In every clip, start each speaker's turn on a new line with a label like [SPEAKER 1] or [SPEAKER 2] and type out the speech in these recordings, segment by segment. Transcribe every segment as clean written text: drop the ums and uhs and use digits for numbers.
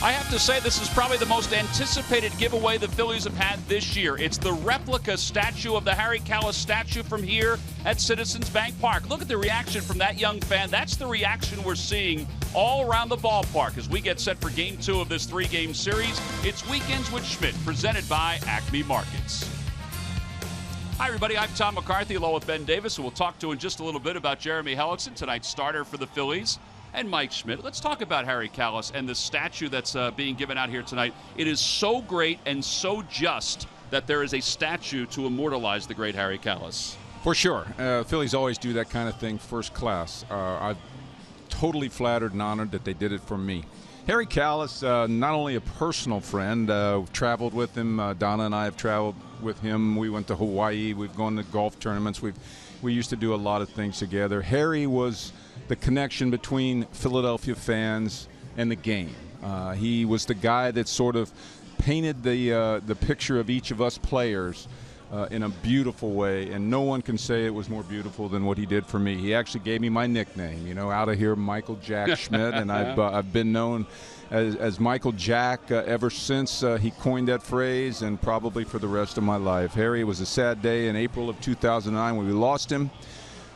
[SPEAKER 1] I have to say this is probably the most anticipated giveaway the Phillies have had this year. It's the replica statue of the Harry Kalas statue from here at Citizens Bank Park. Look at the reaction from that young fan. That's the reaction we're seeing all around the ballpark as we get set for Game 2 of this 3-game series. It's Weekends with Schmidt, presented by Acme Markets. Hi, everybody. I'm Tom McCarthy, along with Ben Davis, who we'll talk to in just a little bit about Jeremy Hellickson, tonight's starter for the Phillies, and Mike Schmidt. Let's talk about Harry Kalas and the statue that's being given out here tonight. It is so great and so just that there is a statue to immortalize the great Harry Kalas.
[SPEAKER 2] For sure. Phillies always do that kind of thing first class. I'm totally flattered and honored that they did it for me. Harry Kalas, not only a personal friend, traveled with him. Donna and I have traveled with him. We went to Hawaii. We've gone to golf tournaments. We used to do a lot of things together. Harry was the connection between Philadelphia fans and the game. He was the guy that sort of painted the picture of each of us players in a beautiful way, and no one can say it was more beautiful than what he did for me. He actually gave me my nickname, you know, out of here, Michael Jack Schmidt, and I've been known as Michael Jack ever since he coined that phrase, and probably for the rest of my life. Harry, it was a sad day in April of 2009 when we lost him.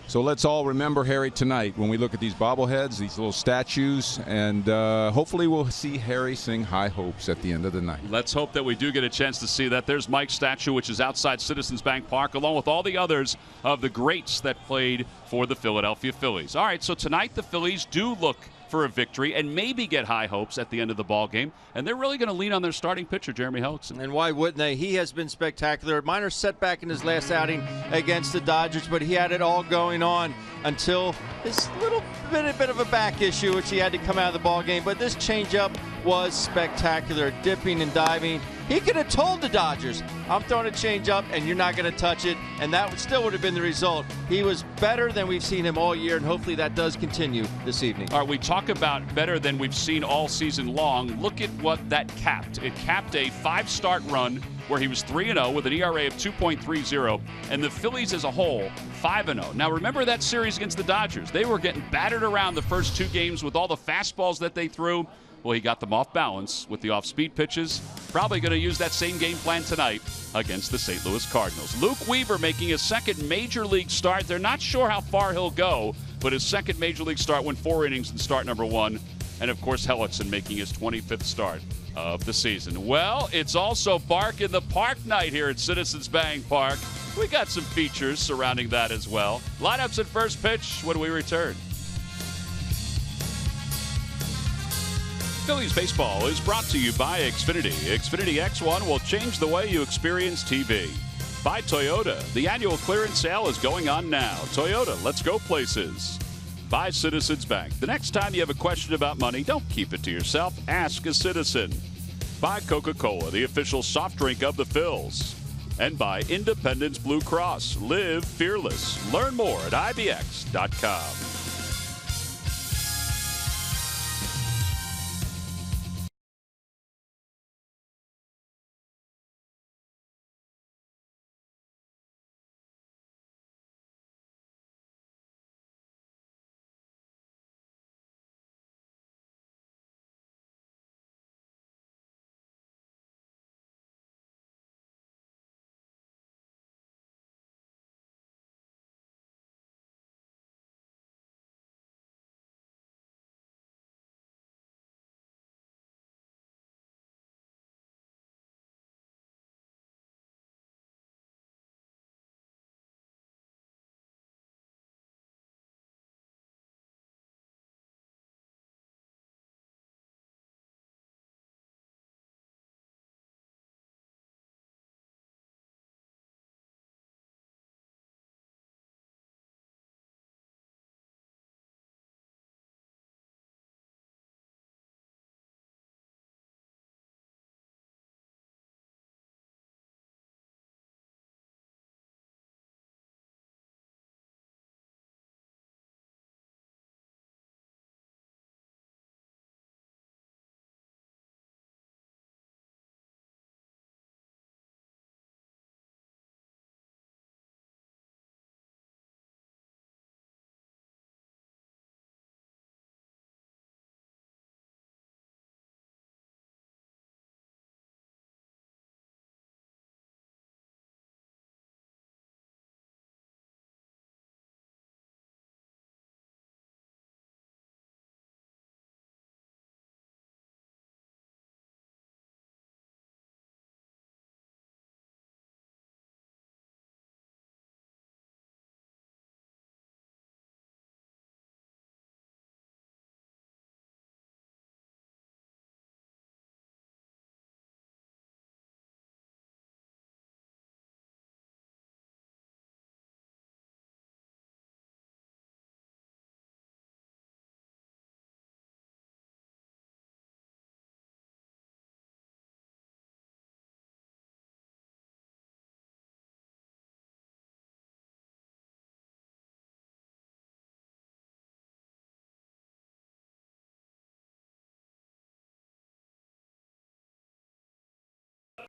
[SPEAKER 2] So let's all remember Harry tonight when we look at these bobbleheads, these little statues, and hopefully we'll see Harry sing High Hopes at the end of the night.
[SPEAKER 1] Let's hope that we do get a chance to see that. There's Mike's statue, which is outside Citizens Bank Park, along with all the others of the greats that played for the Philadelphia Phillies. All right, so tonight the Phillies do look for a victory and maybe get high hopes at the end of the ball game, and they're really going to lean on their starting pitcher, Jeremy Hellickson.
[SPEAKER 3] And why wouldn't they? He has been spectacular. Minor setback in his last outing against the Dodgers, but he had it all going on until this little bit of a back issue, which he had to come out of the ball game. But this changeup was spectacular, dipping and diving. He could have told the Dodgers, I'm throwing a changeup and you're not going to touch it, and that still would have been the result. He was better than we've seen him all year, and hopefully that does continue this evening.
[SPEAKER 1] All right, we talk about better than we've seen all season long. Look at what that capped. It capped a 5-start run where he was 3-0 with an ERA of 2.30, and the Phillies as a whole 5-0. Now remember that series against the Dodgers. They were getting battered around the first 2 games with all the fastballs that they threw. Well, he got them off balance with the off-speed pitches. Probably going to use that same game plan tonight against the St. Louis Cardinals. Luke Weaver making his second major league start. They're not sure how far he'll go, but his second major league start went 4 innings in start number 1. And, of course, Hellickson making his 25th start of the season. Well, it's also Bark in the Park night here at Citizens Bank Park. We got some features surrounding that as well. Lineups at first pitch when we return. Phillies baseball is brought to you by Xfinity. Xfinity X1 will change the way you experience TV. By Toyota. The annual clearance sale is going on now. Toyota, let's go places. By Citizens Bank. The next time you have a question about money, don't keep it to yourself. Ask a citizen. By Coca-Cola, the official soft drink of the Phils. And by Independence Blue Cross. Live fearless. Learn more at IBX.com.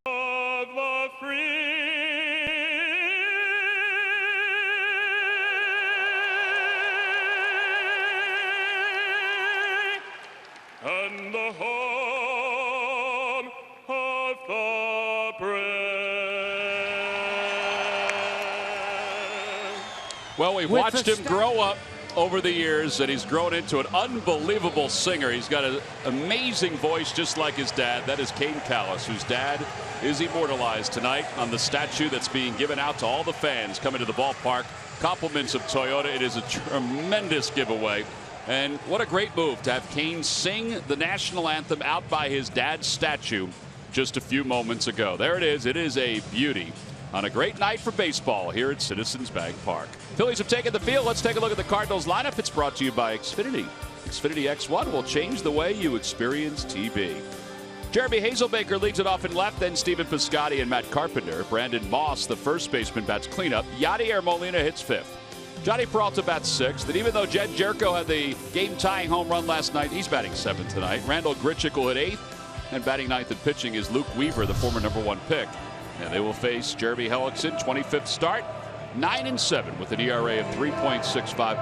[SPEAKER 4] Of the free and the home of the brave.
[SPEAKER 1] Well, we've watched him grow up over the years, and he's grown into an unbelievable singer. He's got an amazing voice just like his dad. That is Kane Callis, whose dad is immortalized tonight on the statue that's being given out to all the fans coming to the ballpark. Compliments of Toyota. It is a tremendous giveaway. And what a great move to have Kane sing the national anthem out by his dad's statue just a few moments ago. There it is. It is a beauty on a great night for baseball here at Citizens Bank Park. Phillies have taken the field. Let's take a look at the Cardinals lineup. It's brought to you by Xfinity. Xfinity X1 will change the way you experience TV. Jeremy Hazelbaker leads it off in left, then Stephen Piscotty and Matt Carpenter. Brandon Moss, the first baseman, bats cleanup. Yadier Molina hits fifth. Johnny Peralta bats sixth. And even though Jed Jerko had the game-tying home run last night, he's batting seventh tonight. Randall Grichuk will hit eighth. And batting ninth and pitching is Luke Weaver, the former #1 pick. And they will face Jeremy Hellickson, 25th start, 9-7 with an ERA of 3.65.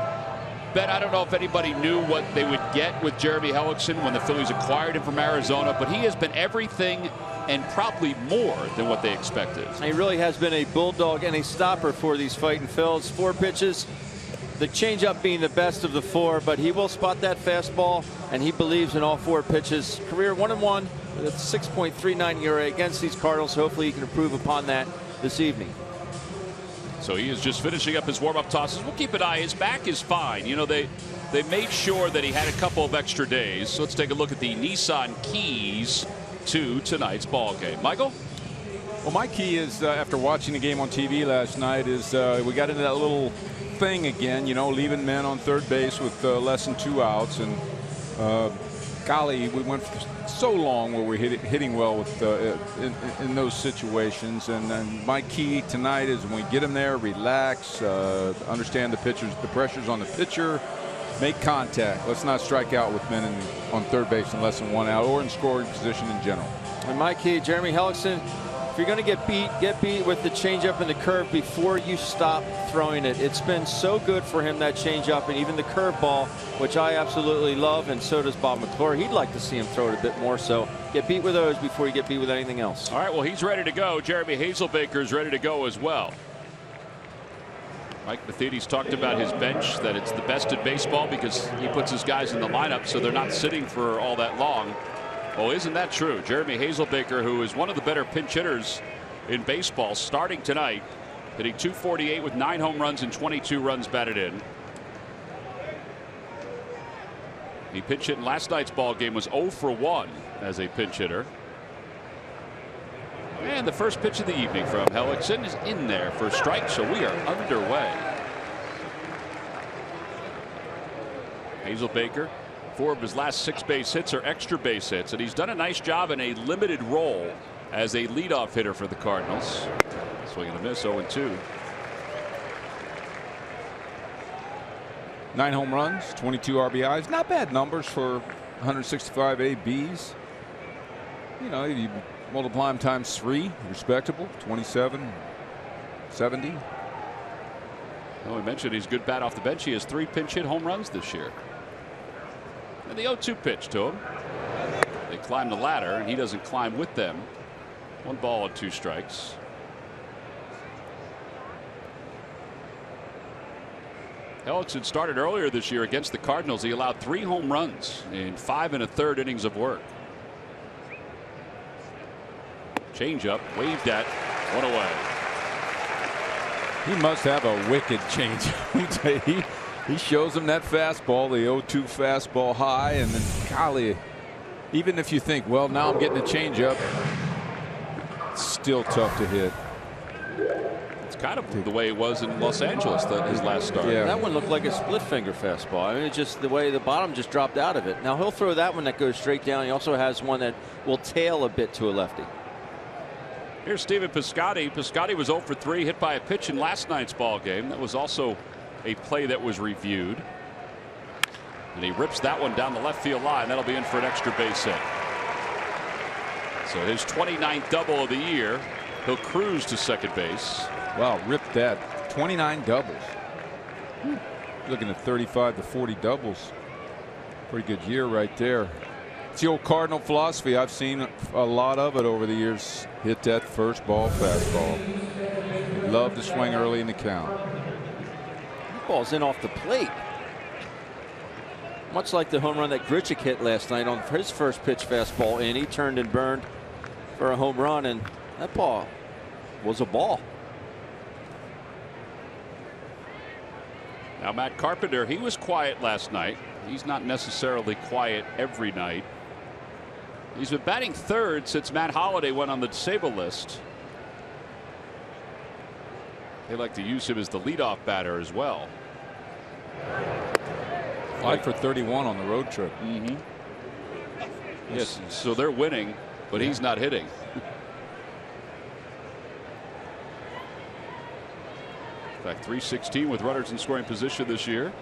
[SPEAKER 1] Ben, I don't know if anybody knew what they would get with Jeremy Hellickson when the Phillies acquired him from Arizona, but he has been everything and probably more than what they expected.
[SPEAKER 3] He really has been a bulldog and a stopper for these fighting Phils. 4 pitches, the changeup being the best of the 4, but he will spot that fastball, and he believes in all 4 pitches. Career 1-1 with a 6.39 ERA against these Cardinals. Hopefully he can improve upon that this evening.
[SPEAKER 1] So he is just finishing up his warm-up tosses. We'll keep an eye. His back is fine. You know, they made sure that he had a couple of extra days. So let's take a look at the Nissan keys to tonight's ball game. Michael?
[SPEAKER 2] Well, my key is, after watching the game on TV last night, is we got into that little thing again, you know, leaving men on third base with less than 2 outs. And golly, we went so long where we're hitting well with in those situations. And then my key tonight is when we get them there, relax, understand the pressures on the pitcher, make contact. Let's not strike out with men on third base in less than 1 out or in scoring position in general.
[SPEAKER 3] And my key, Jeremy Hellickson, if you're going to get beat with the changeup and the curve before you stop throwing it. It's been so good for him, that changeup and even the curveball, which I absolutely love, and so does Bob McClure. He'd like to see him throw it a bit more, so get beat with those before you get beat with anything else.
[SPEAKER 1] All right, well, he's ready to go. Jeremy Hazelbaker is ready to go as well. Mike Matheny's talked about his bench, that it's the best in baseball because he puts his guys in the lineup so they're not sitting for all that long. Well, isn't that true? Jeremy Hazelbaker, who is one of the better pinch hitters in baseball, starting tonight, hitting .248 with 9 home runs and 22 runs batted in. He pinch hit in last night's ball game, was 0 for 1 as a pinch hitter. And the first pitch of the evening from Hellickson is in there for a strike, so we are underway. Hazelbaker, 4 of his last 6 base hits are extra base hits, and he's done a nice job in a limited role as a leadoff hitter for the Cardinals. Swing and a miss, 0-2.
[SPEAKER 2] 9 home runs, 22 RBIs. Not bad numbers for 165 ABs. You know, you multiply them times 3, respectable. 27, 70.
[SPEAKER 1] Well, we mentioned he's good bat off the bench. He has 3 pinch hit home runs this year. And the 0-2 pitch to him. They climb the ladder, and he doesn't climb with them. 1 ball and 2 strikes. Hellickson started earlier this year against the Cardinals. He allowed 3 home runs in 5 1/3 innings of work. Changeup waved at, 1 away.
[SPEAKER 2] He must have a wicked changeup. He shows him that fastball, the 0-2 fastball high, and then golly, even if you think, well, now I'm getting a changeup, it's still tough to hit.
[SPEAKER 1] It's kind of the way it was in Los Angeles, his last start.
[SPEAKER 3] Yeah, that one looked like a split finger fastball. I mean, it's just the way the bottom just dropped out of it. Now he'll throw that one that goes straight down. He also has one that will tail a bit to a lefty.
[SPEAKER 1] Here's Stephen Piscotty. Piscotty was 0 for 3, hit by a pitch in last night's ball game. That was also a play that was reviewed. And he rips that one down the left field line. That'll be in for an extra base hit. So his 29th double of the year. He'll cruise to second base.
[SPEAKER 2] Wow, ripped that. 29 doubles. Looking at 35 to 40 doubles. Pretty good year right there. It's the old Cardinal philosophy. I've seen a lot of it over the years. Hit that first ball fastball. Love to swing early in the count.
[SPEAKER 3] That ball's in off the plate. Much like the home run that Grichuk hit last night on his first pitch fastball in. He turned and burned for a home run, and that ball was a ball.
[SPEAKER 1] Now Matt Carpenter, he was quiet last night. He's not necessarily quiet every night. He's been batting third since Matt Holliday went on the disabled list. They like to use him as the leadoff batter as well.
[SPEAKER 2] 5 for 31 on the road trip.
[SPEAKER 1] Yes, so they're winning, but he's not hitting. In fact, 316 with runners in scoring position this year.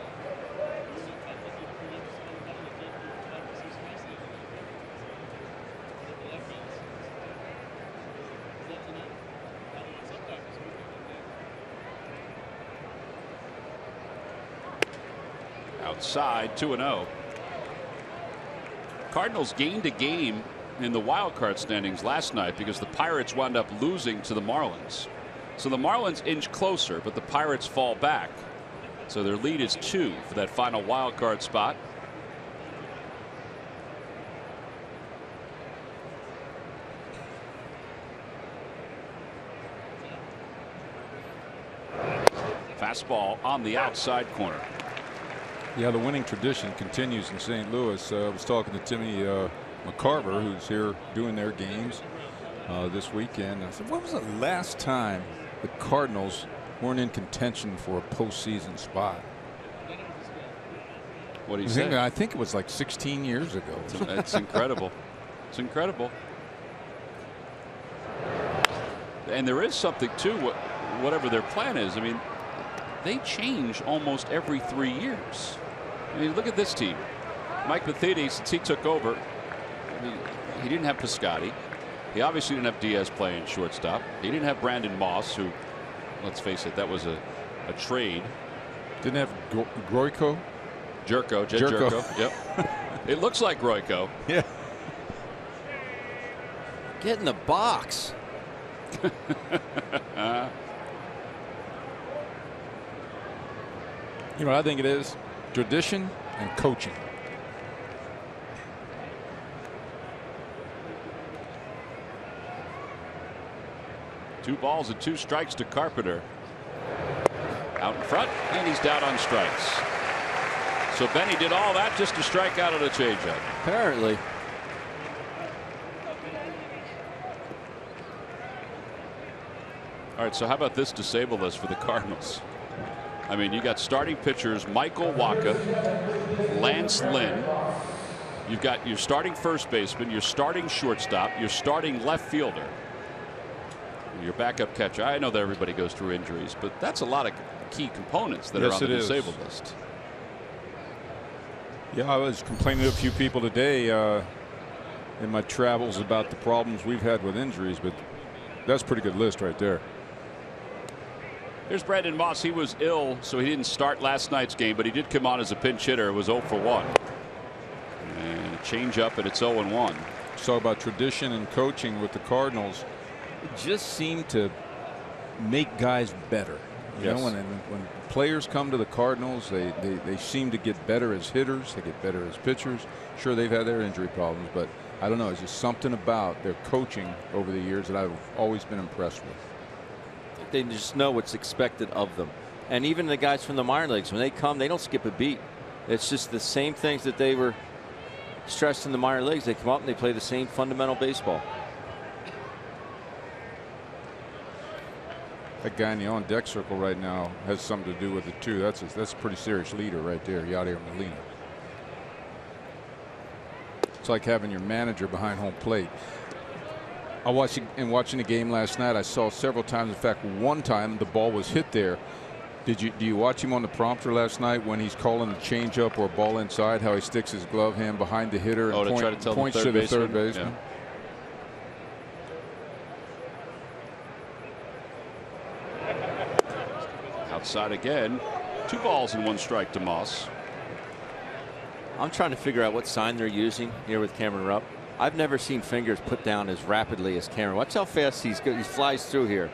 [SPEAKER 1] Outside, 2-0. Cardinals gained a game in the wild card standings last night because the Pirates wound up losing to the Marlins. So the Marlins inch closer, but the Pirates fall back. So their lead is 2 for that final wild card spot. Fastball on the outside corner.
[SPEAKER 2] Yeah, the winning tradition continues in St. Louis. I was talking to Timmy McCarver, who's here doing their games this weekend. I said, when was the last time the Cardinals weren't in contention for a postseason spot?
[SPEAKER 1] What do you say?
[SPEAKER 2] I think it was like 16 years ago.
[SPEAKER 1] It's incredible. It's incredible. And there is something too, whatever their plan is. I mean, they change almost every 3 years. I mean, look at this team. Mike Matheny, since he took over, I mean, he didn't have Piscotty. He obviously didn't have Diaz playing shortstop. He didn't have Brandon Moss, who, let's face it, that was a trade.
[SPEAKER 2] Didn't have Groyko?
[SPEAKER 1] Jed Jerko. Yep. It looks like Groyko.
[SPEAKER 2] Yeah.
[SPEAKER 3] Get in the box.
[SPEAKER 2] You know what I think it is? Tradition and coaching.
[SPEAKER 1] Two balls and 2 strikes to Carpenter. Out in front, and he's down on strikes. So Benny did all that just to strike out on a changeup.
[SPEAKER 3] Apparently.
[SPEAKER 1] All right, so how about this disabled list for the Cardinals? I mean, you got starting pitchers Michael Wacha, Lance Lynn. You've got your starting first baseman, your starting shortstop, your starting left fielder, your backup catcher. I know that everybody goes through injuries, but that's a lot of key components that are on the disabled list.
[SPEAKER 2] Yeah, I was complaining to a few people today in my travels about the problems we've had with injuries, but that's a pretty good list right there.
[SPEAKER 1] Here's Brandon Moss. He was ill, so he didn't start last night's game, but he did come on as a pinch hitter. It was 0 for 1. And a change up, and it's 0-1.
[SPEAKER 2] So about tradition and coaching with the Cardinals, it just seemed to make guys better. You know, when players come to the Cardinals, they seem to get better as hitters. They get better as pitchers. Sure, they've had their injury problems, but I don't know. It's just something about their coaching over the years that I've always been impressed with.
[SPEAKER 3] They just know what's expected of them. And even the guys from the minor leagues, when they come, they don't skip a beat. It's just the same things that they were stressed in the minor leagues. They come up and they play the same fundamental baseball.
[SPEAKER 2] That guy in the on-deck circle right now has something to do with it too. That's a pretty serious leader right there, Yadier Molina. It's like having your manager behind home plate. Watching the game last night, I saw several times. In fact, one time the ball was hit there. Do you watch him on the prompter last night when he's calling a changeup or a ball inside? How he sticks his glove hand behind the hitter and
[SPEAKER 1] to try to tell
[SPEAKER 2] points
[SPEAKER 1] the
[SPEAKER 2] to the third baseman.
[SPEAKER 1] Outside again. 2 balls and 1 strike to Moss.
[SPEAKER 3] I'm trying to figure out what sign they're using here with Cameron Rupp. I've never seen fingers put down as rapidly as Cameron. Watch how fast he flies through here.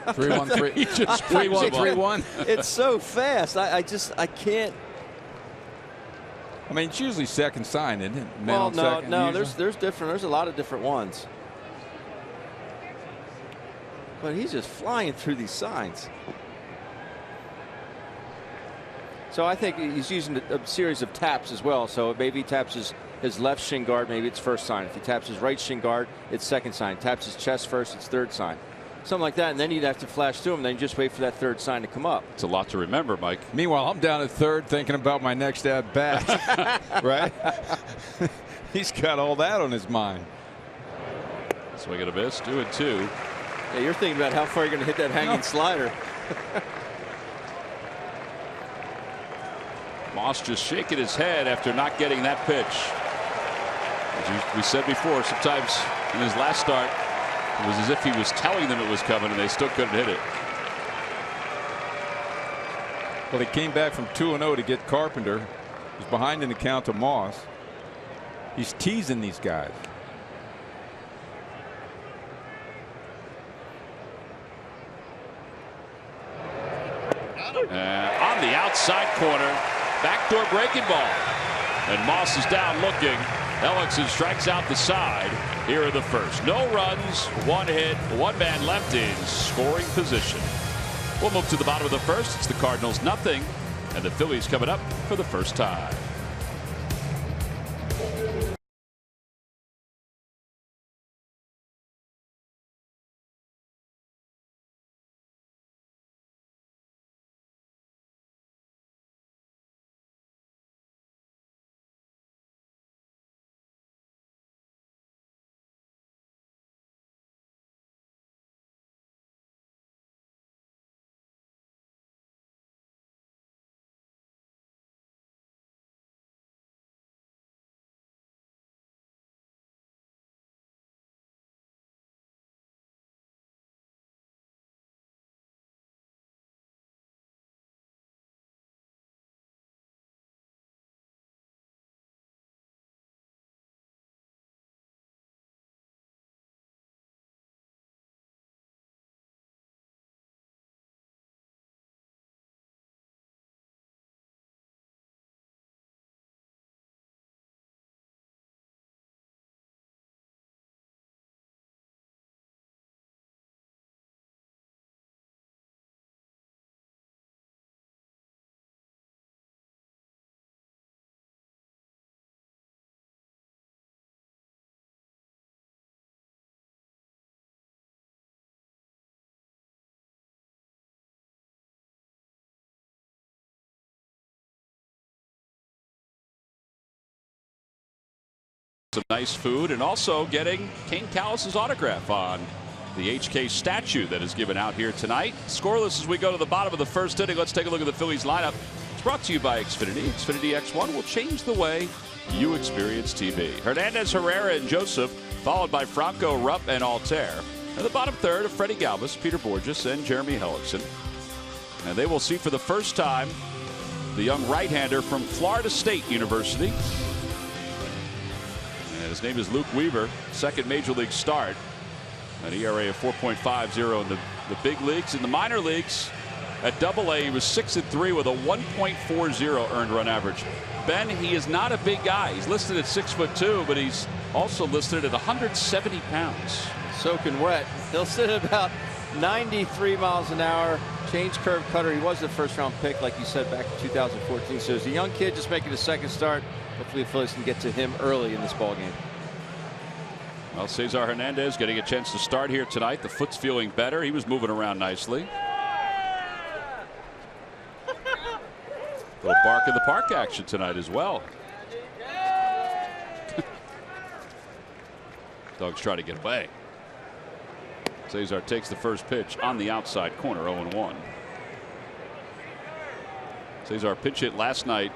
[SPEAKER 2] 3-1-3.
[SPEAKER 1] He just
[SPEAKER 2] 3-1-3-1.
[SPEAKER 3] It's so fast. I can't.
[SPEAKER 2] I mean, it's usually second sign, isn't it? Man
[SPEAKER 3] Well,
[SPEAKER 2] on
[SPEAKER 3] no,
[SPEAKER 2] second,
[SPEAKER 3] no.
[SPEAKER 2] usually?
[SPEAKER 3] There's different. There's a lot of different ones. But he's just flying through these signs. So I think he's using a series of taps as well. So maybe he taps his left shin guard, maybe it's first sign. If he taps his right shin guard, it's second sign. Taps his chest first, it's third sign. Something like that, and then you'd have to flash through him, then you just wait for that third sign to come up.
[SPEAKER 1] It's a lot to remember, Mike.
[SPEAKER 2] Meanwhile, I'm down at third thinking about my next at bat. Right? He's got all that on his mind.
[SPEAKER 1] Swing and a miss, 2-2.
[SPEAKER 3] Yeah, you're thinking about how far you're going to hit that hanging slider.
[SPEAKER 1] Moss just shaking his head after not getting that pitch. As we said before, sometimes in his last start, it was as if he was telling them it was coming and they still couldn't hit it.
[SPEAKER 2] Well, they came back from 2-0 to get Carpenter. He's behind in the count to Moss. He's teasing these guys.
[SPEAKER 1] On the outside corner, backdoor breaking ball. And Moss is down looking. Hellickson strikes out the side here in the first. No runs, 1 hit, 1 man left in scoring position. We'll move to the bottom of the first. It's the Cardinals 0 and the Phillies coming up for the first time. Some nice food and also getting Kane Callis' autograph on the HK statue that is given out here tonight. Scoreless as we go to the bottom of the first inning. Let's take a look at the Phillies lineup. It's brought to you by Xfinity. Xfinity X1 will change the way you experience TV. Hernandez, Herrera, and Joseph, followed by Franco, Rupp, and Altair. And the bottom third of Freddie Galvis, Peter Borges, and Jeremy Hellickson. And they will see for the first time the young right-hander from Florida State University. His name is Luke Weaver, second major league start. An ERA of 4.50 in the big leagues. In the minor leagues at AA, he was 6-3 with a 1.40 earned run average. Ben, he is not a big guy. He's listed at 6'2", but he's also listed at 170 pounds.
[SPEAKER 3] Soaking wet. He'll sit at about 93 miles an hour. Change curve cutter. He was the first round pick, like you said, back in 2014. So he's a young kid just making a second start. Hopefully the Phillies can get to him early in this ball game.
[SPEAKER 1] Well, Cesar Hernandez getting a chance to start here tonight. The foot's feeling better. He was moving around nicely. Little bark in the park action tonight as well. Dogs try to get away. Cesar takes the first pitch on the outside corner, 0-1. Cesar pitch hit last night,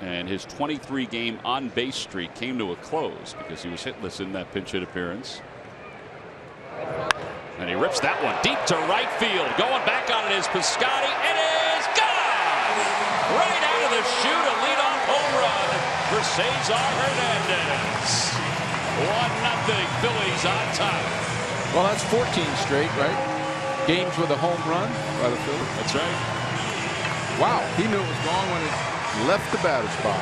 [SPEAKER 1] and his 23-game on-base streak came to a close because he was hitless in that pinch hit appearance. And he rips that one deep to right field. Going back on it is Piscotty. It is gone! Right out of the chute, a leadoff home run for Cesar Hernandez. 1-0 Phillies on top.
[SPEAKER 2] Well, that's 14 straight, right? Games with a home run by the Phillies.
[SPEAKER 1] That's right.
[SPEAKER 2] Wow, he knew it was gone when it left the batter's spot.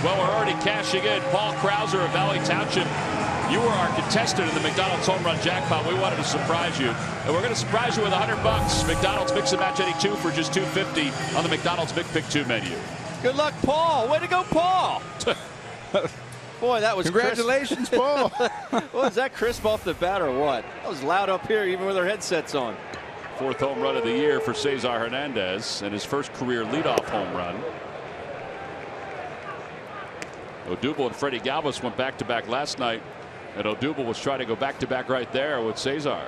[SPEAKER 1] Well, we're already cashing in. Paul Krauser of Valley Township. You were our contestant in the McDonald's home run jackpot. We wanted to surprise you, and we're going to surprise you with $100. McDonald's Mix and Match any two for just $2.50 on the McDonald's Big Pick 2 menu.
[SPEAKER 3] Good luck, Paul. Way to go, Paul. Boy, that was
[SPEAKER 2] Congratulations, Paul.
[SPEAKER 3] Was that crisp off the bat or what? That was loud up here, even with our headsets on.
[SPEAKER 1] 4th home run of the year for Cesar Hernandez, and his first career leadoff home run. Odubel and Freddie Galvis went back-to-back last night, and Odubel was trying to go back-to-back right there with Cesar.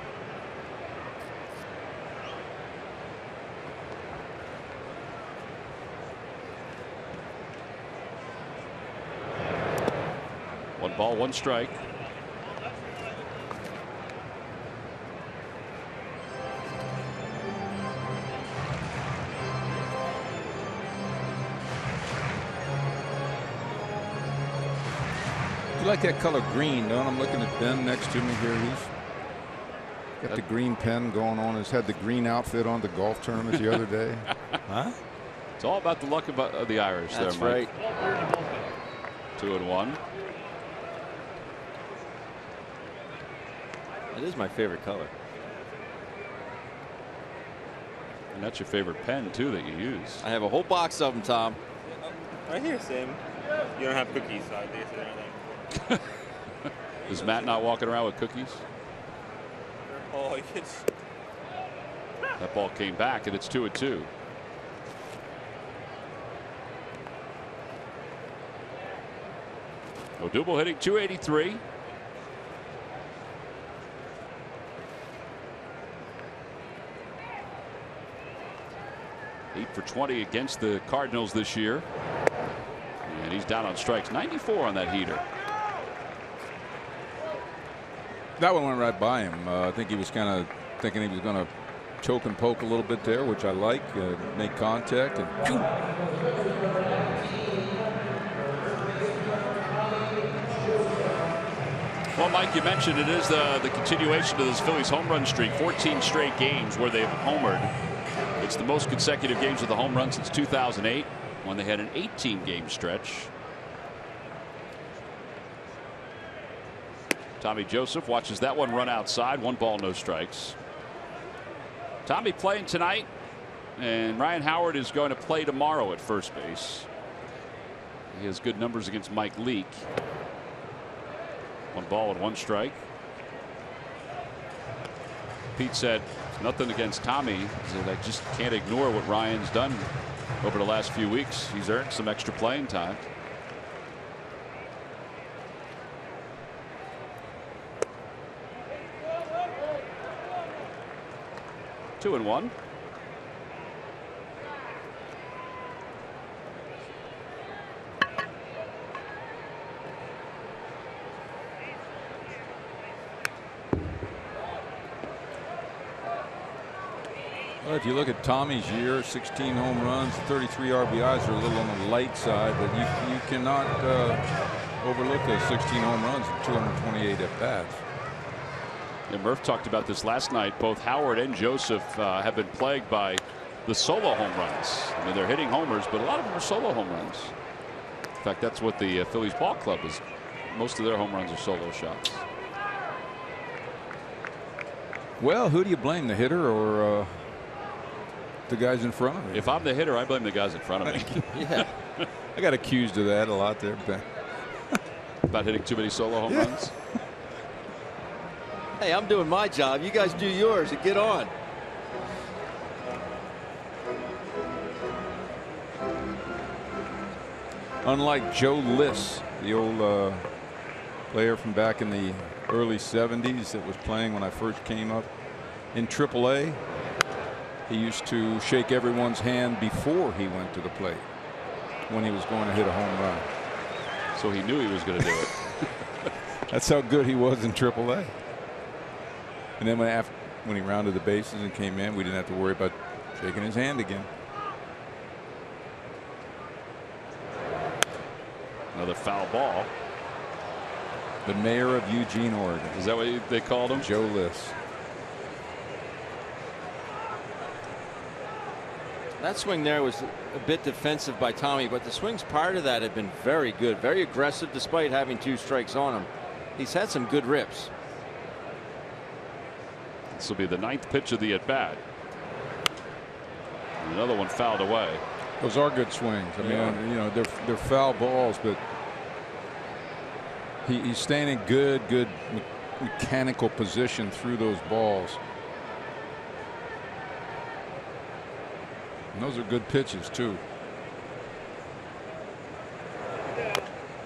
[SPEAKER 1] One ball, one strike.
[SPEAKER 2] You like that color green, don't? I'm looking at Ben next to me here. He's got the green pen going on. He's had the green outfit on the golf tournament the other day. Huh?
[SPEAKER 1] It's all about the luck of the Irish.
[SPEAKER 3] That's
[SPEAKER 1] there, Mike.
[SPEAKER 3] right.
[SPEAKER 1] 2-1.
[SPEAKER 3] It is my favorite color.
[SPEAKER 1] And that's your favorite pen, too, that you use.
[SPEAKER 3] I have a whole box of them, Tom.
[SPEAKER 5] Right here, Sam. You don't have cookies, so I think it's there.
[SPEAKER 1] Is Matt not walking around with cookies?
[SPEAKER 5] Oh, it's...
[SPEAKER 1] That ball came back, and it's 2-2. Odubel hitting .283. Eight for 20 against the Cardinals this year. And he's down on strikes. 94 on that heater.
[SPEAKER 2] That one went right by him. I think he was kind of thinking he was going to choke and poke a little bit there, which I like. Make contact. And
[SPEAKER 1] well, Mike, you mentioned it is the continuation of this Phillies home run streak. 14 straight games where they've homered. It's the most consecutive games with a home run since 2008, when they had an 18-game stretch. Tommy Joseph watches that one run outside. 1 ball, no strikes. Tommy playing tonight, and Ryan Howard is going to play tomorrow at first base. He has good numbers against Mike Leake. 1 ball and 1 strike. Pete said nothing against Tommy. He said, I just can't ignore what Ryan's done over the last few weeks. He's earned some extra playing time. Two and one.
[SPEAKER 2] well, if you look at Tommy's year, 16 home runs, 33 RBIs are a little on the light side, but you cannot overlook those 16 home runs and 228 at bats.
[SPEAKER 1] And Murph talked about this last night. Both Howard and Joseph have been plagued by the solo home runs. I mean, they're hitting homers, but a lot of them are solo home runs. In fact, that's what the Phillies ball club is. Most of their home runs are solo shots.
[SPEAKER 2] Well, who do you blame, the hitter or the guys in front of me?
[SPEAKER 1] If I'm the hitter, I blame the guys in front of me.
[SPEAKER 3] Yeah.
[SPEAKER 2] I got accused of that a lot there, Ben.
[SPEAKER 1] About hitting too many solo home runs.
[SPEAKER 3] Hey, I'm doing my job. You guys do yours and get on.
[SPEAKER 2] Unlike Joe Liss, the old player from back in the early 70s that was playing when I first came up in AAA, he used to shake everyone's hand before he went to the plate when he was going to hit a home run.
[SPEAKER 1] So he knew he was going to do it.
[SPEAKER 2] That's how good he was in AAA. And then when he rounded the bases and came in, we didn't have to worry about shaking his hand again.
[SPEAKER 1] Another foul ball.
[SPEAKER 2] The mayor of Eugene, Oregon.
[SPEAKER 1] Is that what they called him?
[SPEAKER 2] Joe Liss.
[SPEAKER 3] That swing there was a bit defensive by Tommy, but the swings prior to that had been very good, very aggressive despite having 2 strikes on him. He's had some good rips.
[SPEAKER 1] This will be the 9th pitch of the at bat. Another one fouled away.
[SPEAKER 2] Those are good swings. I mean, you know, they're foul balls, but he's staying in good mechanical position through those balls. And those are good pitches too.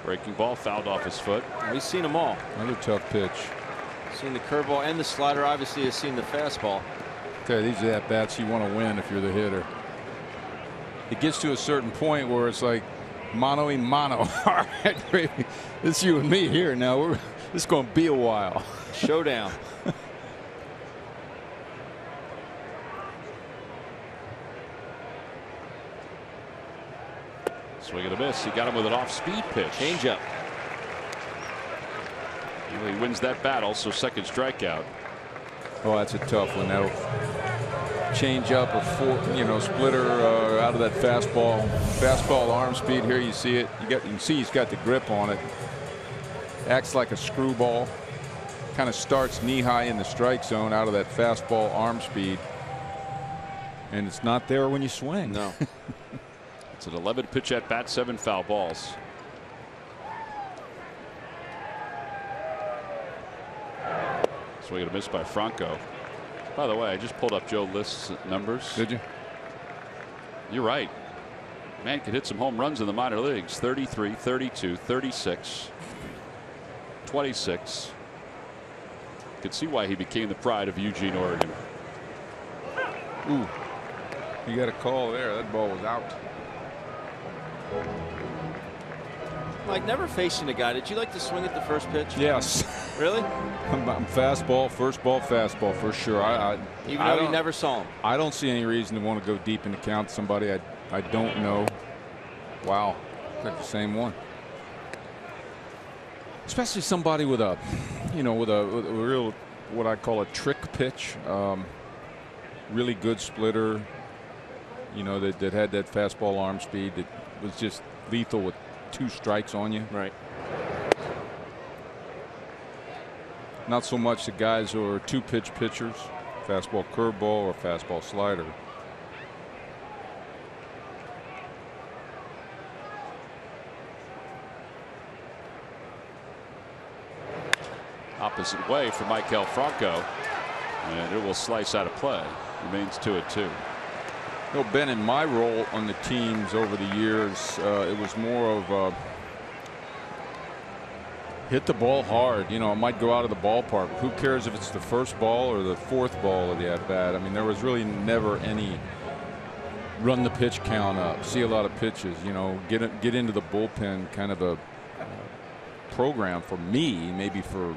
[SPEAKER 1] Breaking ball fouled off his foot.
[SPEAKER 3] He's seen them all.
[SPEAKER 2] Another tough pitch.
[SPEAKER 3] Seen the curveball and the slider. Obviously has seen the fastball.
[SPEAKER 2] Okay, these are at bats you want to win if you're the hitter. It gets to a certain point where it's like mano a mano. All right, baby. It's you and me here now. This is going to be a while.
[SPEAKER 3] Showdown.
[SPEAKER 1] Swing and a miss. He got him with an off-speed pitch.
[SPEAKER 3] Changeup.
[SPEAKER 1] Well, he wins that battle, so second strikeout.
[SPEAKER 2] Oh, that's a tough one. That'll change up or splitter out of that fastball arm speed. Here you see it. You can see he's got the grip on it. Acts like a screwball. Kind of starts knee high in the strike zone out of that fastball arm speed, and it's not there when you swing.
[SPEAKER 3] No.
[SPEAKER 1] It's an 11 pitch at bat, 7 foul balls. Swing and a miss by Franco. By the way, I just pulled up Joe List's numbers.
[SPEAKER 2] Did you?
[SPEAKER 1] You're right. Man could hit some home runs in the minor leagues. 33, 32, 36, 26. Could see why he became the pride of Eugene, Oregon.
[SPEAKER 2] Ooh, you got a call there. That ball was out.
[SPEAKER 3] Like never facing a guy. Did you like to swing at the first pitch?
[SPEAKER 2] Yes.
[SPEAKER 3] Really?
[SPEAKER 2] I'm fastball, first ball, fastball for sure.
[SPEAKER 3] Even though you never saw him.
[SPEAKER 2] I don't see any reason to want to go deep in the count to somebody I don't know. Wow, like the same one. Especially somebody with a, with a real, what I call a trick pitch. Really good splitter. That had that fastball arm speed that was just lethal with 2 strikes on you.
[SPEAKER 3] Right.
[SPEAKER 2] Not so much the guys who are 2-pitch pitchers, fastball curveball or fastball slider.
[SPEAKER 1] Opposite way for Michael Franco, and it will slice out of play. Remains 2-2.
[SPEAKER 2] Ben, in my role on the teams over the years, it was more of hit the ball hard. It might go out of the ballpark. Who cares if it's the first ball or the 4th ball of the at bat? I mean, there was really never any run the pitch count up, see a lot of pitches. Get into the bullpen kind of a program for me, maybe for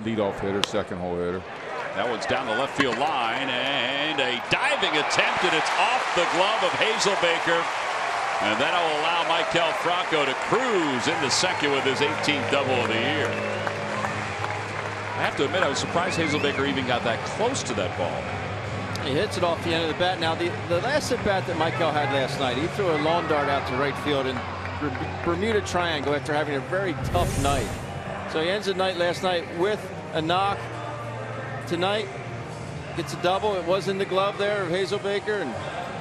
[SPEAKER 2] leadoff hitter, second hole hitter.
[SPEAKER 1] That one's down the left field line, and a diving attempt, and it's off the glove of Hazelbaker. And that'll allow Michael Franco to cruise into second with his 18th double of the year. I have to admit, I was surprised Hazelbaker even got that close to that ball.
[SPEAKER 3] He hits it off the end of the bat. Now, the last at bat that Michael had last night, he threw a lawn dart out to right field in Bermuda Triangle after having a very tough night. So he ends the night last night with a knock. Tonight gets a double. It was in the glove there of Hazelbaker and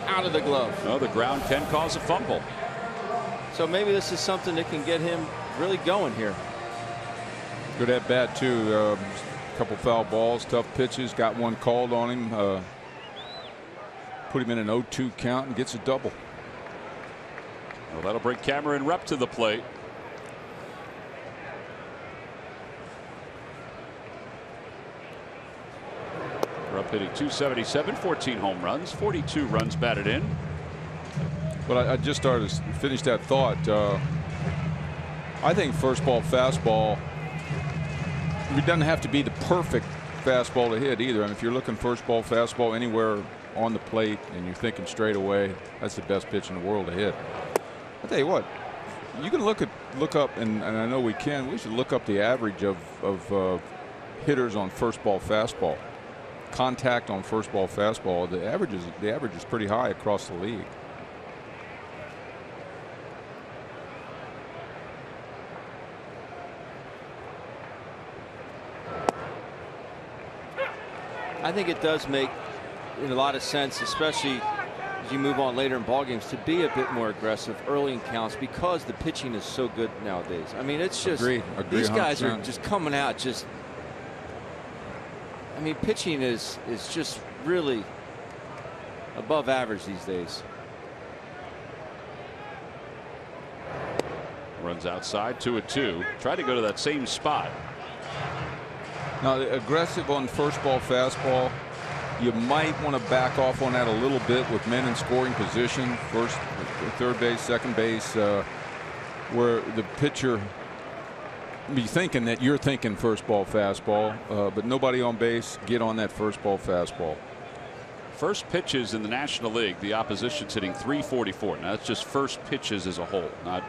[SPEAKER 3] out of the glove.
[SPEAKER 1] No, the ground can cause a fumble.
[SPEAKER 3] So maybe this is something that can get him really going here.
[SPEAKER 2] Good at bat too. A couple foul balls, tough pitches. Got one called on him. Put him in an 0-2 count and gets a double.
[SPEAKER 1] Well, that'll bring Cameron Rupp to the plate. Rupp hitting .277, 14 home runs, 42 runs batted in.
[SPEAKER 2] But I just finished that thought. I think first ball, fastball, it doesn't have to be the perfect fastball to hit either. I mean, if you're looking first ball, fastball anywhere on the plate and you're thinking straight away, that's the best pitch in the world to hit. I'll tell you what, you can look up, and I know we should look up the average of hitters on first ball, fastball. Contact on first ball, fastball. The average is pretty high across the league.
[SPEAKER 3] I think it does make a lot of sense, especially as you move on later in ball games, to be a bit more aggressive early in counts because the pitching is so good nowadays. I mean, it's just
[SPEAKER 2] Agree,
[SPEAKER 3] these guys
[SPEAKER 2] 100%.
[SPEAKER 3] are just coming out. I mean, pitching is just really above average these days.
[SPEAKER 1] Runs outside, 2-2. Try to go to that same spot.
[SPEAKER 2] Now, aggressive on first ball, fastball. You might want to back off on that a little bit with men in scoring position, first, third base, second base, where the pitcher be thinking that you're thinking first ball, fastball, but nobody on base. Get on that first ball, fastball.
[SPEAKER 1] First pitches in the National League, the opposition's hitting .344. Now that's just first pitches as a whole. Not,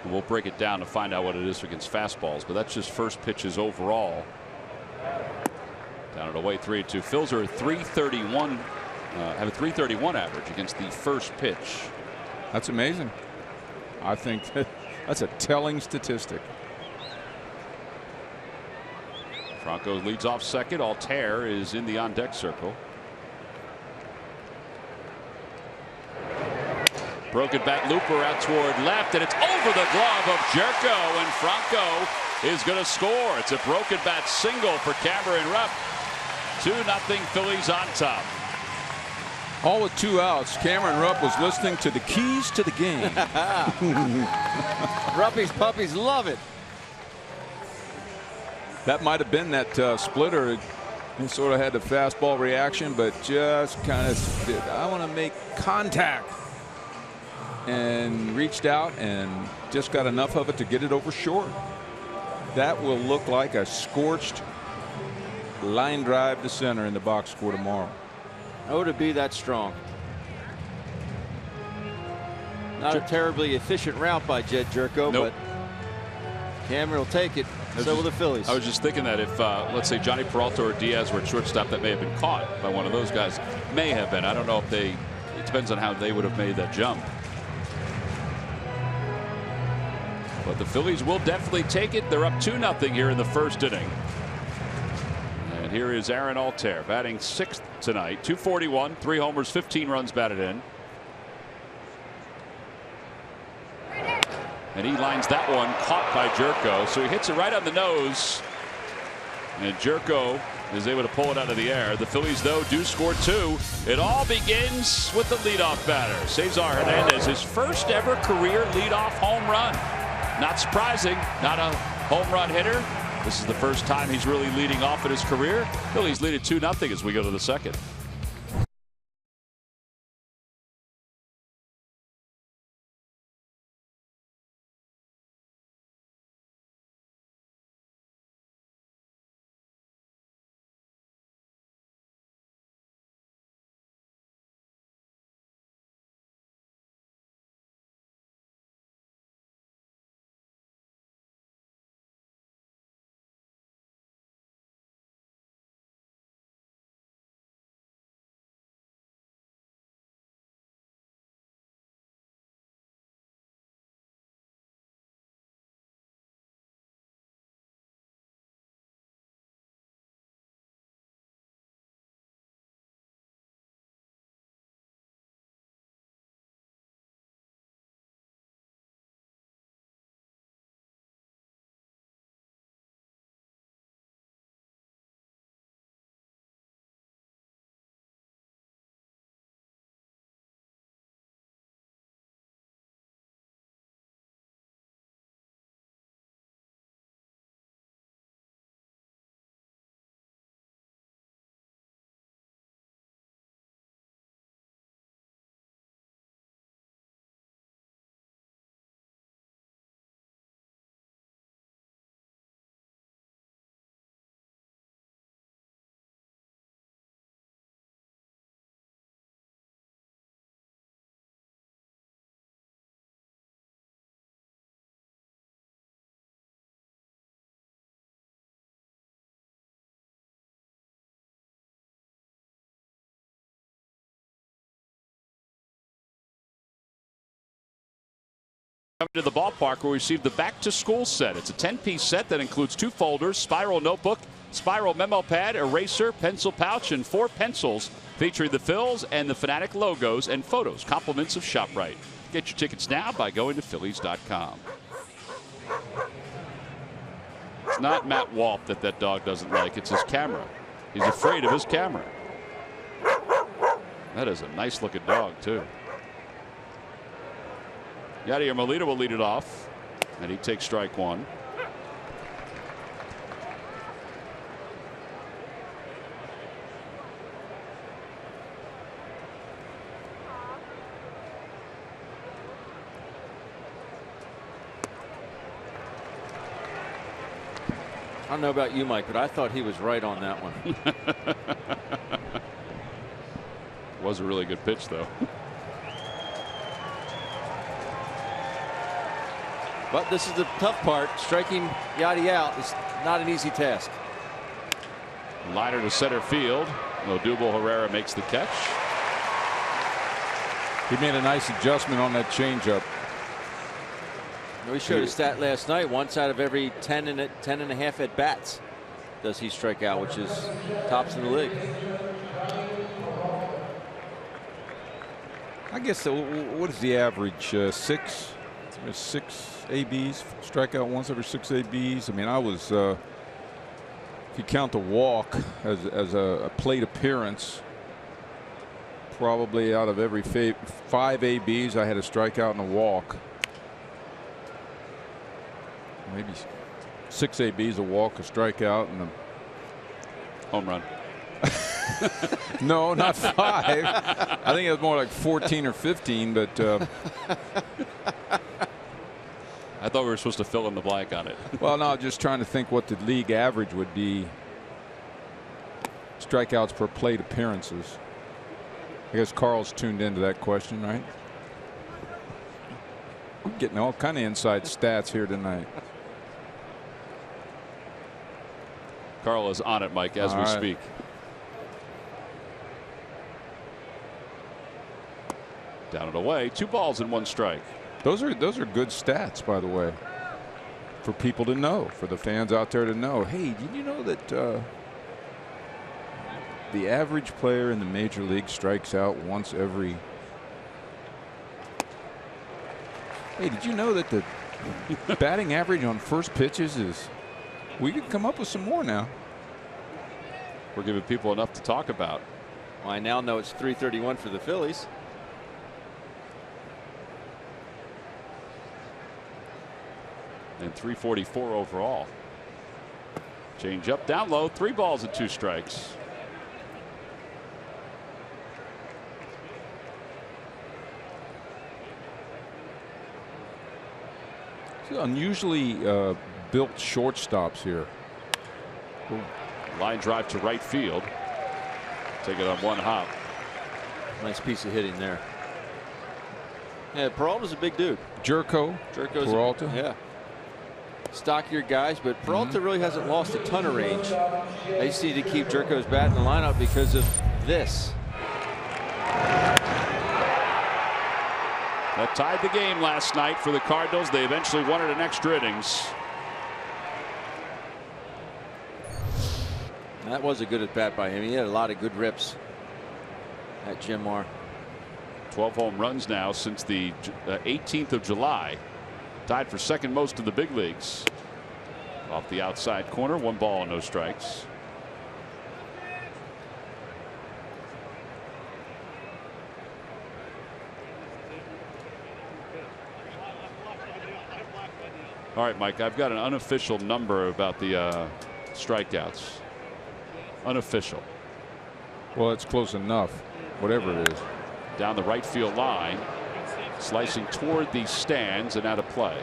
[SPEAKER 1] we'll break it down to find out what it is against fastballs, but that's just first pitches overall. Down and away, 3-2. Phils are 331. Have a .331 average against the first pitch.
[SPEAKER 2] That's amazing. I think that's a telling statistic.
[SPEAKER 1] Franco leads off second. Altair is in the on deck circle. Broken back looper out toward left, and it's over the glove of Jerko, and Franco is going to score. It's a broken bat single for Cameron Rupp. 2-0 Phillies on top.
[SPEAKER 2] All with 2 outs. Cameron Rupp was listening to the keys to the game.
[SPEAKER 3] Ruppy's puppies love it.
[SPEAKER 2] That might have been that splitter. He sort of had the fastball reaction, but just kind of did, I want to make contact, and reached out and just got enough of it to get it over short. That will look like a scorched line drive to center in the box score tomorrow.
[SPEAKER 3] Oh, to be that strong. Not a terribly efficient route by Jed Jerko,
[SPEAKER 1] Nope.
[SPEAKER 3] but Cameron will take it. So will the Phillies.
[SPEAKER 1] I was just thinking that if, let's say, Johnny Peralta or Diaz were at shortstop, that may have been caught by one of those guys. May have been. I don't know if they. It depends on how they would have made that jump. But the Phillies will definitely take it. They're up 2-0 here in the first inning. And here is Aaron Altair batting 6th tonight. .241, 3 homers, 15 runs batted in. And he lines that one, caught by Jerko. So he hits it right on the nose. And Jerko is able to pull it out of the air. The Phillies, though, do score 2. It all begins with the leadoff batter, Cesar Hernandez, his first ever career leadoff home run. Not surprising, not a home run hitter. This is the first time he's really leading off in his career. Phillies lead at 2-0 as we go to the second. Coming to the ballpark, we'll receive the back-to-school set. It's a 10-piece set that includes 2 folders, spiral notebook, spiral memo pad, eraser, pencil pouch, and 4 pencils featuring the Phils and the Fanatic logos and photos, compliments of ShopRite. Get your tickets now by going to Phillies.com. It's not Matt Walp that dog doesn't like. It's his camera. He's afraid of his camera. That is a nice-looking dog, too. Yadier Molina will lead it off, and he takes strike 1.
[SPEAKER 3] I don't know about you, Mike, but I thought he was right on that one.
[SPEAKER 1] Was a really good pitch, though.
[SPEAKER 3] But this is the tough part. Striking Yadi out is not an easy task.
[SPEAKER 1] Liner to center field. Odubel Herrera makes the catch.
[SPEAKER 2] He made a nice adjustment on that changeup.
[SPEAKER 3] We showed a stat last night. Once out of every 10 and a half at bats does he strike out, which is tops in the league.
[SPEAKER 2] I guess what is the average? 6 ABs, strikeout once every 6 ABs. I mean, I was if you count the walk as a plate appearance, probably out of every 5 ABs I had a strikeout and a walk. Maybe 6 ABs, a walk, a strikeout, and a
[SPEAKER 1] home run.
[SPEAKER 2] No, not 5. I think it was more like 14 or 15, but
[SPEAKER 1] I thought we were supposed to fill in the blank on it.
[SPEAKER 2] Well, no, just trying to think what the league average would be. Strikeouts per plate appearances. I guess Carl's tuned into that question, right? We're getting all kind of inside stats here tonight.
[SPEAKER 1] Carl is on it, Mike, as we speak. Down and away. 2 balls and 1 strike.
[SPEAKER 2] Those are good stats, by the way, for people to know, for the fans out there to know. Hey, did you know that the average player in the major league strikes out once every? Hey, did you know that the batting average on first pitches is? We could come up with some more now.
[SPEAKER 1] We're giving people enough to talk about.
[SPEAKER 3] Well, I now know it's 331 for the Phillies.
[SPEAKER 1] And 344 overall. Change up, down low, 3 balls and 2 strikes.
[SPEAKER 2] Unusually built shortstops here.
[SPEAKER 1] Ooh. Line drive to right field. Take it on 1 hop.
[SPEAKER 3] Nice piece of hitting there. Yeah, Peralta's a big dude.
[SPEAKER 2] Jerko's Peralta.
[SPEAKER 3] Yeah. Stockier guys, but Peralta really hasn't lost a ton of range. I just need to keep Jerko's bat in the lineup because of this.
[SPEAKER 1] That tied the game last night for the Cardinals. They eventually won it in extra innings.
[SPEAKER 3] That was a good at bat by him. He had a lot of good rips at Jim Moore.
[SPEAKER 1] 12 home runs now since the 18th of July. Tied for second most in the big leagues. Off the outside corner, 1 ball and no strikes. All right, Mike, I've got an unofficial number about the strikeouts. Unofficial.
[SPEAKER 2] Well, it's close enough, whatever it is.
[SPEAKER 1] Down the right field line, slicing toward the stands and out of play.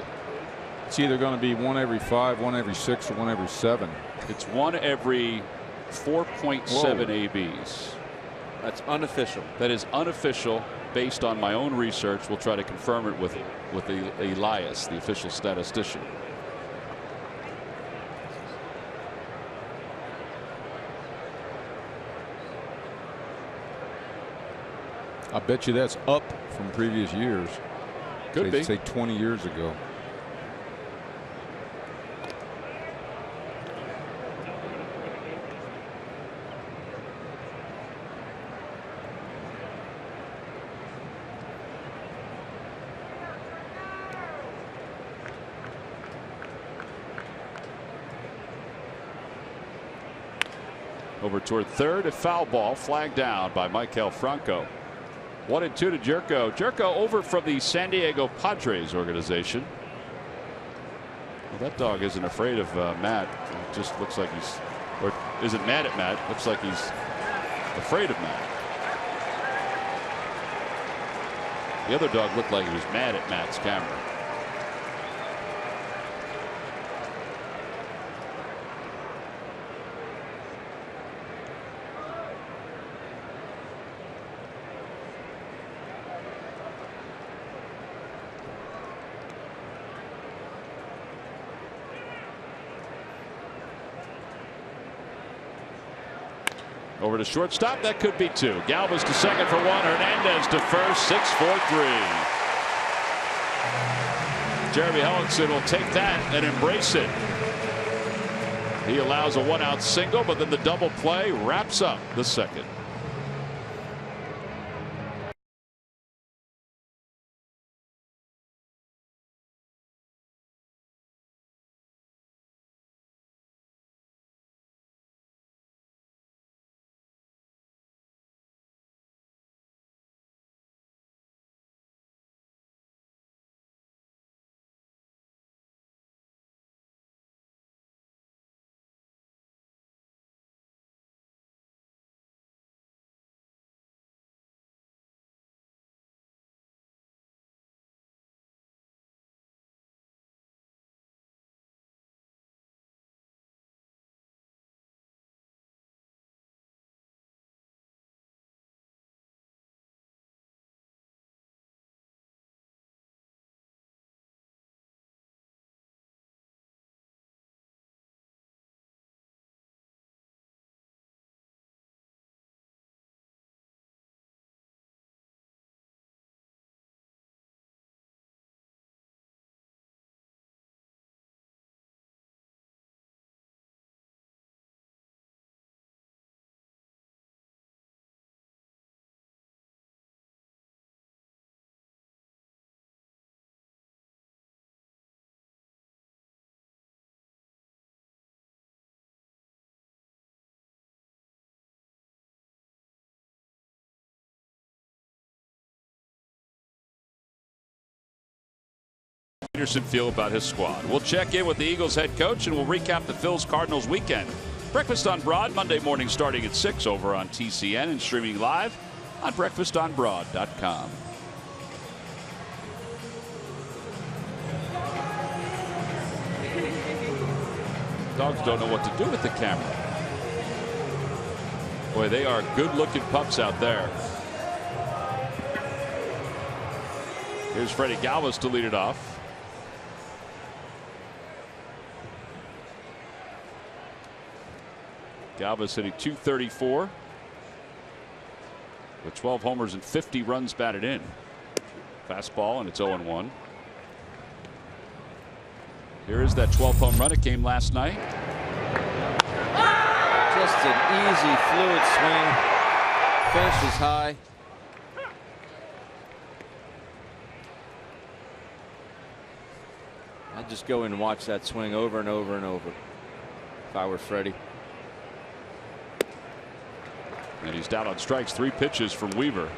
[SPEAKER 2] It's either going to be 1 every 5, 1 every 6, or 1 every 7.
[SPEAKER 1] It's 1 every 4.7 ABs.
[SPEAKER 3] That's unofficial.
[SPEAKER 1] That is unofficial, based on my own research. We'll try to confirm it with Elias, the official statistician.
[SPEAKER 2] I bet you that's up from previous years.
[SPEAKER 1] Could be.
[SPEAKER 2] Say 20 years ago.
[SPEAKER 1] Over toward third, a foul ball flagged down by Michael Franco. 1-2 to Jerko. Jerko over from the San Diego Padres organization. Well, that dog isn't afraid of Matt. It just looks like he's, or isn't mad at Matt. Looks like he's afraid of Matt. The other dog looked like he was mad at Matt's camera. Over to shortstop. That could be two. Galvis to second for one. Hernandez to first. 6-4-3. Jeremy Hellickson will take that and embrace it. He allows a one-out single, but then the double play wraps up the second. Peterson feel about his squad. We'll check in with the Eagles head coach and we'll recap the Phillies Cardinals weekend. Breakfast on Broad Monday morning starting at 6 over on TCN and streaming live on breakfastonbroad.com. Dogs don't know what to do with the camera. Boy, they are good looking pups out there. Here's Freddie Galvis to lead it off. Galvis hitting .234 with 12 homers and 50 runs batted in. Fastball, and it's 0-1. Here is that 12th home run. It came last night.
[SPEAKER 3] Just an easy, fluid swing. Finishes high. I'd just go in and watch that swing over and over and over if I were Freddie.
[SPEAKER 1] And he's down on strikes. 3 pitches from Weaver.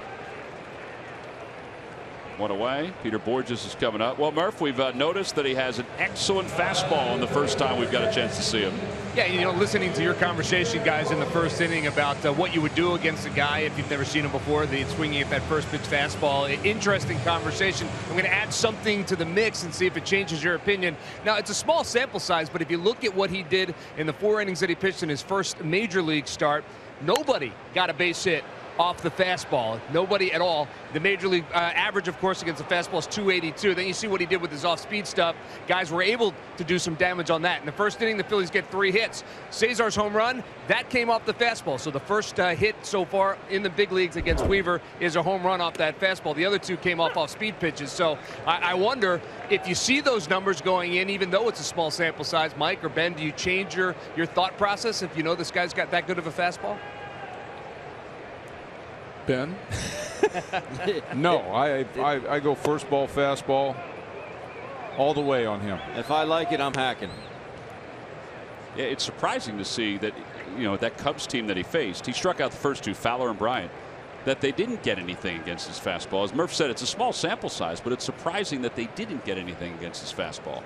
[SPEAKER 1] 1 away. Peter Borges is coming up. Well, Murph, we've noticed that he has an excellent fastball in the first time we've got a chance to see him.
[SPEAKER 6] Yeah, you know, listening to your conversation, guys, in the first inning about what you would do against a guy if you've never seen him before, swinging at that first pitch fastball. Interesting conversation. I'm going to add something to the mix and see if it changes your opinion. Now, it's a small sample size, but if you look at what he did in the 4 innings that he pitched in his first major league start, nobody got a base hit off the fastball. Nobody at all. The major league average, of course, against the fastball is 282. Then you see what he did with his off-speed stuff. Guys were able to do some damage on that. In the first inning, the Phillies get 3 hits. Cesar's home run, that came off the fastball. So the first hit so far in the big leagues against Weaver is a home run off that fastball. The other 2 came off speed pitches. So I wonder if you see those numbers going in, even though it's a small sample size, Mike or Ben, do you change your thought process if you know this guy's got that good of a fastball?
[SPEAKER 2] Ben? No, I go first ball fastball all the way on him.
[SPEAKER 3] If I like it, I'm hacking.
[SPEAKER 1] Yeah, it's surprising to see that, that Cubs team that he faced, he struck out the first 2, Fowler and Bryant, that they didn't get anything against his fastball. As Murph said, it's a small sample size, but it's surprising that they didn't get anything against his fastball.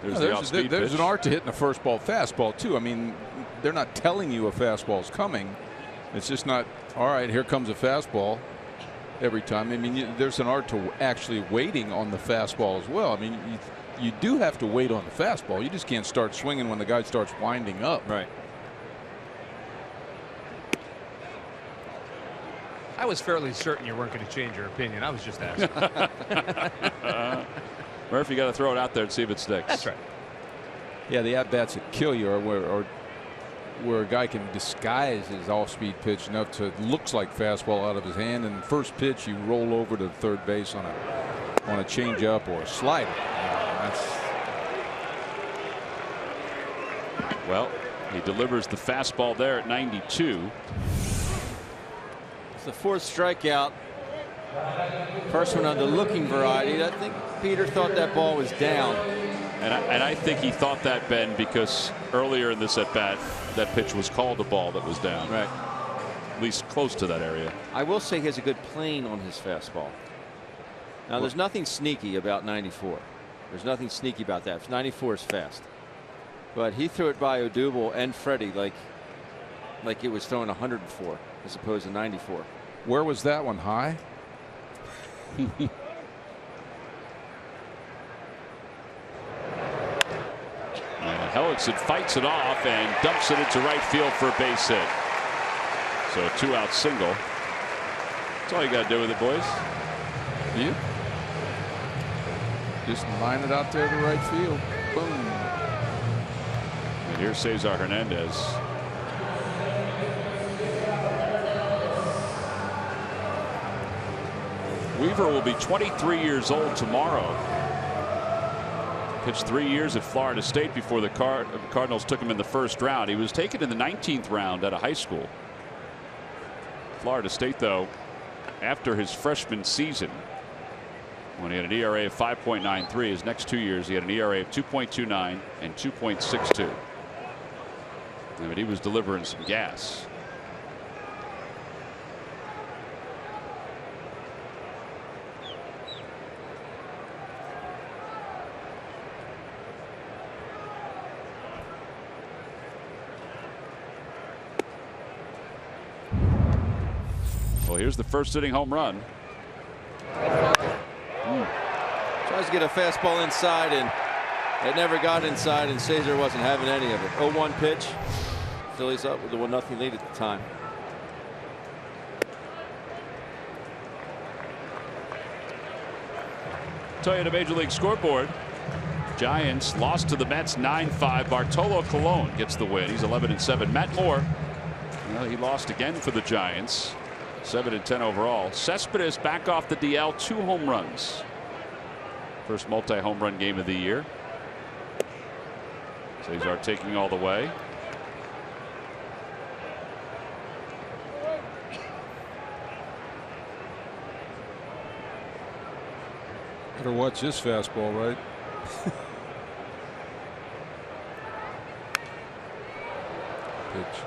[SPEAKER 1] There's
[SPEAKER 2] an art to hitting a first ball fastball too. I mean, they're not telling you a fastball is coming. It's just not, all right, here comes a fastball every time. I mean, there's an art to actually waiting on the fastball as well. I mean, you do have to wait on the fastball. You just can't start swinging when the guy starts winding up.
[SPEAKER 3] Right.
[SPEAKER 6] I was fairly certain you weren't going to change your opinion. I was just asking.
[SPEAKER 1] Murphy, got to throw it out there and see if it sticks.
[SPEAKER 6] That's right.
[SPEAKER 2] Yeah, the at-bats that kill you are where a guy can disguise his off-speed pitch enough to looks like fastball out of his hand, and first pitch you roll over to third base on a change-up or a slider.
[SPEAKER 1] Well, he delivers the fastball there at 92.
[SPEAKER 3] It's the 4th strikeout. First one on the looking variety. I think Peter thought that ball was down.
[SPEAKER 1] And I think he thought that, Ben, because earlier in this at-bat, that pitch was called a ball that was down.
[SPEAKER 3] Right.
[SPEAKER 1] At least close to that area.
[SPEAKER 3] I will say he has a good plane on his fastball. Now, there's nothing sneaky about 94. There's nothing sneaky about that. 94 is fast. But he threw it by Odubel and Freddie like it was throwing 104 as opposed to 94.
[SPEAKER 2] Where was that one? High?
[SPEAKER 1] Hellickson fights it off and dumps it into right field for a base hit. So a 2-out single. That's all you got to do with it, boys.
[SPEAKER 2] You just line it out there to right field. Boom.
[SPEAKER 1] And here's Cesar Hernandez. Weaver will be 23 years old tomorrow. Pitched 3 years at Florida State before the Cardinals took him in the first round. He was taken in the 19th round out of high school. Florida State, though, after his freshman season, when he had an ERA of 5.93, his next 2 years he had an ERA of 2.29 and 2.62. I mean, he was delivering some gas. Well, here's the first inning home run.
[SPEAKER 3] Tries to get a fastball inside, and it never got inside, and Cesar wasn't having any of it. 0-1 pitch. Phillies up with a 1-0 lead at the time.
[SPEAKER 1] Tell you the Major League scoreboard. Giants lost to the Mets 9-5. Bartolo Colon gets the win. He's 11-7. Matt Moore, well, he lost again for the Giants. 7-10 overall. Cespedes back off the DL, 2 home runs. First multi-home run game of the year. Cesar taking all the way.
[SPEAKER 2] Better watch this fastball, right? Pitch.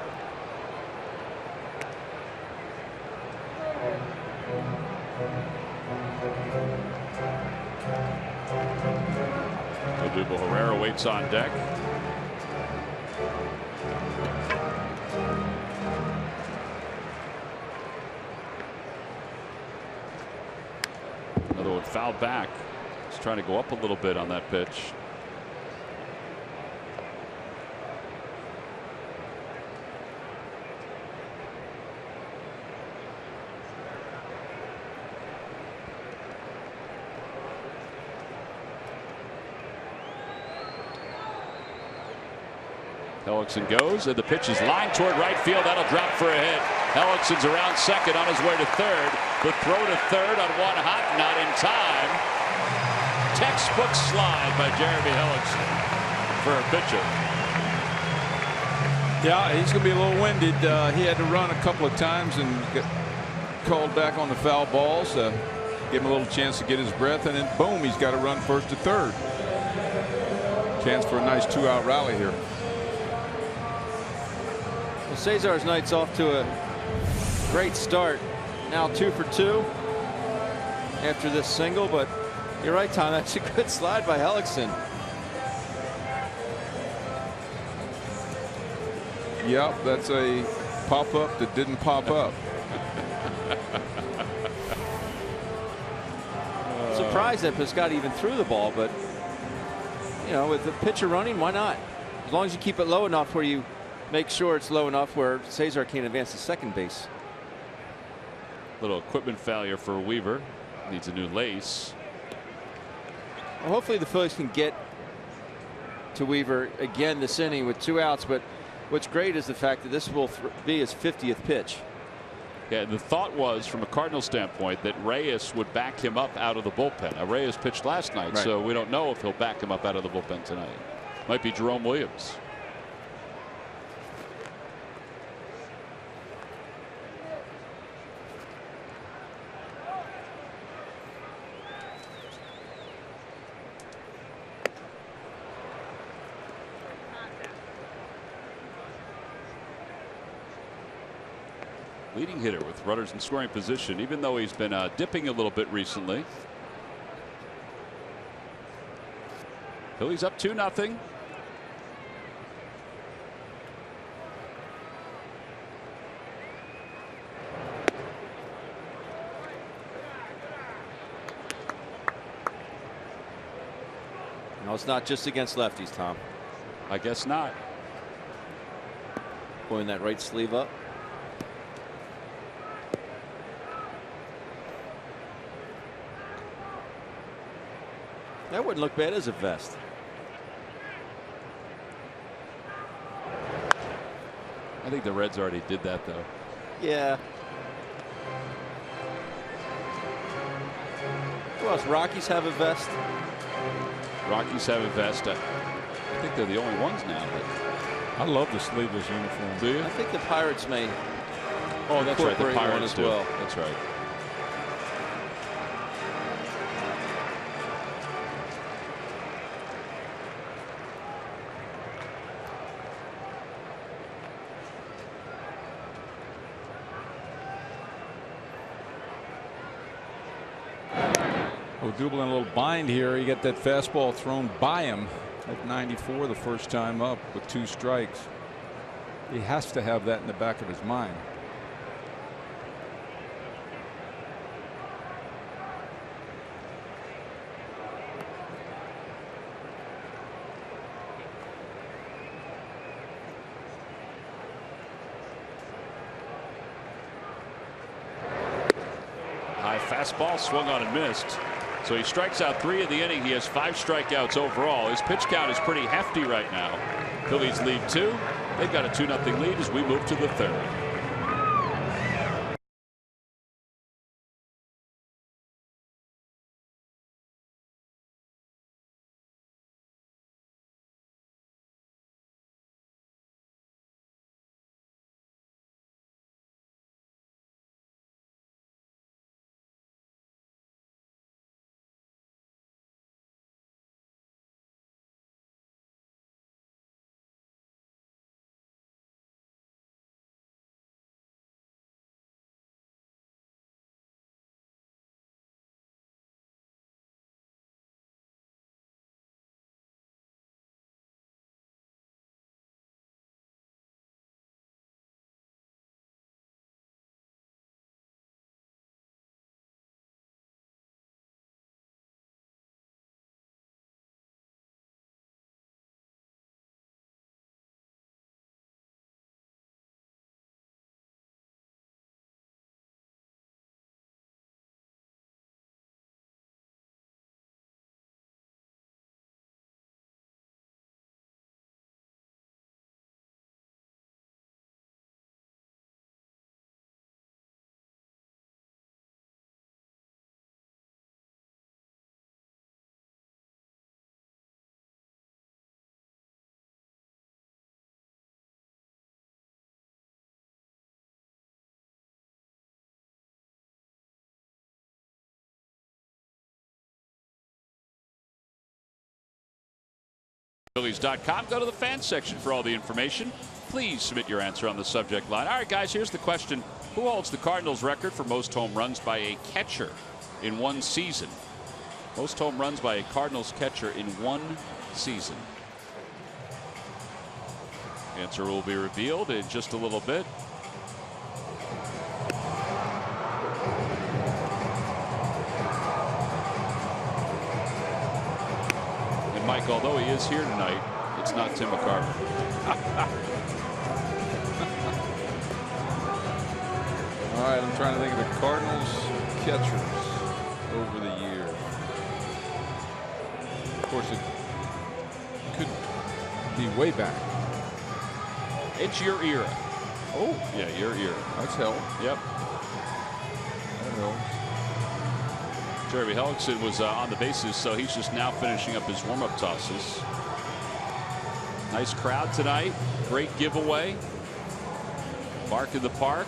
[SPEAKER 1] Odubel Herrera waits on deck. Another one fouled back. He's trying to go up a little bit on that pitch. Hellickson goes, and the pitch is lined toward right field. That'll drop for a hit. Hellickson's around second on his way to third. The throw to third on one hop, not in time. Textbook slide by Jeremy Hellickson for a pitcher.
[SPEAKER 2] Yeah, he's going to be a little winded. He had to run a couple of times and get called back on the foul balls. Give him a little chance to get his breath, and then boom, he's got to run first to third. Chance for a nice 2-out rally here.
[SPEAKER 3] Well, Cesar's night's off to a great start. Now 2 for 2 after this single, but you're right, Tom. That's a good slide by Hellickson.
[SPEAKER 2] Yep, that's a pop-up that didn't pop up.
[SPEAKER 3] Surprised that Piscotty even threw the ball, but you know, with the pitcher running, why not? As long as you keep it low enough where you make sure it's low enough where Cesar can't advance to second base.
[SPEAKER 1] Little equipment failure for Weaver. Needs a new lace.
[SPEAKER 3] Well, hopefully the Phillies can get to Weaver again this inning with 2 outs, but what's great is the fact that this will be his 50th pitch.
[SPEAKER 1] Yeah, the thought was, from a Cardinal standpoint, that Reyes would back him up out of the bullpen. Now, Reyes pitched last night,
[SPEAKER 3] right,
[SPEAKER 1] so we don't know if he'll back him up out of the bullpen tonight. Might be Jerome Williams. Leading hitter with runners in scoring position, even though he's been dipping a little bit recently. Phillies up 2-0.
[SPEAKER 3] No, it's not just against lefties, Tom.
[SPEAKER 1] I guess not.
[SPEAKER 3] Pulling that right sleeve up. That wouldn't look bad as a vest.
[SPEAKER 1] I think the Reds already did that, though.
[SPEAKER 3] Yeah. Who else? Rockies have a vest.
[SPEAKER 1] Rockies have a vest. I think they're the only ones now.
[SPEAKER 2] I love the sleeveless uniform.
[SPEAKER 1] Do you?
[SPEAKER 3] I think the Pirates may.
[SPEAKER 1] Oh, that's right. The
[SPEAKER 3] incorporate one
[SPEAKER 1] Pirates
[SPEAKER 3] as
[SPEAKER 1] do.
[SPEAKER 3] well.
[SPEAKER 1] That's right.
[SPEAKER 2] Odubel in a little bind here. He got that fastball thrown by him at 94 the first time up with 2 strikes. He has to have that in the back of his mind.
[SPEAKER 1] High fastball swung on and missed. So he strikes out 3 in the inning. He has 5 strikeouts overall. His pitch count is pretty hefty right now. Phillies lead 2. They've got a 2-0 lead as we move to the 3rd. Phillies.com. Go to the fan section for all the information. Please submit your answer on the subject line. All right, guys, here's the question. Who holds the Cardinals record for most home runs by a catcher in one season? Most home runs by a Cardinals catcher in one season. Answer will be revealed in just a little bit. And Mike, although he is here tonight, it's not Tim McCarver.
[SPEAKER 2] All right, I'm trying to think of the Cardinals catchers over the years. Of course, it could be way back.
[SPEAKER 1] It's your era.
[SPEAKER 2] Oh,
[SPEAKER 1] yeah, your era.
[SPEAKER 2] That's hell.
[SPEAKER 1] Yep.
[SPEAKER 2] That helps.
[SPEAKER 1] Jeremy Hellickson was on the bases, so he's just now finishing up his warm-up tosses. Nice crowd tonight. Great giveaway. Bark in the Park.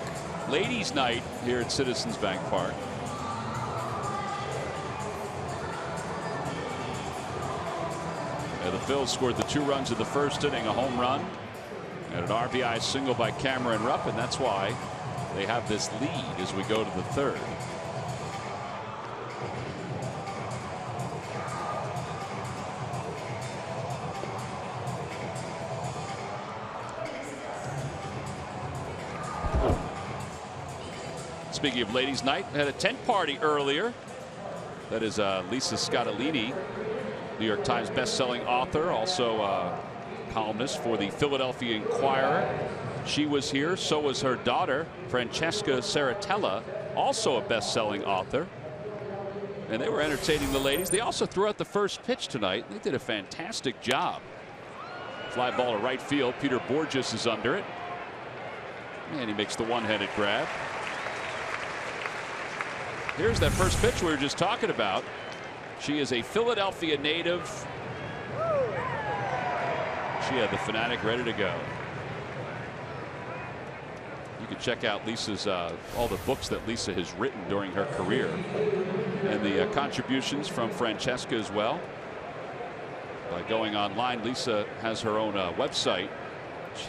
[SPEAKER 1] Ladies' night here at Citizens Bank Park. And the Phils scored the 2 runs in the first inning, a home run, and an RBI single by Cameron Rupp, and that's why they have this lead as we go to the third. Speaking of ladies' night, had a tent party earlier. That is Lisa Scottolini, New York Times best-selling author, also a columnist for the Philadelphia Inquirer. She was here. So was her daughter, Francesca Saratella, also a best-selling author. And they were entertaining the ladies. They also threw out the first pitch tonight. They did a fantastic job. Fly ball to right field. Peter Borges is under it. And he makes the one-handed grab. Here's that first pitch we were just talking about. She is a Philadelphia native. She had the Fanatic ready to go. You can check out Lisa's all the books that Lisa has written during her career, and the contributions from Francesca as well. By going online, Lisa has her own website.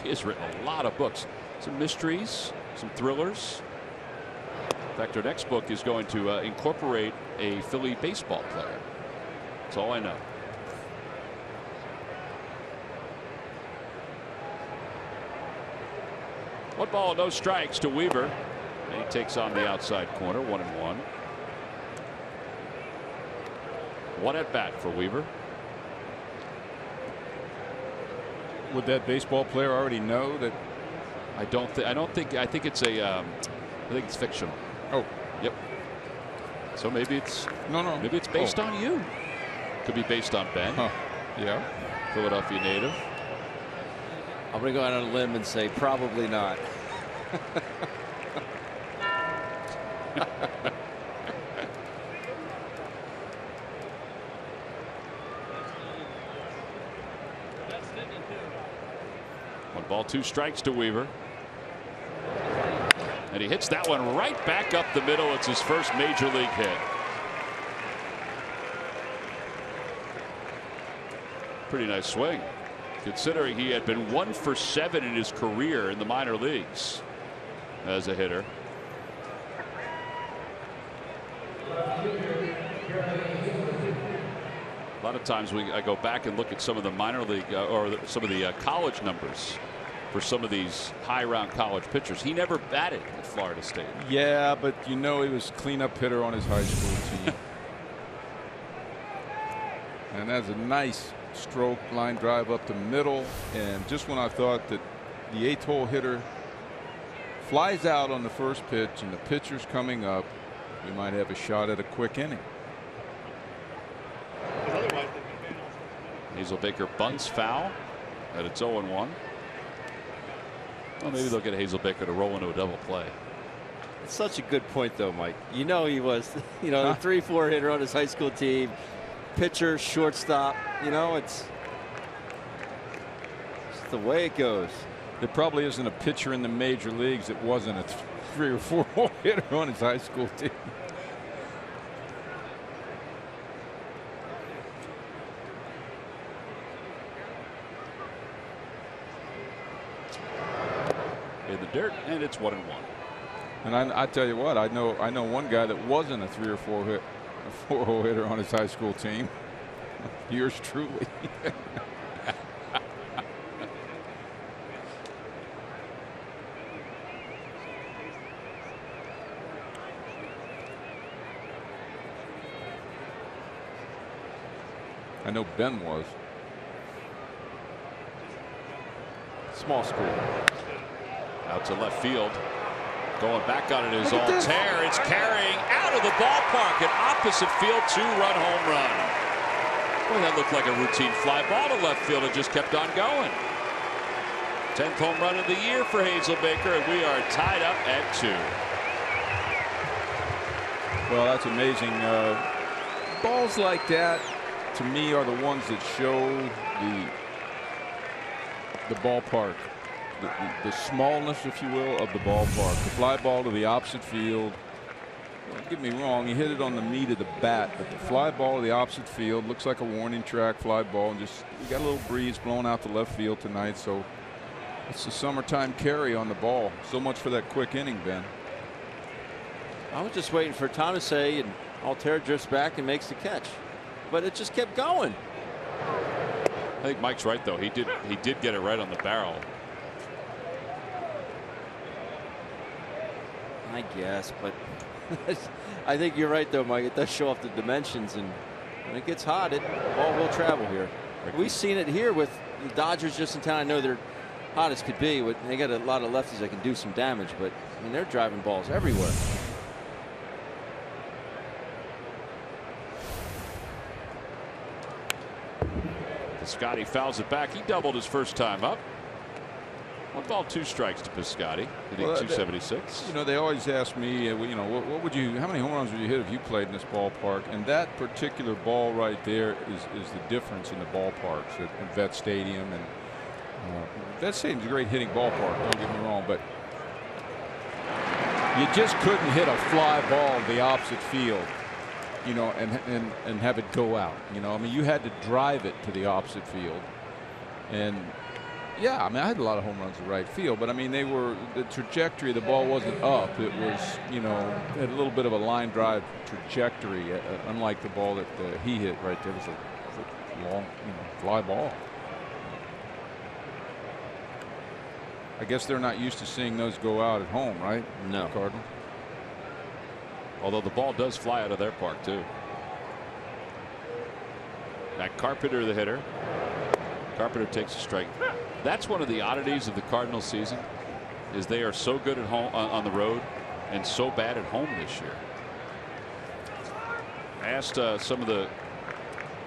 [SPEAKER 1] She has written a lot of books, some mysteries, some thrillers. In fact, her next book is going to incorporate a Philly baseball player. That's all I know. One ball, no strikes to Weaver. And he takes on the outside corner, 1-1. One at bat for Weaver.
[SPEAKER 2] Would that baseball player already know that?
[SPEAKER 1] I think it's I think it's fictional.
[SPEAKER 2] Oh,
[SPEAKER 1] yep. So maybe it's
[SPEAKER 2] no.
[SPEAKER 1] Maybe it's based on you. Could be based on Ben.
[SPEAKER 2] Huh. Yeah.
[SPEAKER 1] Philadelphia native.
[SPEAKER 3] I'm going to go out on a limb and say probably not.
[SPEAKER 1] One ball, 2 strikes to Weaver. And he hits that one right back up the middle. It's his first major league hit. Pretty nice swing, considering he had been 1 for 7 in his career in the minor leagues as a hitter. A lot of times I go back and look at some of the minor league or some of the college numbers for some of these high-round college pitchers. He never batted at Florida State.
[SPEAKER 2] Yeah, but he was cleanup hitter on his high school team. And that's a nice stroke line drive up the middle. And just when I thought that the 8th-hole hitter flies out on the first pitch and the pitcher's coming up, we might have a shot at a quick inning.
[SPEAKER 1] Hazelbaker bunts foul, and it's 0-1. Well, maybe they'll get Hazelbaker to roll into a double play.
[SPEAKER 3] It's such a good point, though, Mike. He was, the 3-4 hitter on his high school team, pitcher, shortstop. It's the way it goes.
[SPEAKER 2] There probably isn't a pitcher in the major leagues that wasn't a 3 or 4 hole hitter on his high school team.
[SPEAKER 1] dirt, and it's 1-1.
[SPEAKER 2] And I tell you what, I know one guy that wasn't a 3 or 4-hole hitter on his high school team. Yours truly. I know Ben was.
[SPEAKER 3] Small school.
[SPEAKER 1] Out to left field. Going back on it is Altair. It's carrying out of the ballpark. An opposite field 2-run home run. Boy, that looked like a routine fly ball to left field. It just kept on going. 10th home run of the year for Hazelbaker, and we are tied up at 2.
[SPEAKER 2] Well, that's amazing. Balls like that, to me, are the ones that show the ballpark, the smallness, if you will, of the ballpark. The fly ball to the opposite field. Don't get me wrong, he hit it on the meat of the bat, but the fly ball to the opposite field looks like a warning track fly ball, and just we got a little breeze blowing out to left field tonight, so it's the summertime carry on the ball. So much for that quick inning, Ben.
[SPEAKER 3] I was just waiting for Tom to say, and Altair drifts back and makes the catch, but it just kept going.
[SPEAKER 1] I think Mike's right, though. He did get it right on the barrel.
[SPEAKER 3] I guess, but I think you're right, though, Mike. It does show off the dimensions, and when it gets hot, the ball will travel here. We've seen it here with the Dodgers just in town. I know they're hot as could be. They got a lot of lefties that can do some damage, but I mean, they're driving balls everywhere.
[SPEAKER 1] Piscotty fouls it back. He doubled his first time up. 1 ball, 2 strikes to Piscotty, hitting 276.
[SPEAKER 2] You know, they always ask me, you know, what would you, how many home runs would you hit if you played in this ballpark? And that particular ball right there is the difference in the ballparks at Vet Stadium. And Vet Stadium's a great hitting ballpark, don't get me wrong, but you just couldn't hit a fly ball the opposite field, you know, and have it go out. You know, I mean, you had to drive it to the opposite field. And yeah, I mean, I had a lot of home runs to right field, but I mean, the trajectory of the ball wasn't up. It was, you know, had a little bit of a line drive trajectory, unlike the ball that he hit right there. It was a long, you know, fly ball. I guess they're not used to seeing those go out at home, right?
[SPEAKER 3] No.
[SPEAKER 2] Cardinals.
[SPEAKER 1] Although the ball does fly out of their park, too. Matt Carpenter, the hitter. Carpenter takes a strike. That's one of the oddities of the Cardinals season, is they are so good at home on the road and so bad at home this year. I asked some of the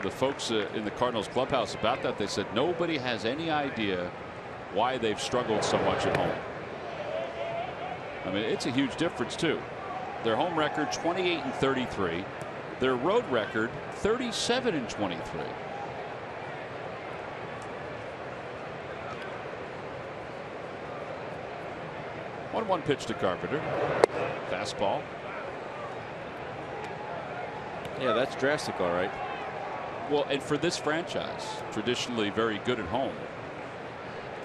[SPEAKER 1] folks in the Cardinals clubhouse about that. They said nobody has any idea why they've struggled so much at home. I mean, it's a huge difference too. Their home record 28-33, their road record 37-23. 1-1 pitch to Carpenter. Fastball.
[SPEAKER 3] Yeah, that's drastic, all right.
[SPEAKER 1] Well, and for this franchise, traditionally very good at home.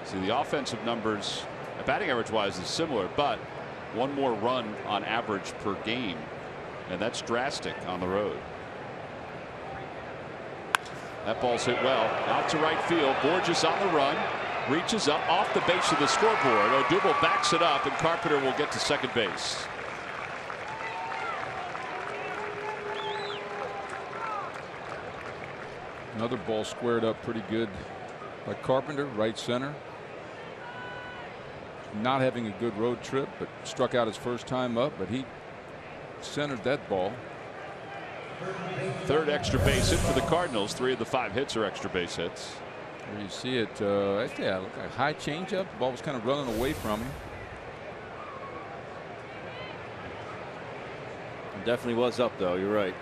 [SPEAKER 1] See, the offensive numbers, batting average wise, is similar, but 1 more run on average per game, and that's drastic on the road. That ball's hit well out to right field. Borges on the run. Reaches up off the base of the scoreboard. Odubel backs it up, and Carpenter will get to second base.
[SPEAKER 2] Another ball squared up pretty good by Carpenter, right center. Not having a good road trip, but struck out his first time up, but he centered that ball.
[SPEAKER 1] 3rd extra base hit for the Cardinals. 3 of the 5 hits are extra base hits.
[SPEAKER 2] Where you see it, yeah, look like a high changeup. The ball was kind of running away from him.
[SPEAKER 3] It definitely was up, though. You're right.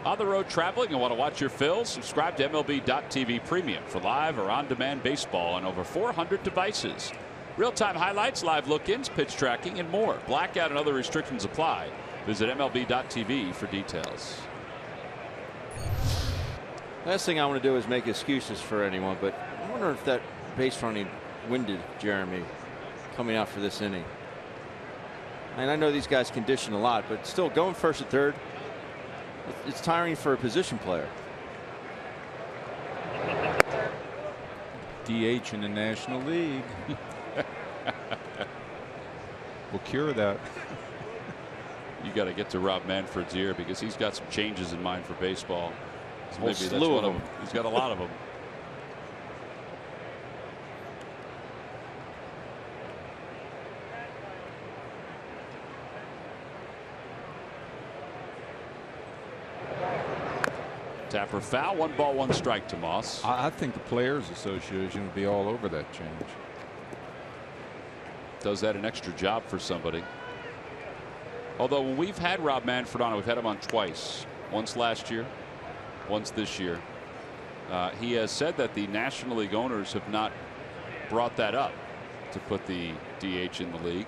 [SPEAKER 1] On the road traveling and want to watch your fills? Subscribe to MLB.TV Premium for live or on-demand baseball on over 400 devices. Real-time highlights, live look-ins, pitch tracking, and more. Blackout and other restrictions apply. Visit MLB.TV for details.
[SPEAKER 3] Last thing I want to do is make excuses for anyone, but I wonder if that base running winded Jeremy coming out for this inning. And I know these guys condition a lot, but still going first and third, it's tiring for a position player.
[SPEAKER 2] DH in the National League. We'll cure that.
[SPEAKER 1] You got to get to Rob Manfred's ear because he's got some changes in mind for baseball. So maybe that's
[SPEAKER 3] slew
[SPEAKER 1] one
[SPEAKER 3] of
[SPEAKER 1] of them. He's got a lot of them. Tapper foul, 1 ball, 1 strike to Moss.
[SPEAKER 2] I think the Players Association would be all over that change.
[SPEAKER 1] Does that an extra job for somebody. Although when we've had Rob Manfred on, we've had him on twice. Once last year, once this year. He has said that the National League owners have not brought that up to put the DH in the league.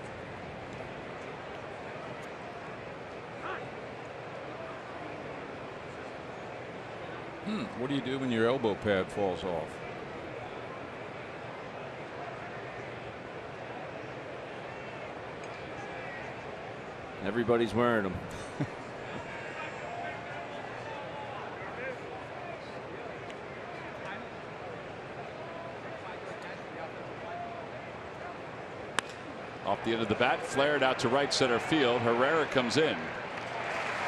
[SPEAKER 2] What do you do when your elbow pad falls off?
[SPEAKER 3] Everybody's wearing them.
[SPEAKER 1] Off the end of the bat, flared out to right center field. Herrera comes in.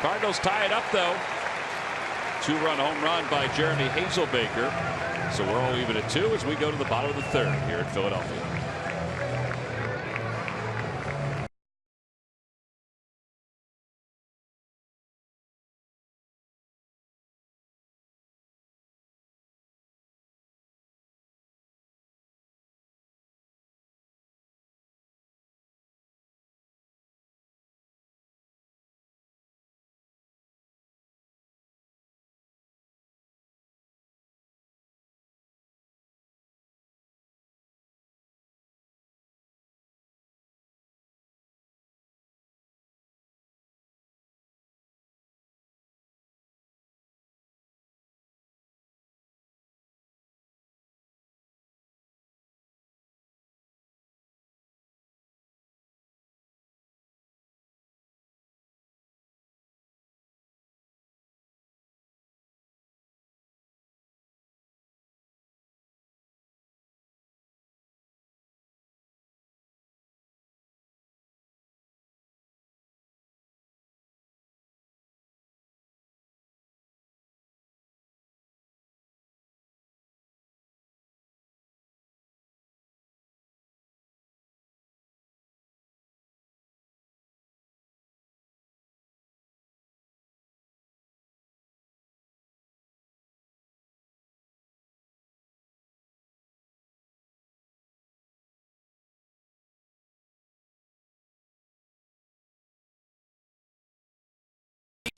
[SPEAKER 1] Cardinals tie it up though. 2-run home run by Jeremy Hazelbaker. So we're all even at 2 as we go to the bottom of the 3rd here at Philadelphia.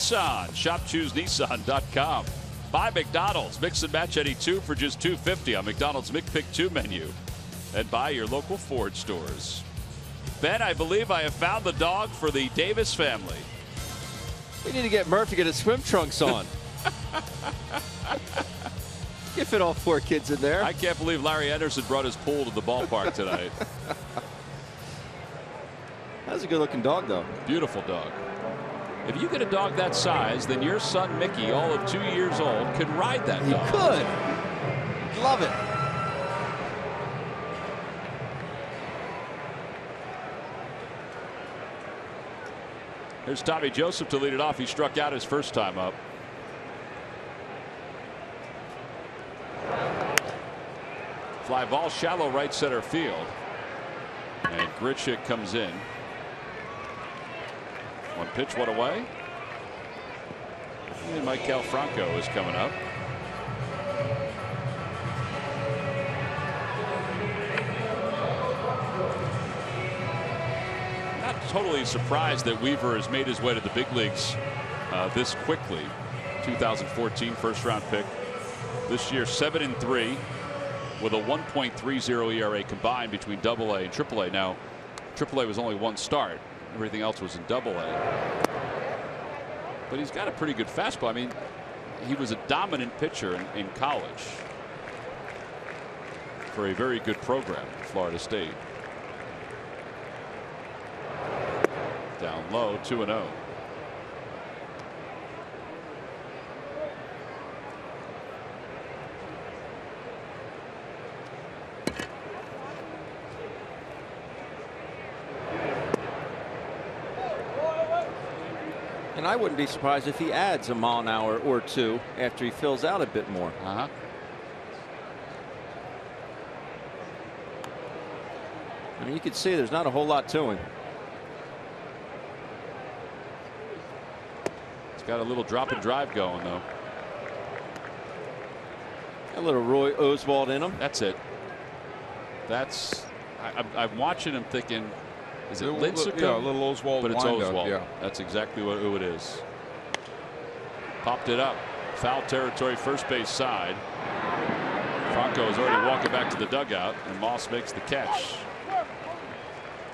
[SPEAKER 1] Nissan. ShopChooseNissan.com. Buy McDonald's. Mix and match any 2 for just $2.50 on McDonald's McPick 2 menu. And buy your local Ford stores. Ben, I believe I have found the dog for the Davis family.
[SPEAKER 3] We need to get Murph to get his swim trunks on. You fit all 4 kids in there.
[SPEAKER 1] I can't believe Larry Anderson brought his pool to the ballpark tonight.
[SPEAKER 3] That's a good looking dog though.
[SPEAKER 1] Beautiful dog. If you get a dog that size, then your son Mickey, all of 2 years old, could ride that dog.
[SPEAKER 3] He could. Love it.
[SPEAKER 1] Here's Tommy Joseph to lead it off. He struck out his first time up. Fly ball shallow right center field. And Grichuk comes in. 1 pitch, 1 away. And Maikel Franco is coming up. Not totally surprised that Weaver has made his way to the big leagues this quickly. 2014 first-round pick. This year 7-3 with a 1.30 ERA combined between AA and AAA. Now, AAA was only 1 start. Everything else was in AA. But he's got a pretty good fastball. I mean, he was a dominant pitcher in college for a very good program at Florida State. Down low, 2-0.
[SPEAKER 3] And I wouldn't be surprised if he adds a mile an hour or two after he fills out a bit more.
[SPEAKER 1] Uh-huh.
[SPEAKER 3] I mean, you can see there's not a whole lot to him.
[SPEAKER 1] He's got a little drop and drive going, though.
[SPEAKER 3] A little Roy Oswald in him.
[SPEAKER 1] That's it. That's. I'm watching him thinking, is it Lincecum?
[SPEAKER 2] Yeah, a little Oswald.
[SPEAKER 1] But it's Oswald.
[SPEAKER 2] Yeah.
[SPEAKER 1] That's exactly who it is. Popped it up. Foul territory, first base side. Franco is already walking back to the dugout, and Moss makes the catch.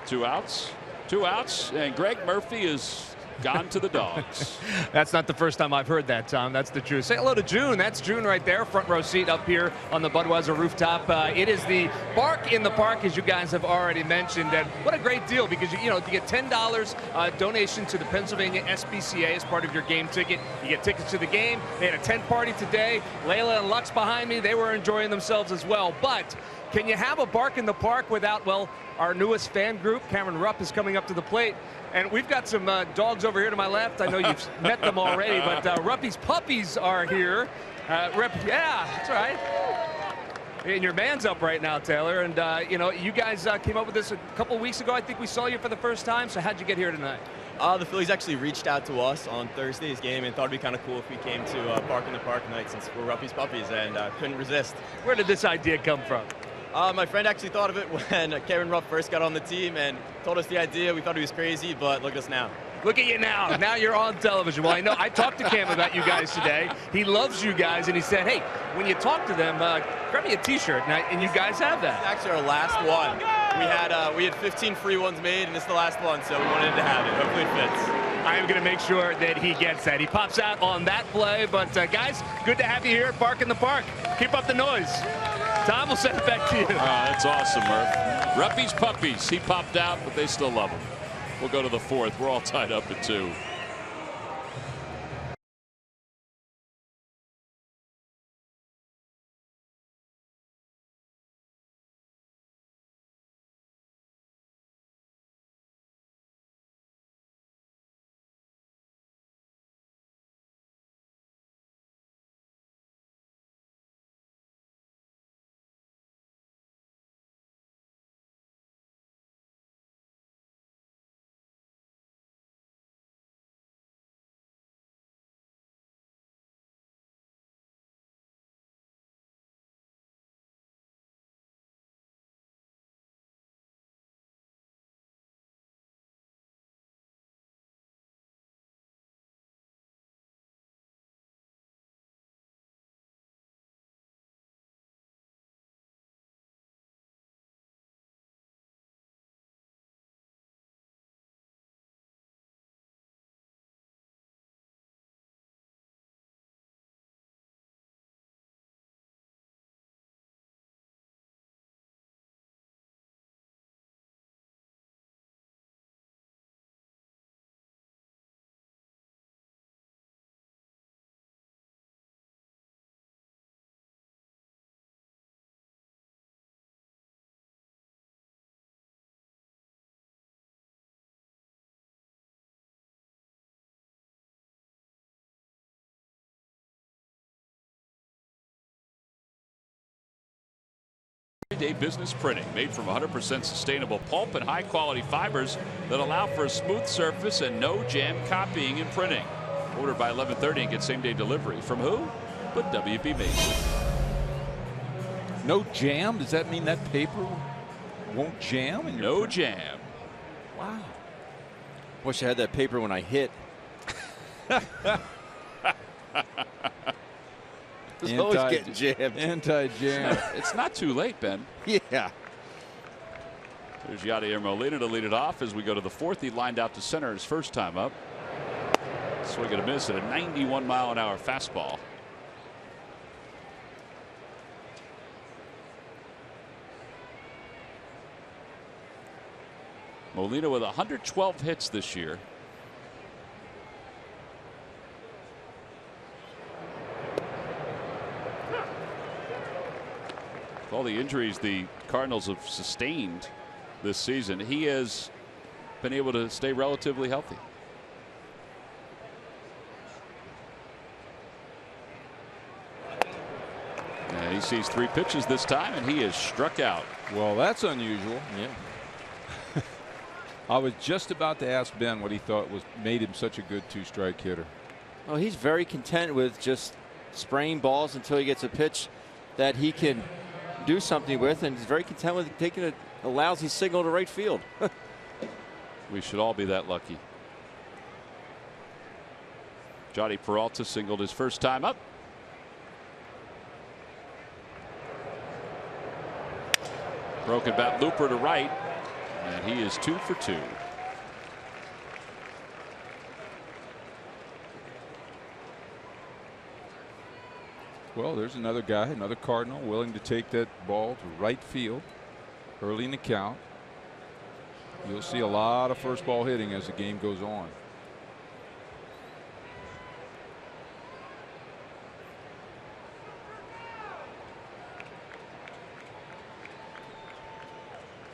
[SPEAKER 1] 2 outs. 2 outs, and Greg Murphy is gone to the dogs.
[SPEAKER 6] That's not the first time I've heard that, Tom. That's the truth. Say hello to June. That's June right there, front row seat up here on the Budweiser rooftop. It is the Bark in the Park, as you guys have already mentioned. And what a great deal, because you get $10 donation to the Pennsylvania SPCA as part of your game ticket. You get tickets to the game. They had a tent party today. Layla and Lux behind me. They were enjoying themselves as well. But can you have a Bark in the Park without, well, our newest fan group? Cameron Rupp is coming up to the plate. And we've got some dogs over here to my left. I know you've met them already, but Ruppy's puppies are here. Yeah, that's right. And your man's up right now, Taylor. And, you guys came up with this a couple weeks ago. I think we saw you for the first time. So how'd you get here tonight?
[SPEAKER 7] The Phillies actually reached out to us on Thursday's game and thought it'd be kind of cool if we came to Bark in the Park tonight since we're Ruppy's puppies, and couldn't resist.
[SPEAKER 6] Where did this idea come from?
[SPEAKER 7] My friend actually thought of it when Cameron Rupp first got on the team and told us the idea. We thought he was crazy, but look at us now.
[SPEAKER 6] Look at you now. Now you're on television. Well, I talked to Cam about you guys today. He loves you guys, and he said, hey, when you talk to them, grab me a T-shirt, and you guys have that.
[SPEAKER 7] This is actually our last one. We had 15 free ones made, and this is the last one, so we wanted to have it. Hopefully it fits.
[SPEAKER 6] I am going to make sure that he gets that. He pops out on that play. But, guys, good to have you here at Bark in the Park. Keep up the noise. Tom, we'll send it back to you.
[SPEAKER 1] That's awesome, Murph. Ruppy's puppies. He popped out, but they still love him. We'll go to the 4th. We're all tied up at 2. Everyday business printing, made from 100% sustainable pulp and high quality fibers that allow for a smooth surface and no jam copying and printing. Order by 11:30 and get same day delivery. From who? But WB Mason.
[SPEAKER 2] No jam? Does that mean that paper won't jam? In your
[SPEAKER 1] No jam.
[SPEAKER 3] Wow. Wish I had that paper when I hit. It's always getting jammed.
[SPEAKER 2] Anti-jam.
[SPEAKER 1] It's not too late, Ben.
[SPEAKER 3] Yeah.
[SPEAKER 1] There's Yadier Molina to lead it off as we go to the 4th. He lined out to center his first time up. Swing and a miss at a 91-mile-an-hour fastball. Molina with 112 hits this year. With all the injuries the Cardinals have sustained this season, he has been able to stay relatively healthy. And he sees 3 pitches this time, and he is struck out.
[SPEAKER 2] Well, that's unusual.
[SPEAKER 3] Yeah.
[SPEAKER 2] I was just about to ask Ben what he thought made him such a good 2-strike hitter.
[SPEAKER 3] Well, he's very content with just spraying balls until he gets a pitch that he can do something with, and he's very content with taking a lousy signal to right field.
[SPEAKER 1] We should all be that lucky. Johnny Peralta singled his first time up. Broken bat looper to right, and he is 2 for 2.
[SPEAKER 2] Well, there's another guy, another Cardinal, willing to take that ball to right field early in the count. You'll see a lot of first ball hitting as the game goes on.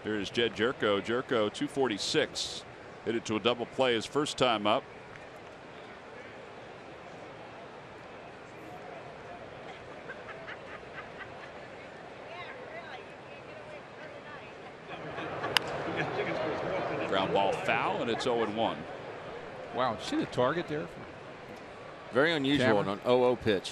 [SPEAKER 1] Here's Jed Jerko. Jerko 246. Hit it to a double play his first time up. Ground ball foul, and it's 0-1.
[SPEAKER 2] Wow, did you see the target there?
[SPEAKER 3] Very unusual on an 0-0 pitch.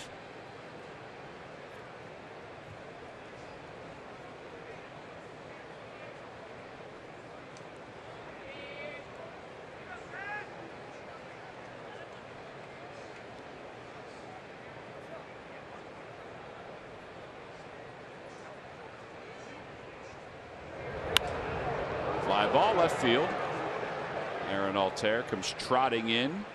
[SPEAKER 1] Fly ball left field. Aaron Altair comes trotting in.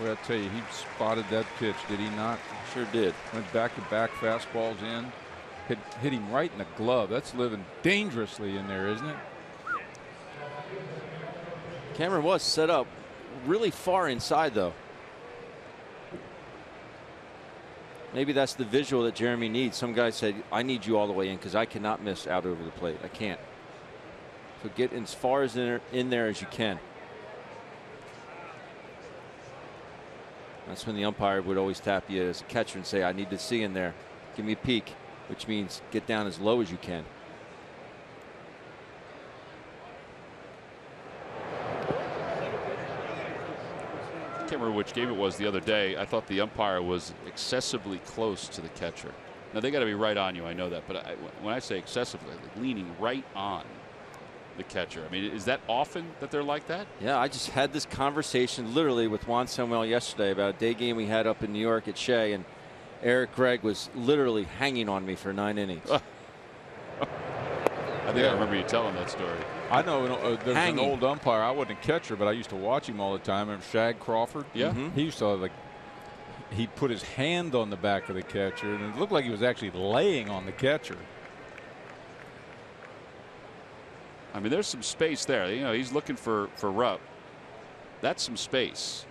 [SPEAKER 2] Well, I tell you, he spotted that pitch, did he not?
[SPEAKER 3] Sure did.
[SPEAKER 2] Went back-to-back fastballs in. Hit him right in the glove. That's living dangerously in there, isn't it?
[SPEAKER 3] Cameron was set up really far inside, though. Maybe that's the visual that Jeremy needs. Some guy said, I need you all the way in because I cannot miss out over the plate. I can't. So get as far as in there as you can. That's when the umpire would always tap you as a catcher and say, I need to see in there. Give me a peek, which means get down as low as you can.
[SPEAKER 1] I can't remember which game it was the other day. I thought the umpire was excessively close to the catcher. Now, they got to be right on you. I know that. But when I say excessively, like leaning right on the catcher. I mean, is that often that they're like that?
[SPEAKER 3] Yeah, I just had this conversation literally with Juan Samuel yesterday about a day game we had up in New York at Shea, and Eric Gregg was literally hanging on me for 9 innings.
[SPEAKER 1] I think I remember you telling that story.
[SPEAKER 2] I know there's an old umpire. I wasn't a catcher, but I used to watch him all the time. Remember Shag Crawford?
[SPEAKER 1] Yeah.
[SPEAKER 2] He used to he'd put his hand on the back of the catcher, and it looked like he was actually laying on the catcher.
[SPEAKER 1] I mean, there's some space there. You know, he's looking for Rupp. That's some space.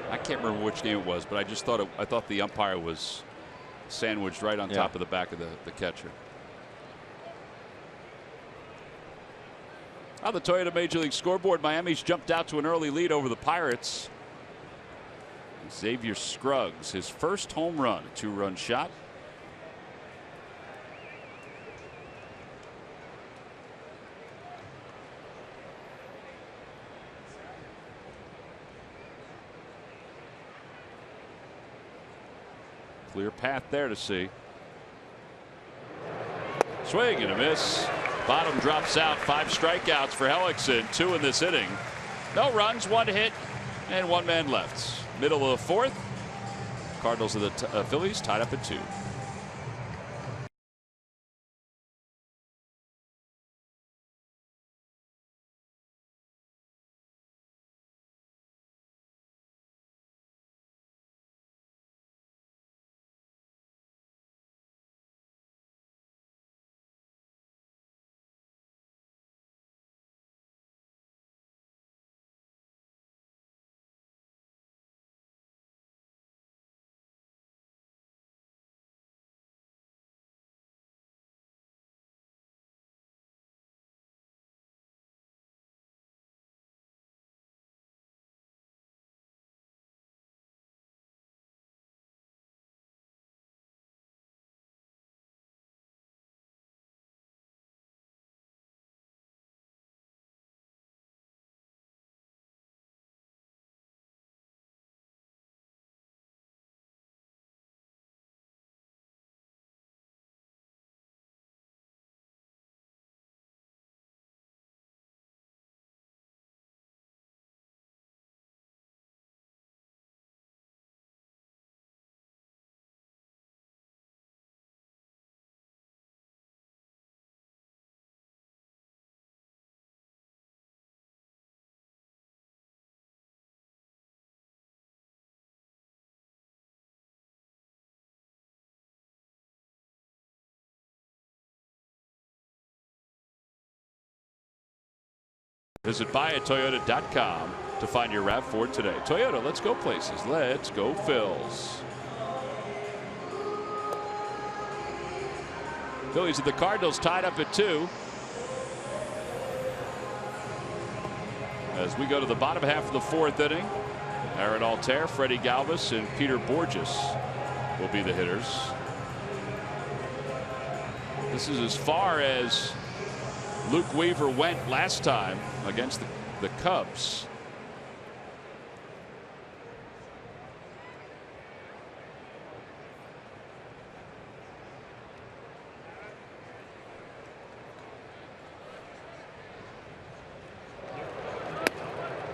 [SPEAKER 1] I can't remember which game it was, but I just thought I thought the umpire was sandwiched right on top of the back of the catcher. On the Toyota Major League scoreboard, Miami's jumped out to an early lead over the Pirates. Xavier Scruggs, his first home run, a 2-run shot. Clear path there to see. Swing and a miss. Bottom drops out. 5 strikeouts for Hellickson. 2 in this inning. No runs, 1 hit, and 1 man left. Middle of the 4th. Cardinals and the Phillies tied up at 2. Visit buyatoyota.com to find your RAV4 today. Toyota, let's go places. Let's go Phils. Phillies and the Cardinals tied up at 2. As we go to the bottom half of the 4th inning, Aaron Altair, Freddie Galvis, and Peter Borges will be the hitters. This is as far as Luke Weaver went last time against the Cubs.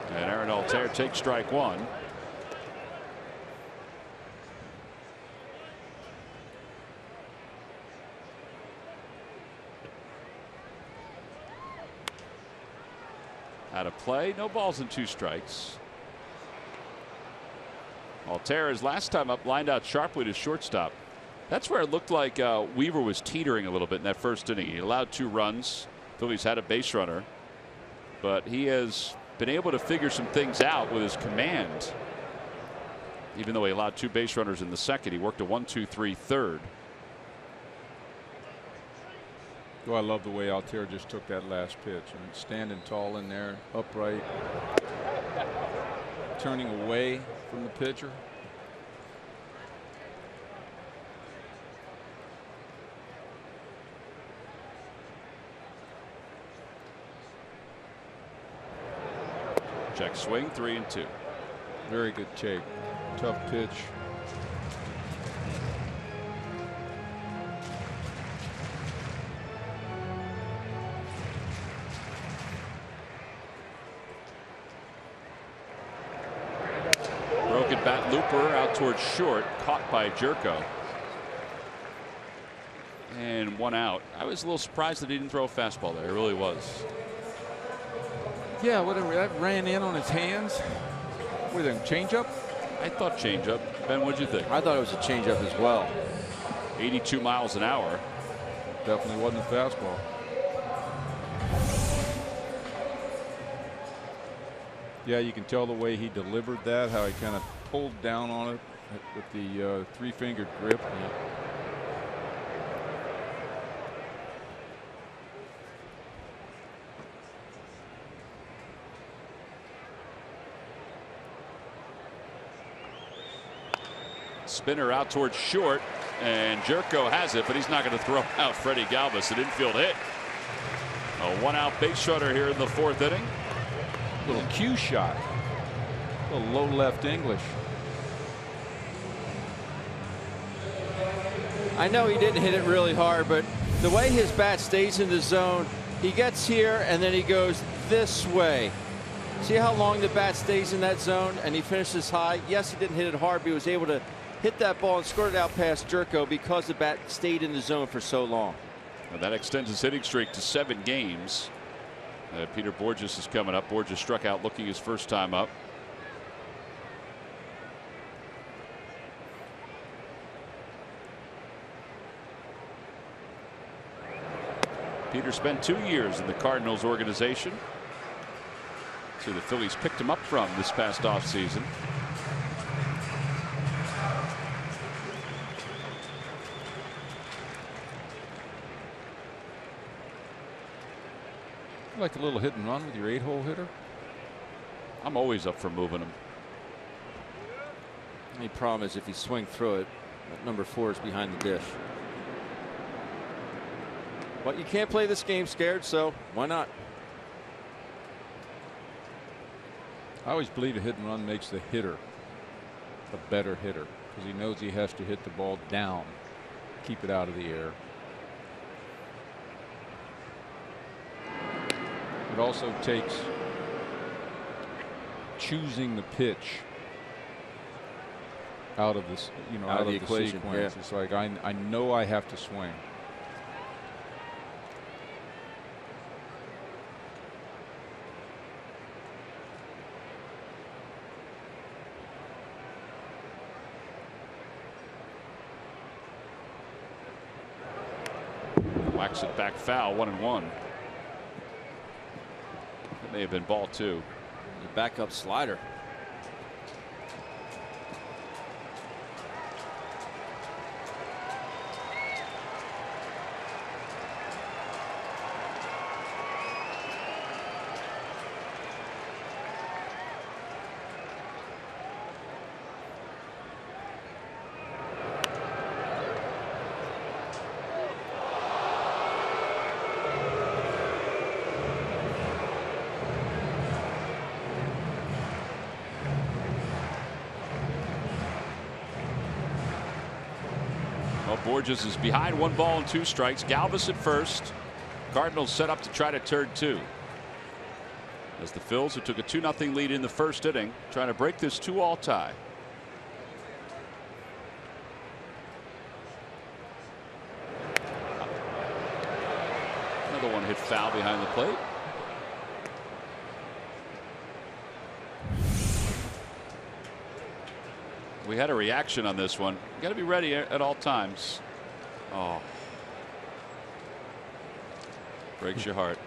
[SPEAKER 1] And Aaron Altair takes strike 1. Out of play, no balls and 2 strikes. Altair, his last time up, lined out sharply to shortstop. That's where it looked like Weaver was teetering a little bit in that first inning. He allowed 2 runs. Phillies had a base runner, but he has been able to figure some things out with his command. Even though he allowed 2 base runners in the second, he worked a 1-2-3 third.
[SPEAKER 2] Oh, I love the way Altair just took that last pitch. I mean, standing tall in there, upright, turning away from the pitcher.
[SPEAKER 1] Check swing, 3-2.
[SPEAKER 2] Very good take. Tough pitch.
[SPEAKER 1] Broken bat looper out towards short, caught by Jerko. And 1 out. I was a little surprised that he didn't throw a fastball there. It really was.
[SPEAKER 2] Yeah, whatever. That ran in on his hands. What is it, changeup?
[SPEAKER 1] I thought changeup. Ben, what'd you think?
[SPEAKER 3] I thought it was a changeup as well.
[SPEAKER 1] 82 miles an hour.
[SPEAKER 2] Definitely wasn't a fastball. Yeah, you can tell the way he delivered that, how he kind of pulled down on it with the 3-fingered grip.
[SPEAKER 1] Spinner out towards short, and Jerko has it, but he's not going to throw out Freddie Galvis. An infield hit. A 1-out base runner here in the 4th inning.
[SPEAKER 2] Little cue shot. A little low left English.
[SPEAKER 3] I know he didn't hit it really hard, but the way his bat stays in the zone, he gets here and then he goes this way. See how long the bat stays in that zone, and he finishes high. Yes, he didn't hit it hard, but he was able to hit that ball and squirt it out past Jerko because the bat stayed in the zone for so long.
[SPEAKER 1] And that extends his hitting streak to 7 games. Peter Borges is coming up. Borges struck out looking his first time up. Peter spent 2 years in the Cardinals organization. So the Phillies picked him up from this past offseason.
[SPEAKER 2] Like a little hit and run with your 8-hole hitter?
[SPEAKER 1] I'm always up for moving him.
[SPEAKER 3] The only problem is if you swing through it, that number 4 is behind the dish. But you can't play this game scared, so why not?
[SPEAKER 2] I always believe a hit and run makes the hitter a better hitter because he knows he has to hit the ball down, keep it out of the air. It also takes choosing the pitch out of this, out of the equation. Sequence. Yeah. It's like I know I have to swing.
[SPEAKER 1] Whacks it back foul, 1-1. may have been ball 2.
[SPEAKER 3] The backup slider.
[SPEAKER 1] Borges is behind 1 ball and 2 strikes. Galvis at first. Cardinals set up to try to turn 2. As the Phils, who took a 2-0 lead in the first inning, trying to break this 2-all tie. Another one hit foul behind the plate. We had a reaction on this one. You got to be ready at all times. Oh, breaks your heart.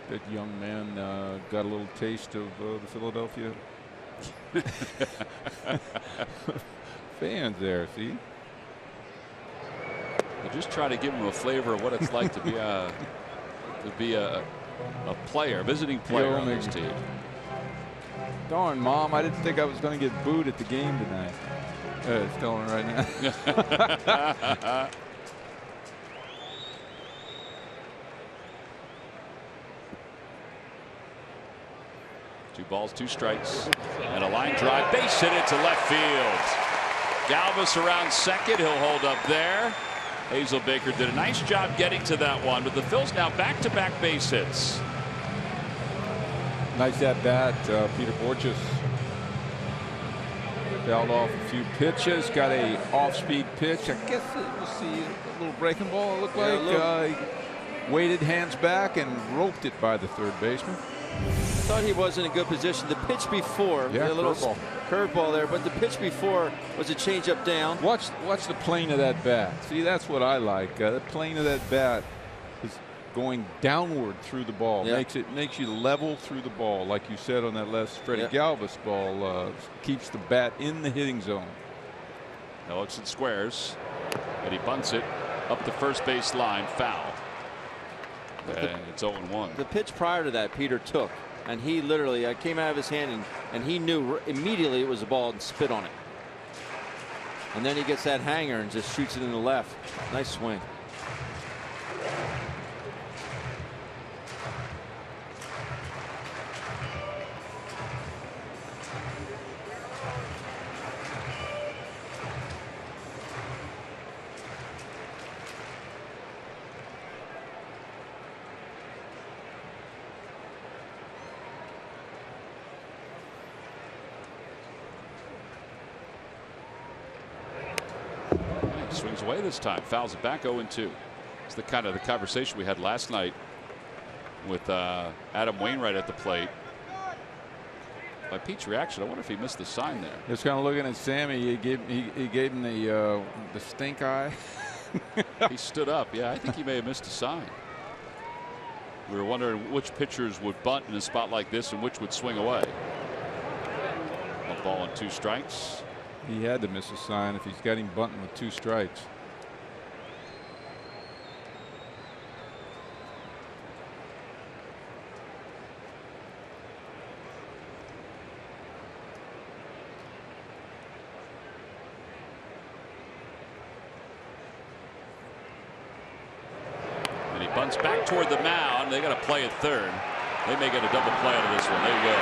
[SPEAKER 2] That young man got a little taste of the Philadelphia fans there. See.
[SPEAKER 1] They just try to give him a flavor of what it's like to be a player, visiting player on this team.
[SPEAKER 2] Darn, Mom, I didn't think I was going to get booed at the game tonight. It's telling right now.
[SPEAKER 1] 2 balls, 2 strikes, and a line drive, base hit it to left field. Galvis around second. He'll hold up there. Hazelbaker did a nice job getting to that one, but the Phils now back-to-back base hits.
[SPEAKER 2] Nice at bat, Peter Borges. Fouled off a few pitches, got a off-speed pitch. I guess it was a little breaking ball. It looked like he waited hands back and roped it by the third baseman.
[SPEAKER 3] Thought he was in a good position. The pitch before, a little curveball there, but the pitch before was a changeup down.
[SPEAKER 2] Watch the plane of that bat. See, that's what I like. The plane of that bat is going downward through the ball. Makes you level through the ball, like you said on that last Freddie Galvis ball. Keeps the bat in the hitting zone.
[SPEAKER 1] Hellickson squares, and he bunts it up the first base line, foul. And it's 0-1.
[SPEAKER 3] The pitch prior to that, Peter took, and he literally came out of his hand, and he knew immediately it was a ball and spit on it. And then he gets that hanger and just shoots it in the left. Nice swing.
[SPEAKER 1] Swings away this time, fouls it back. 0-2. It's the kind of the conversation we had last night with Adam Wainwright at the plate. By Pete's reaction, I wonder if he missed the sign there.
[SPEAKER 2] Just kind of looking at Sammy. He gave him the stink eye.
[SPEAKER 1] He stood up. Yeah, I think he may have missed a sign. We were wondering which pitchers would bunt in a spot like this and which would swing away. 1 ball and 2 strikes.
[SPEAKER 2] He had to miss a sign if he's got him bunting with 2 strikes.
[SPEAKER 1] And he bunts back toward the mound. They got to play at third. They may get a double play out of this one. There you go.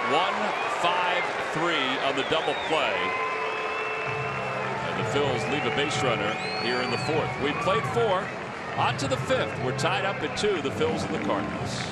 [SPEAKER 1] 1-5-3 on the double play. And the Phils leave a base runner here in the 4th. We've played 4. On to the 5th. We're tied up at 2, the Phils and the Cardinals.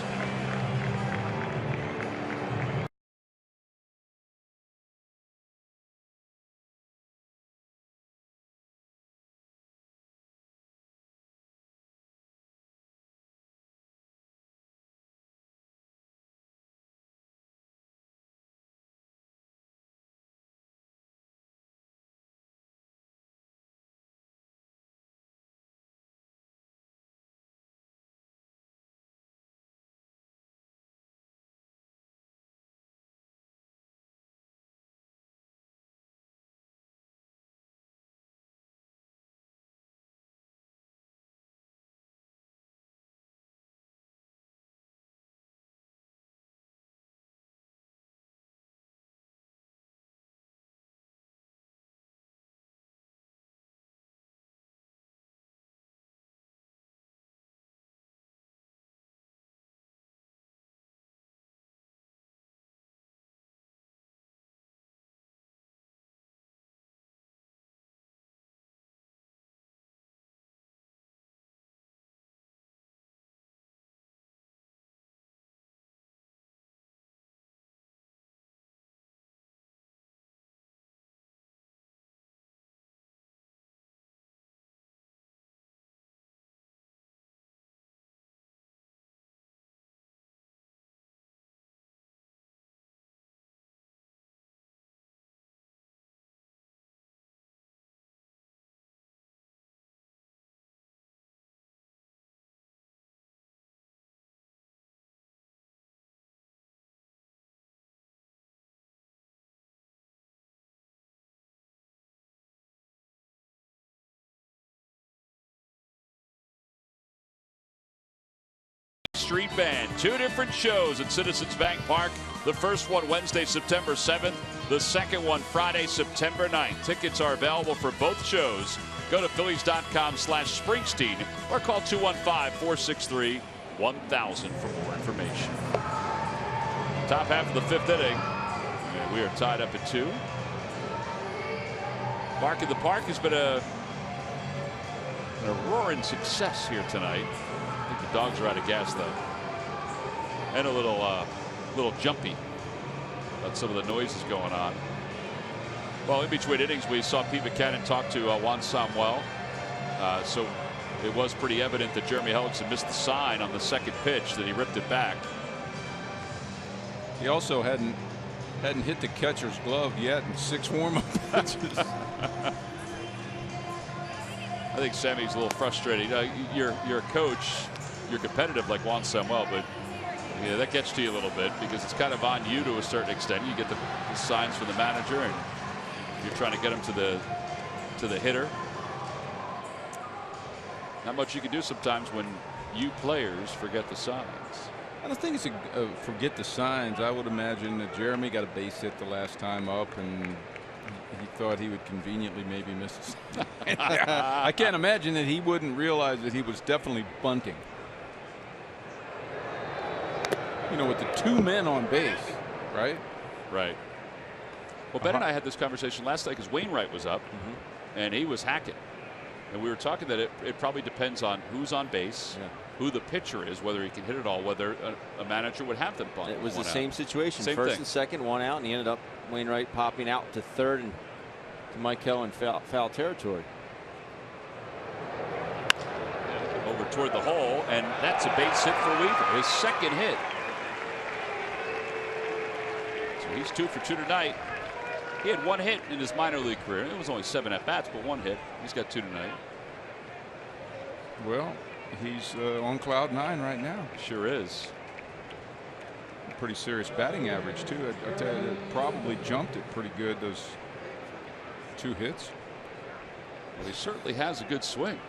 [SPEAKER 1] Street Band. 2 different shows at Citizens Bank Park. The first one Wednesday, September 7th. The second one Friday, September 9th. Tickets are available for both shows. Go to Phillies.com/Springsteen or call 215-463-1000 for more information. Top half of the 5th inning. And we are tied up at 2. Bark in the Park has been a roaring success here tonight. I think the dogs are out of gas though, and a little jumpy about some of the noises going on. Well, in between innings, we saw Pete Buchanan talk to Juan Samuel, so it was pretty evident that Jeremy Hellickson missed the sign on the second pitch, that he ripped it back.
[SPEAKER 2] He also hadn't hit the catcher's glove yet in 6 warm-up pitches.
[SPEAKER 1] I think Sammy's a little frustrated. You're a coach, you're competitive like Juan Samuel, but that gets to you a little bit because it's kind of on you to a certain extent. You get the signs from the manager, and you're trying to get them to the hitter. Not much you can do sometimes when you players forget the signs.
[SPEAKER 2] I don't think it's forget the signs. I would imagine that Jeremy got a base hit the last time up, and he thought he would conveniently maybe miss a sign. I can't imagine that he wouldn't realize that he was definitely bunting. You know, with the 2 men on base, right?
[SPEAKER 1] Right. Well, Ben and I had this conversation last night because Wainwright was up, and he was hacking. And we were talking that it probably depends on who's on base, who the pitcher is, whether he can hit it all, whether a manager would have them bunt.
[SPEAKER 3] It was the
[SPEAKER 1] out.
[SPEAKER 3] same situation.
[SPEAKER 1] Same
[SPEAKER 3] First
[SPEAKER 1] thing.
[SPEAKER 3] and second, 1 out, and he ended up Wainwright popping out to third and to Michael in foul territory.
[SPEAKER 1] Over toward the hole, and that's a base hit for Weaver, his second hit. So he's 2 for 2 tonight. He had 1 hit in his minor league career. It was only 7 at bats, but 1 hit. He's got 2 tonight.
[SPEAKER 2] Well, he's on cloud 9 right now.
[SPEAKER 1] Sure is.
[SPEAKER 2] Pretty serious batting average too. I tell you, it probably jumped it pretty good, those 2 hits.
[SPEAKER 1] Well, he certainly has a good swing.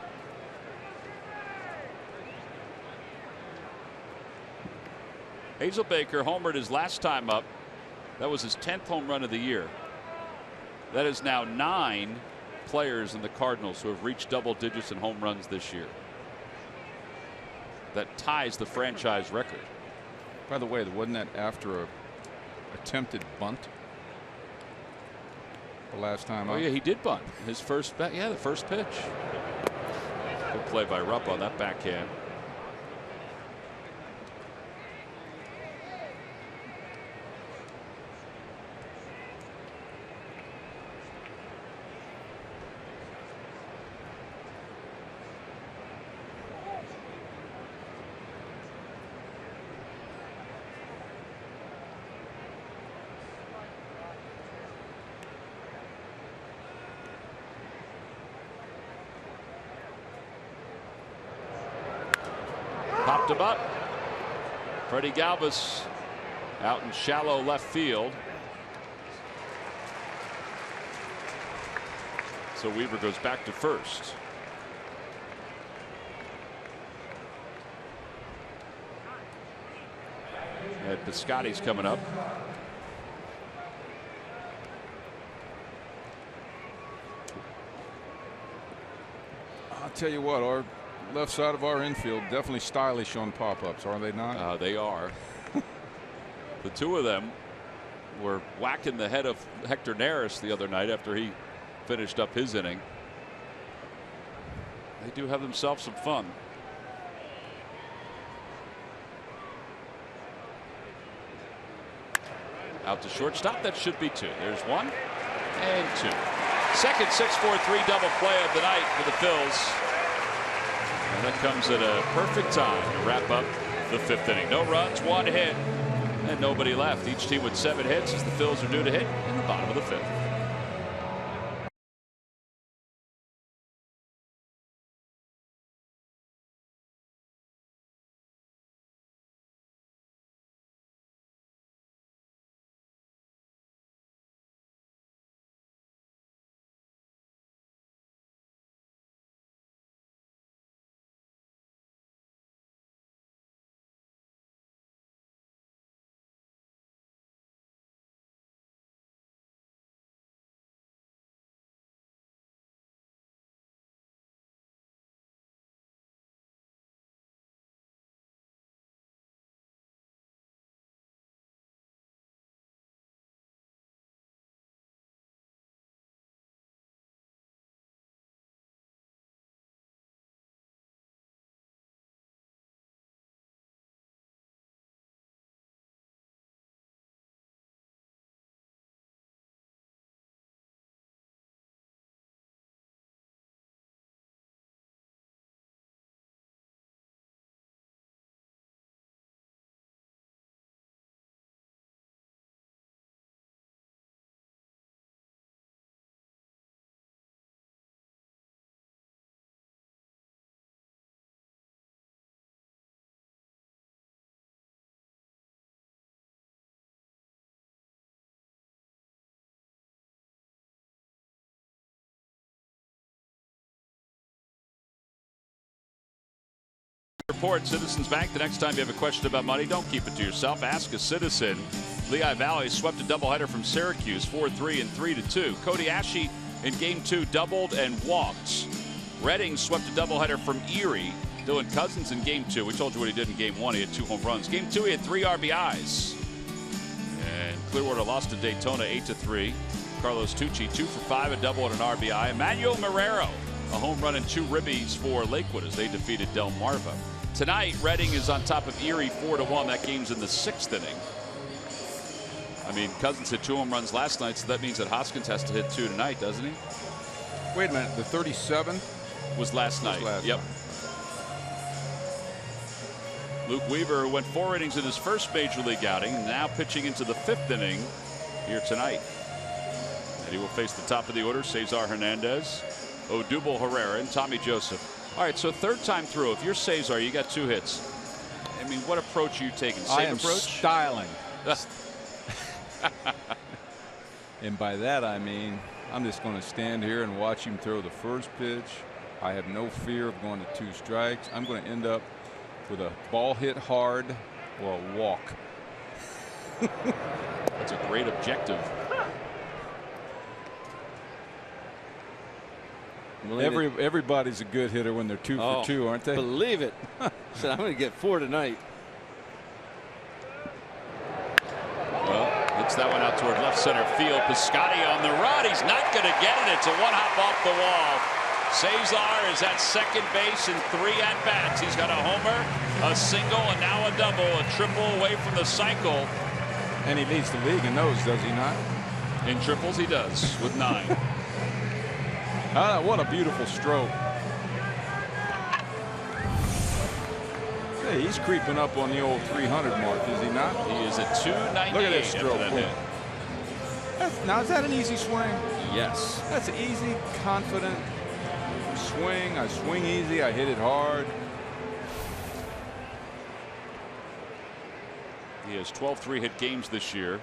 [SPEAKER 1] Hazel Baker homered his last time up. That was his 10th home run of the year. That is now 9 players in the Cardinals who have reached double digits in home runs this year. That ties the franchise record.
[SPEAKER 2] By the way, wasn't that after a attempted bunt the last time?
[SPEAKER 1] Oh yeah, he did bunt his first bat. Yeah, the first pitch. Good play by Rupp on that backhand. Popped him up. Freddie Galvis out in shallow left field. So Weaver goes back to first. And Piscotty's coming up.
[SPEAKER 2] I'll tell you what, our left side of our infield definitely stylish on pop-ups, are they not?
[SPEAKER 1] They are. The 2 of them were whacking the head of Hector Neris the other night after he finished up his inning. They do have themselves some fun. Out to shortstop. That should be 2. There's 1 and 2. Second 6-4-3 double play of the night for the Phils. And that comes at a perfect time to wrap up the 5th inning. No runs, 1 hit, and nobody left. Each team with 7 hits as the Phils are due to hit in the bottom of the 5th. report. Citizens Bank. The next time you have a question about money, don't keep it to yourself. Ask a citizen. Lehigh Valley swept a doubleheader from Syracuse, 4-3 and 3-2. Cody Ashe in Game 2 doubled and walked. Reading swept a doubleheader from Erie. Dylan Cousins in Game 2. We told you what he did in Game 1. He had 2 home runs. Game 2, he had 3 RBIs. And Clearwater lost to Daytona 8-3. Carlos Tucci 2 for 5, a double and an RBI. Emmanuel Marrero, a home run and 2 ribbies for Lakewood as they defeated Delmarva. Tonight, Reading is on top of Erie 4-1. That game's in the 6th inning. I mean, Cousins hit 2 home runs last night, so that means that Hoskins has to hit 2 tonight, doesn't he?
[SPEAKER 2] Wait a minute, the 37
[SPEAKER 1] was last night. Yep. Luke Weaver, who went 4 innings in his first major league outing, now pitching into the 5th inning here tonight. And he will face the top of the order, Cesar Hernandez, Odubel Herrera, and Tommy Joseph. All right, so 3rd time through, if you're Cesar, you got 2 hits. I mean, what approach are you taking? Same approach?
[SPEAKER 2] Styling. And by that I mean I'm just going to stand here and watch him throw the first pitch. I have no fear of going to 2 strikes. I'm going to end up with a ball hit hard or a walk.
[SPEAKER 1] That's a great objective.
[SPEAKER 2] Everybody's a good hitter when they're 2 for 2, aren't they?
[SPEAKER 3] Believe it. Said I'm going to get 4 tonight.
[SPEAKER 1] Well, hits that one out toward left center field. Piscotty on the run. He's not going to get it. It's a 1-hop off the wall. Cesar is at second base in 3 at-bats. He's got a homer, a single, and now a double. A triple away from the cycle.
[SPEAKER 2] And he leads the league in those, does he not?
[SPEAKER 1] In triples, he does, with 9.
[SPEAKER 2] What a beautiful stroke. Hey, he's creeping up on the old 300 mark, is he not?
[SPEAKER 1] He is at 298.
[SPEAKER 2] Look at that stroke.
[SPEAKER 1] That hit.
[SPEAKER 2] Now, is that an easy swing?
[SPEAKER 3] Yes.
[SPEAKER 2] That's an easy, confident swing. I swing easy. I hit it hard.
[SPEAKER 1] He has 12 3-hit games this year.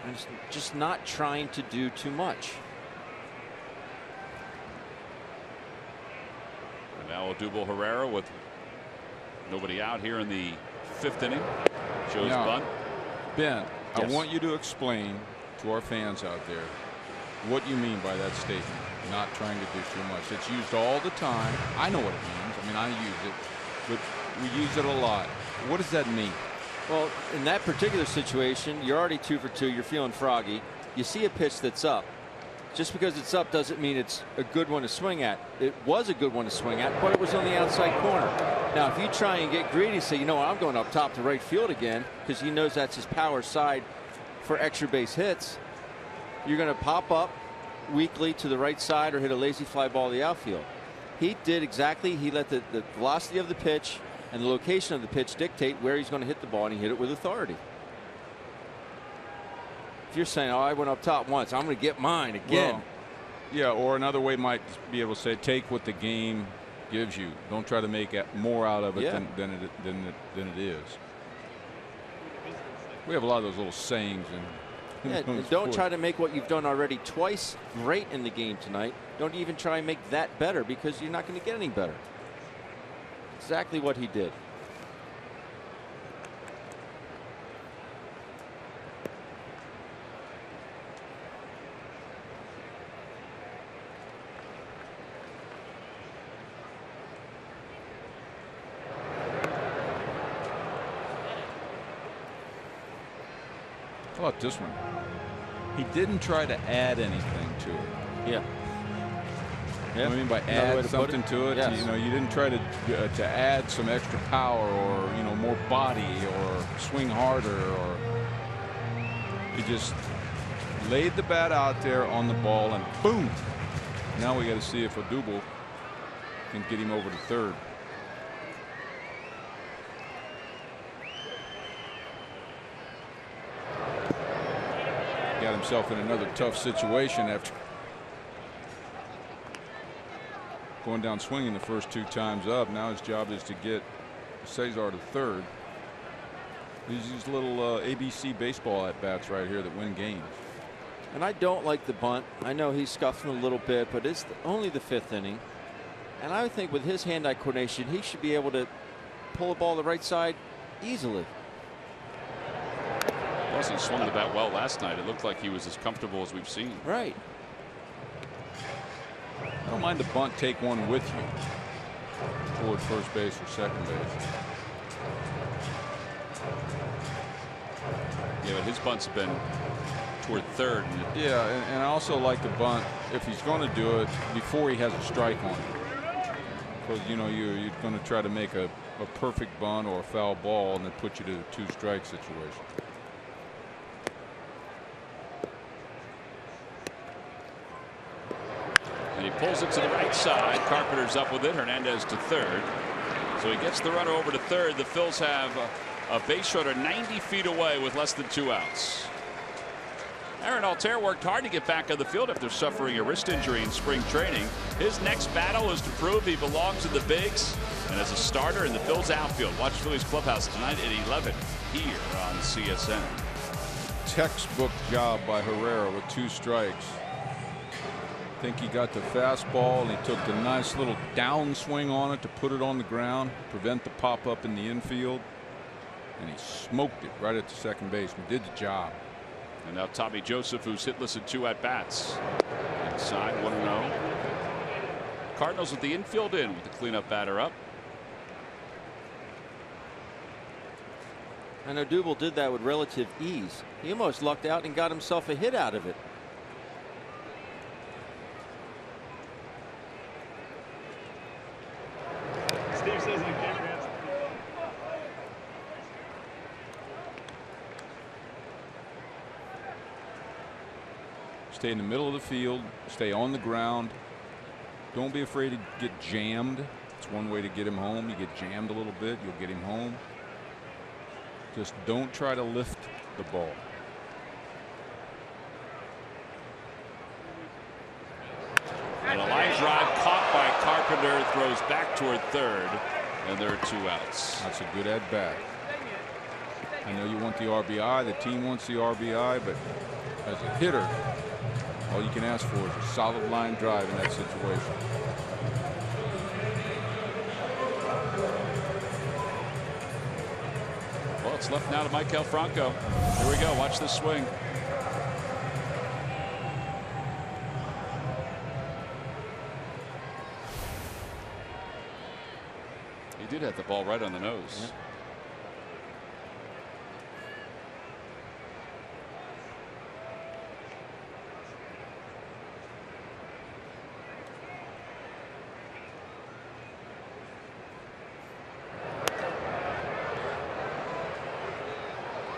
[SPEAKER 3] And just not trying to do too much.
[SPEAKER 1] And now Odubel Herrera with nobody out here in the 5th inning. Shows bunt.
[SPEAKER 2] Ben,
[SPEAKER 3] yes.
[SPEAKER 2] I want you to explain to our fans out there what you mean by that statement. Not trying to do too much. It's used all the time. I know what it means. I mean, I use it, but we use it a lot. What does that mean?
[SPEAKER 3] Well, in that particular situation, you're already 2 for 2. You're feeling froggy. You see a pitch that's up. Just because it's up doesn't mean it's a good one to swing at. It was a good one to swing at, but it was on the outside corner. Now, if you try and get greedy, say, you know what, I'm going up top to right field again, because he knows that's his power side for extra base hits, you're going to pop up weakly to the right side or hit a lazy fly ball to the outfield. He did exactly. He let the velocity of the pitch and the location of the pitch dictate where he's going to hit the ball, and he hit it with authority. If you're saying, oh, I went up top once, I'm going to get mine again.
[SPEAKER 2] Well, yeah, or another way might be able to say, take what the game gives you. Don't try to make more out of it than it is. We have a lot of those little sayings.
[SPEAKER 3] Don't try to make what you've done already twice great in the game tonight. Don't even try and make that better, because you're not going to get any better. Exactly what he did.
[SPEAKER 2] How about this one? He didn't try to add anything to it.
[SPEAKER 3] Yeah.
[SPEAKER 2] You know what I mean by add something to it?
[SPEAKER 3] Yes.
[SPEAKER 2] You know, you didn't try to add some extra power or, you know, more body or swing harder, or you just laid the bat out there on the ball and boom. Now we got to see if Odubel can get him over to third. Got himself in another tough situation after going down swinging the first 2 times up. Now his job is to get Cesar to third. These little ABC baseball at bats right here that win games.
[SPEAKER 3] And I don't like the bunt. I know he's scuffing a little bit, but it's only the 5th inning. And I think with his hand-eye coordination, he should be able to pull the ball to the right side easily.
[SPEAKER 1] Plus, he swung the bat well last night. It looked like he was as comfortable as we've seen.
[SPEAKER 3] Right.
[SPEAKER 2] I don't mind the bunt. Take one with you toward first base or second base.
[SPEAKER 1] Yeah, but his bunts have been toward third.
[SPEAKER 2] Yeah, and I also like the bunt if he's going to do it before he has a strike on it. Because, you know, you're going to try to make a perfect bunt or a foul ball and then put you to a two-strike situation.
[SPEAKER 1] And he pulls it to the right side. Carpenter's up with it. Hernandez to third. So he gets the runner over to third. The Phils have a base runner 90 feet away with less than 2 outs. Aaron Altair worked hard to get back on the field after suffering a wrist injury in spring training. His next battle is to prove he belongs in the bigs and as a starter in the Phils outfield. Watch Phillies Clubhouse tonight at 11 here on CSN.
[SPEAKER 2] Textbook job by Herrera with 2 strikes. I think he got the fastball and he took the nice little downswing on it to put it on the ground, prevent the pop up in the infield, and he smoked it right at the second baseman. Did the job.
[SPEAKER 1] And now Tommy Joseph, who's hitless in 2 at-bats. Inside 1-0. Cardinals with the infield in with the cleanup batter up.
[SPEAKER 3] I know Double did that with relative ease. He almost lucked out and got himself a hit out of it.
[SPEAKER 4] Steve says you can't answer.
[SPEAKER 2] Stay in the middle of the field. Stay on the ground. Don't be afraid to get jammed. It's one way to get him home. You get jammed a little bit, you'll get him home. Just don't try to lift the ball.
[SPEAKER 1] And a line drive caught by Carpenter, throws back toward third, and there are 2 outs.
[SPEAKER 2] That's a good at bat. I know you want the RBI. The team wants the RBI, but as a hitter, all you can ask for is a solid line drive in that situation.
[SPEAKER 1] Well, it's left now to Maikel Franco. Here we go. Watch this swing. He did hit the ball right on the nose.
[SPEAKER 3] Yep.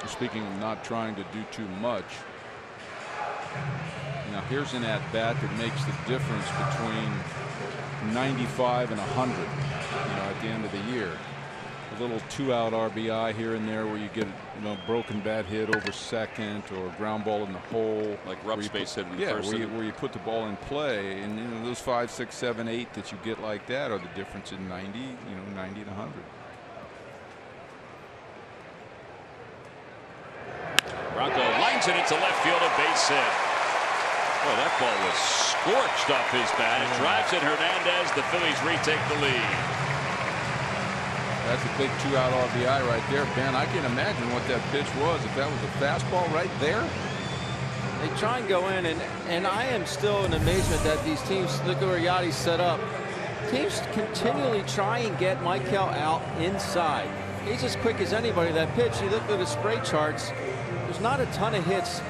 [SPEAKER 2] Speaking of not trying to do too much, now here's an at-bat that makes the difference between 95 and 100, at the end of the year. A little 2-out RBI here and there where you get broken bat hit over second or ground ball in the hole,
[SPEAKER 1] like Rupp's base hit in the first
[SPEAKER 2] where you put the ball in play, and those 5, 6, 7, 8 that you get like that are the difference in 90, 90 and 100.
[SPEAKER 1] Bronco lines it into left field, a base hit. Well, that ball was scorched off his bat. It drives in Hernandez. The Phillies retake the lead.
[SPEAKER 2] That's a big 2-out RBI right there, Ben. I can't imagine what that pitch was. If that was a fastball right there.
[SPEAKER 3] They try and go in, and I am still in amazement that these teams, look at where Yachty's set up. Teams continually try and get Maikel out inside. He's as quick as anybody. That pitch, you look at the spray charts, there's not a ton of hits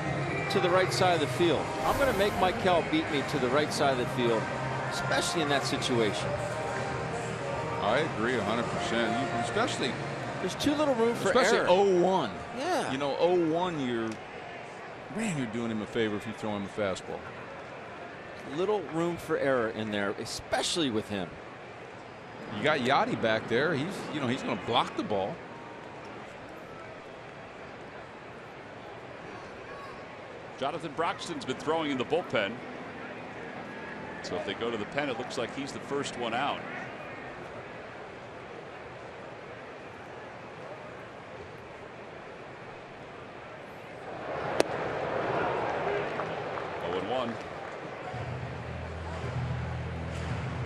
[SPEAKER 3] to the right side of the field. I'm going to make Maikel beat me to the right side of the field, especially in that situation.
[SPEAKER 2] I agree 100%. Especially
[SPEAKER 3] there's too little room for
[SPEAKER 2] especially
[SPEAKER 3] error.
[SPEAKER 2] 0-1.
[SPEAKER 3] Yeah.
[SPEAKER 2] 0-1, you're doing him a favor if you throw him a fastball.
[SPEAKER 3] Little room for error in there, especially with him.
[SPEAKER 2] You got Yachty back there. He's going to block the ball.
[SPEAKER 1] Jonathan Broxton's been throwing in the bullpen. So if they go to the pen, it looks like he's the first one out.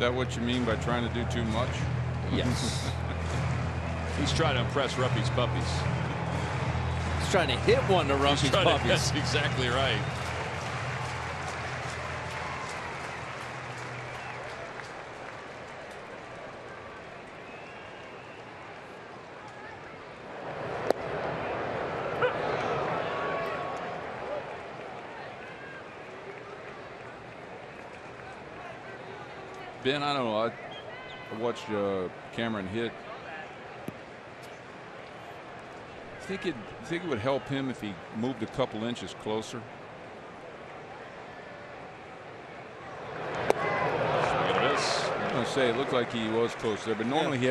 [SPEAKER 2] that what you mean by trying to do too much?
[SPEAKER 3] Yes.
[SPEAKER 1] He's trying to impress Ruppy's puppies.
[SPEAKER 3] He's trying to hit one to Ruppy's puppies.
[SPEAKER 1] That's exactly right.
[SPEAKER 2] Ben, I don't know. I watched Cameron hit. Think it would help him if he moved a couple inches closer?
[SPEAKER 1] Swing and a miss.
[SPEAKER 2] I'm going to say it looked like he was close there, but normally he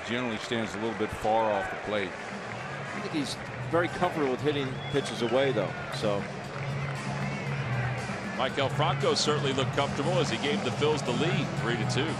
[SPEAKER 2] generally stands a little bit far off the plate.
[SPEAKER 3] I think he's very comfortable with hitting pitches away, though. So.
[SPEAKER 1] Michael Franco certainly looked comfortable as he gave the Phils the lead, 3-2.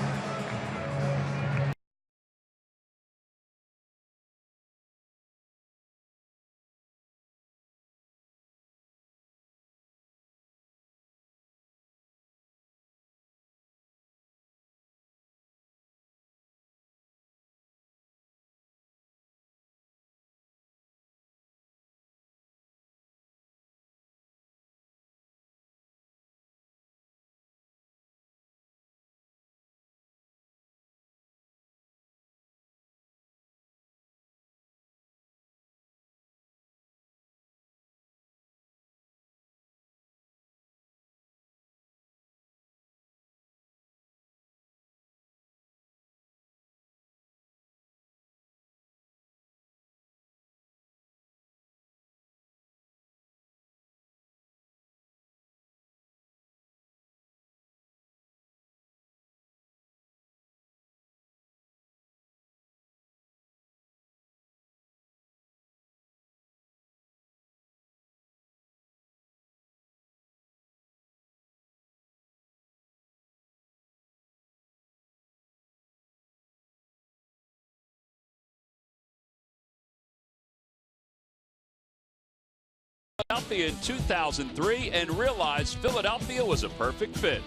[SPEAKER 1] Philadelphia in 2003 and realized Philadelphia was a perfect fit.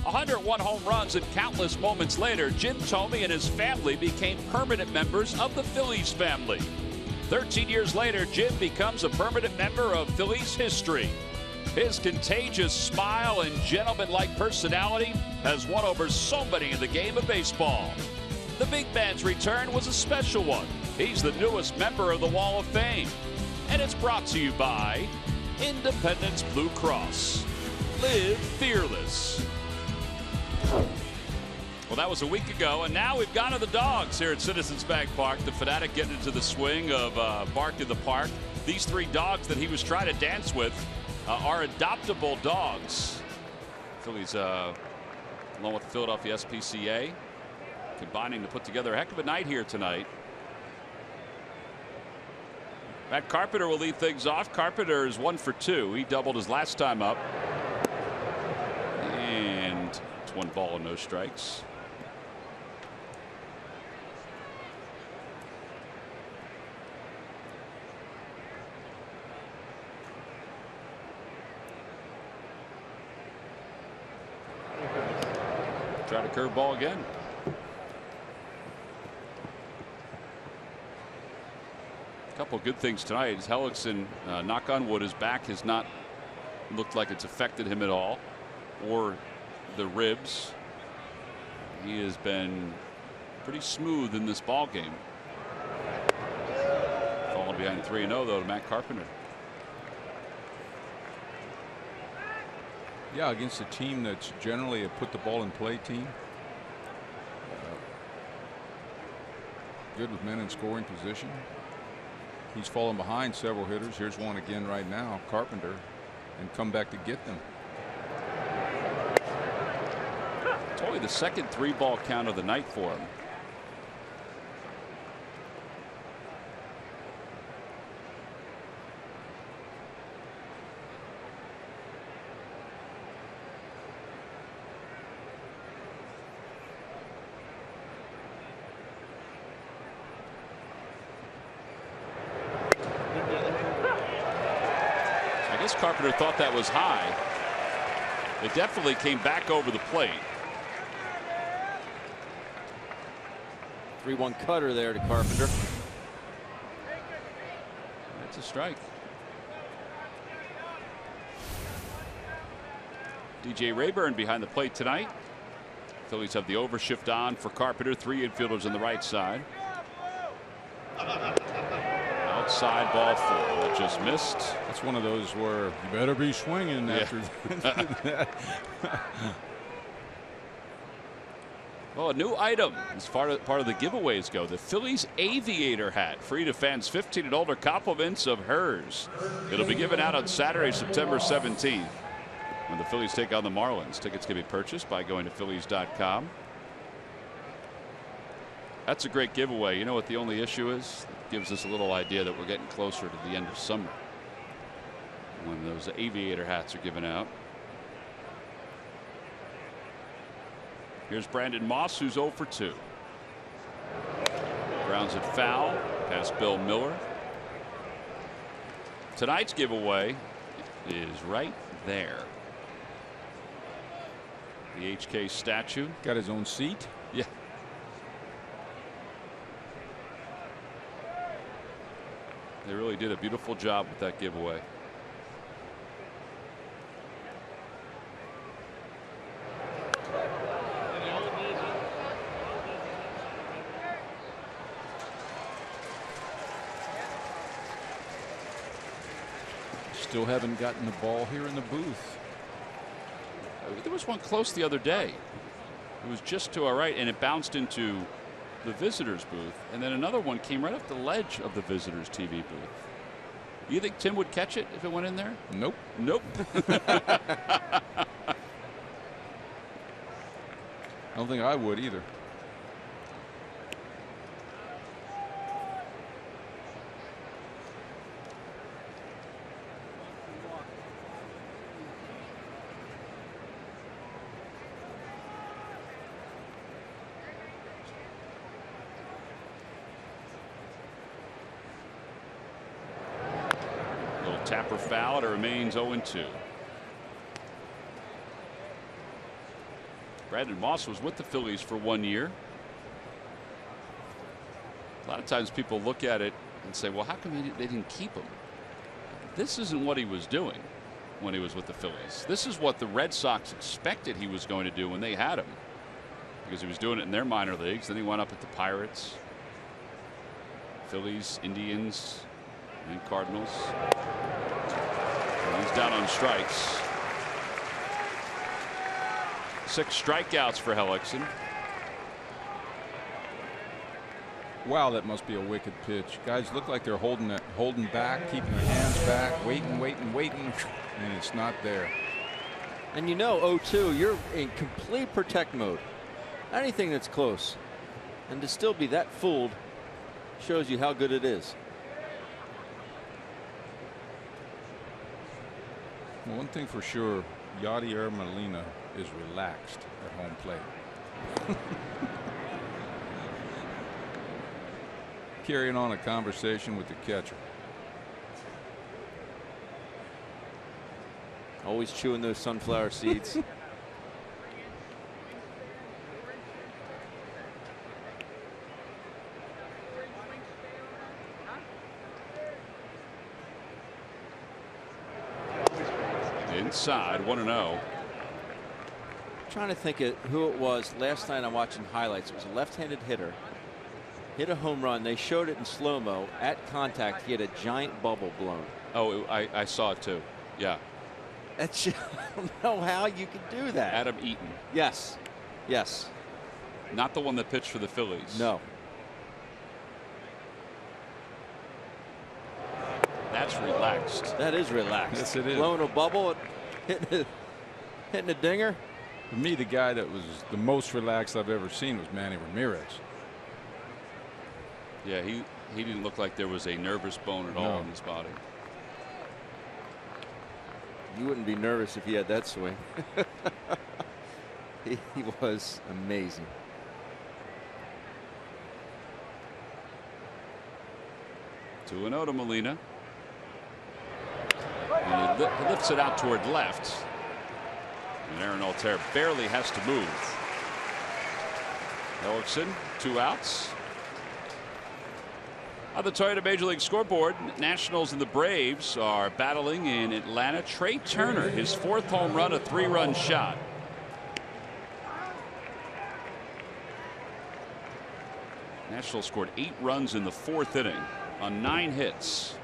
[SPEAKER 1] 101 home runs and countless moments later, Jim Thome and his family became permanent members of the Phillies family. 13 years later, Jim becomes a permanent member of Phillies history. His contagious smile and gentleman-like personality has won over so many in the game of baseball. The big man's return was a special one. He's the newest member of the Wall of Fame. And it's brought to you by Independence Blue Cross. Live fearless. Well, that was a week ago, and now we've gone to the dogs here at Citizens Bank Park. The Fanatic getting into the swing of Bark in the Park. These three dogs that he was trying to dance with are adoptable dogs. Phillies, along with the Philadelphia SPCA, combining to put together a heck of a night here tonight. Matt Carpenter will lead things off. Carpenter is 1 for 2. He doubled his last time up. And it's 1 ball and no strikes. Try to curveball again. Couple good things tonight. As Hellickson, knock on wood, his back has not looked like it's affected him at all, or the ribs. He has been pretty smooth in this ball game. Falling behind 3-0 though to Matt Carpenter.
[SPEAKER 2] Yeah, against a team that's generally a put the ball in play team. Good with men in scoring position. He's fallen behind several hitters. Here's one again right now, Carpenter, and come back to get them.
[SPEAKER 1] It's only the second 3-ball count of the night for him. Carpenter thought that was high. It definitely came back over the plate.
[SPEAKER 3] 3-1 cutter there to Carpenter.
[SPEAKER 1] That's a strike. DJ Rayburn behind the plate tonight. Phillies have the overshift on for Carpenter. 3 infielders on the right side. Outside ball 4. That just missed.
[SPEAKER 2] That's one of those where you better be swinging after that.
[SPEAKER 1] Well, a new item as far as part of the giveaways go. The Phillies Aviator hat. Free to fans 15 and older. Compliments of hers. It'll be given out on Saturday, September 17th. When the Phillies take on the Marlins. Tickets can be purchased by going to Phillies.com. That's a great giveaway. You know what the only issue is? It gives us a little idea that we're getting closer to the end of summer when those Aviator hats are given out. Here's Brandon Moss, who's 0 for 2. Grounds it foul past Bill Miller. Tonight's giveaway is right there. The HK statue.
[SPEAKER 2] Got his own seat.
[SPEAKER 1] Yeah. They really did a beautiful job with that giveaway.
[SPEAKER 2] Still haven't gotten the ball here in the booth.
[SPEAKER 1] There was one close the other day. It was just to our right, and it bounced into the visitors booth, and then another one came right up the ledge of the visitors TV booth. You think Tim would catch it if it went in there?
[SPEAKER 2] Nope.
[SPEAKER 1] Nope.
[SPEAKER 2] I don't think I would either.
[SPEAKER 1] Tapper foul. It remains 0-2. Brandon Moss was with the Phillies for 1 year. A lot of times people look at it and say, well, how come they didn't keep him? This isn't what he was doing when he was with the Phillies. This is what the Red Sox expected he was going to do when they had him, because he was doing it in their minor leagues. Then he went up at the Pirates, Phillies, Indians, and Cardinals. He's down on strikes. 6 strikeouts for Hellickson.
[SPEAKER 2] Wow, that must be a wicked pitch. Guys look like they're holding back, keeping their hands back, waiting, and it's not there.
[SPEAKER 3] And you know, 0-2, you're in complete protect mode. Anything that's close, and to still be that fooled shows you how good it is.
[SPEAKER 2] Well, one thing for sure, Yadier Molina is relaxed at home plate. Carrying on a conversation with the catcher.
[SPEAKER 3] Always chewing those sunflower seeds.
[SPEAKER 1] Inside, 1-0.
[SPEAKER 3] Trying to think of who it was last night I'm watching highlights. It was a left-handed hitter. Hit a home run. They showed it in slow-mo. At contact, he had a giant bubble blown.
[SPEAKER 1] Oh, I saw it too. Yeah.
[SPEAKER 3] That's, I don't know how you could do that.
[SPEAKER 1] Adam Eaton.
[SPEAKER 3] Yes. Yes.
[SPEAKER 1] Not the one that pitched for the Phillies.
[SPEAKER 3] No.
[SPEAKER 1] That's relaxed.
[SPEAKER 3] That is relaxed.
[SPEAKER 2] Yes, it is.
[SPEAKER 3] Blowing a bubble, hitting a dinger.
[SPEAKER 2] For me, the guy that was the most relaxed I've ever seen was Manny Ramirez.
[SPEAKER 1] Yeah, he didn't look like there was a nervous bone at all in his body.
[SPEAKER 3] You wouldn't be nervous if he had that swing. he was amazing.
[SPEAKER 1] Two and 0 to Molina. And he lifts it out toward left. And Aaron Altair barely has to move. Hellickson, 2 outs. On the Toyota Major League scoreboard, Nationals and the Braves are battling in Atlanta. Trey Turner, his 4th home run, a 3-run shot. Nationals scored 8 runs in the 4th inning on 9 hits.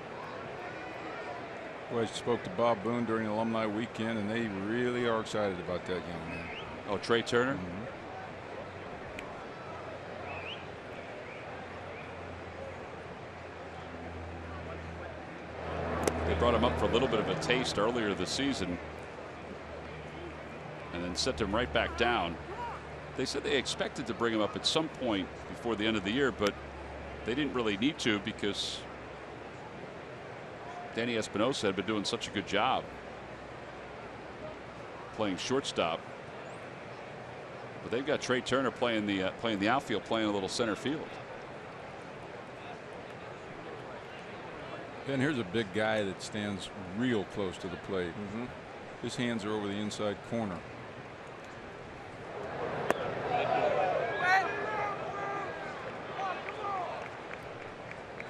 [SPEAKER 2] Well, I spoke to Bob Boone during Alumni Weekend, and they really are excited about that young man.
[SPEAKER 1] Oh, Trey Turner?
[SPEAKER 2] Mm-hmm.
[SPEAKER 1] They brought him up for a little bit of a taste earlier this season and then sent him right back down. They said they expected to bring him up at some point before the end of the year, but they didn't really need to because Danny Espinosa had been doing such a good job playing shortstop. But they've got Trey Turner playing the outfield, playing a little center field.
[SPEAKER 2] And here's a big guy that stands real close to the plate.
[SPEAKER 3] Mm-hmm.
[SPEAKER 2] His hands are over the inside corner.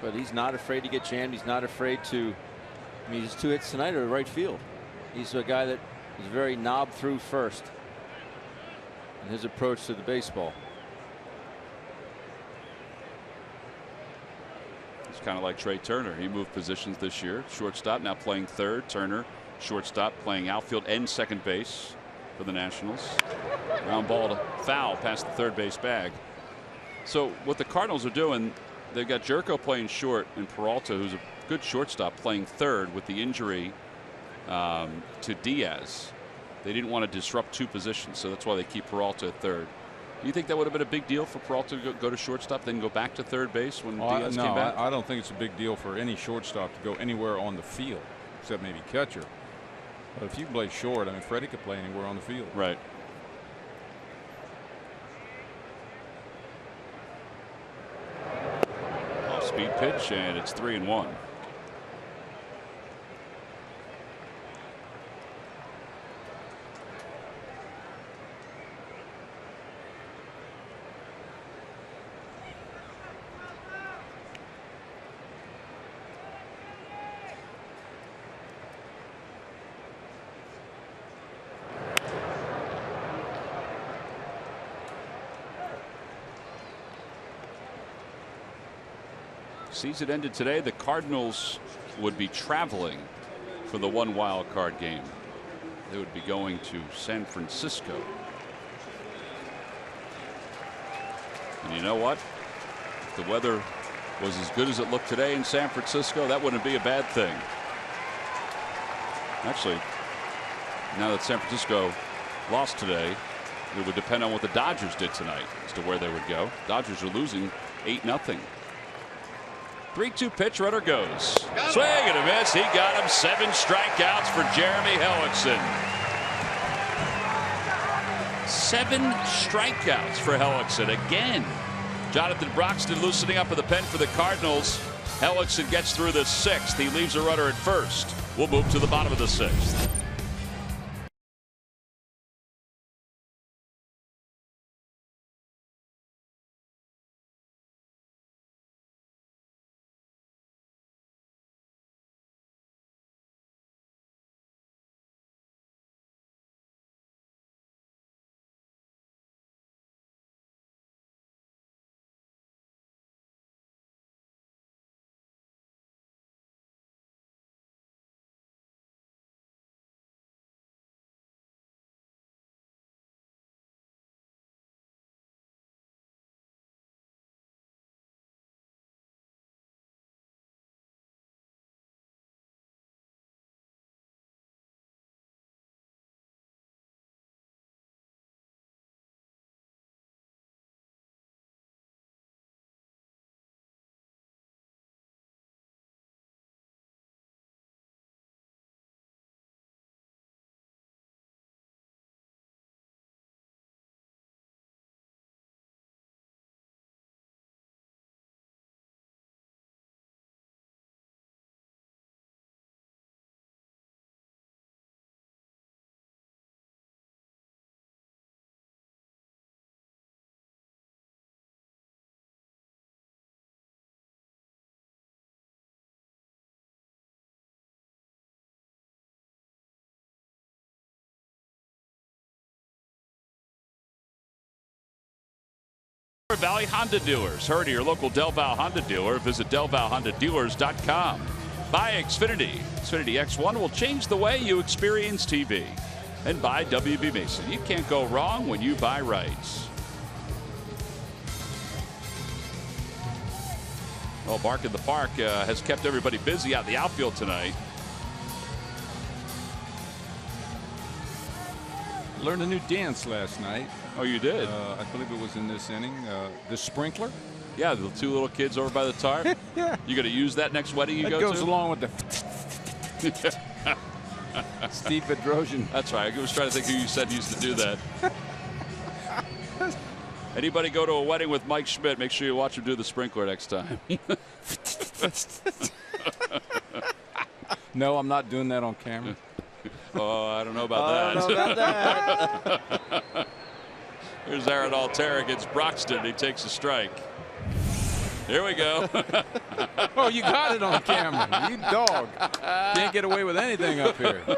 [SPEAKER 3] But he's not afraid to get jammed. He's not afraid to. I mean, his 2 hits tonight are right field. He's a guy that is very knob through first in his approach to the baseball.
[SPEAKER 1] It's kind of like Trey Turner. He moved positions this year. Shortstop, now playing third. Turner, shortstop, playing outfield and second base for the Nationals. Ground ball to foul past the third base bag. So what the Cardinals are doing, they've got Jerko playing short and Peralta, who's a good shortstop, playing third with the injury to Diaz. They didn't want to disrupt 2 positions, so that's why they keep Peralta at third. Do you think that would have been a big deal for Peralta to go to shortstop, then go back to third base when Diaz came back?
[SPEAKER 2] I don't think it's a big deal for any shortstop to go anywhere on the field, except maybe catcher. But if you play short, I mean, Freddie could play anywhere on the field.
[SPEAKER 1] Right. Off-speed pitch, and it's 3-1. Season ended today. The Cardinals would be traveling for the 1 wild card game. They would be going to San Francisco. And you know what? If the weather was as good as it looked today in San Francisco, that wouldn't be a bad thing. Actually, now that San Francisco lost today, it would depend on what the Dodgers did tonight as to where they would go. Dodgers are losing 8-0. 3-2 pitch, runner goes. Swing and a miss. He got him. 7 strikeouts for Jeremy Hellickson. 7 strikeouts for Hellickson again. Jonathan Broxton loosening up in the pen for the Cardinals. Hellickson gets through the 6th. He leaves a runner at first. We'll move to the bottom of the 6th. River Valley Honda dealers. Hurry to your local Del Val Honda dealer. Visit DelValHondaDealers.com. Buy Xfinity. Xfinity X1 will change the way you experience TV. And buy WB Mason. You can't go wrong when you buy right. Well, Bark in the Park has kept everybody busy out in the outfield tonight.
[SPEAKER 2] Learned a new dance last night.
[SPEAKER 1] Oh, you did?
[SPEAKER 2] I believe it was in this inning. The sprinkler.
[SPEAKER 1] Yeah, the two little kids over by the tarp.
[SPEAKER 2] Yeah.
[SPEAKER 1] You going to use that next wedding you go to?
[SPEAKER 2] It goes along with the Steve Bedrosian.
[SPEAKER 1] That's right. I was trying to think who you said used to do that. Anybody go to a wedding with Mike Schmidt, make sure you watch him do the sprinkler next time.
[SPEAKER 2] No, I'm not doing that on camera.
[SPEAKER 1] Oh, I don't know about that. Here's Aaron Altera against Broxton. He takes a strike. Here we go.
[SPEAKER 2] Oh, you got it on camera. You dog. Can't get away with anything up here.
[SPEAKER 1] Oh,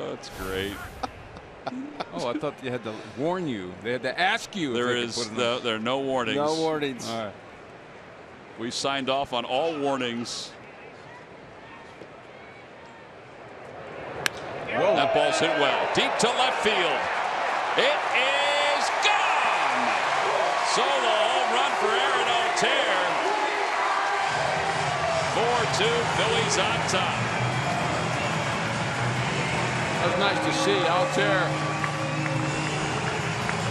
[SPEAKER 1] that's great.
[SPEAKER 2] Oh, I thought you had to warn you. They had to ask you.
[SPEAKER 1] There are no warnings.
[SPEAKER 3] No warnings.
[SPEAKER 2] All right.
[SPEAKER 1] We signed off on all warnings.
[SPEAKER 2] Whoa.
[SPEAKER 1] That ball's hit well. Deep to left field. It is gone. Solo home run for Aaron Altera. 4-2 Phillies on top.
[SPEAKER 2] That was nice to see. Altera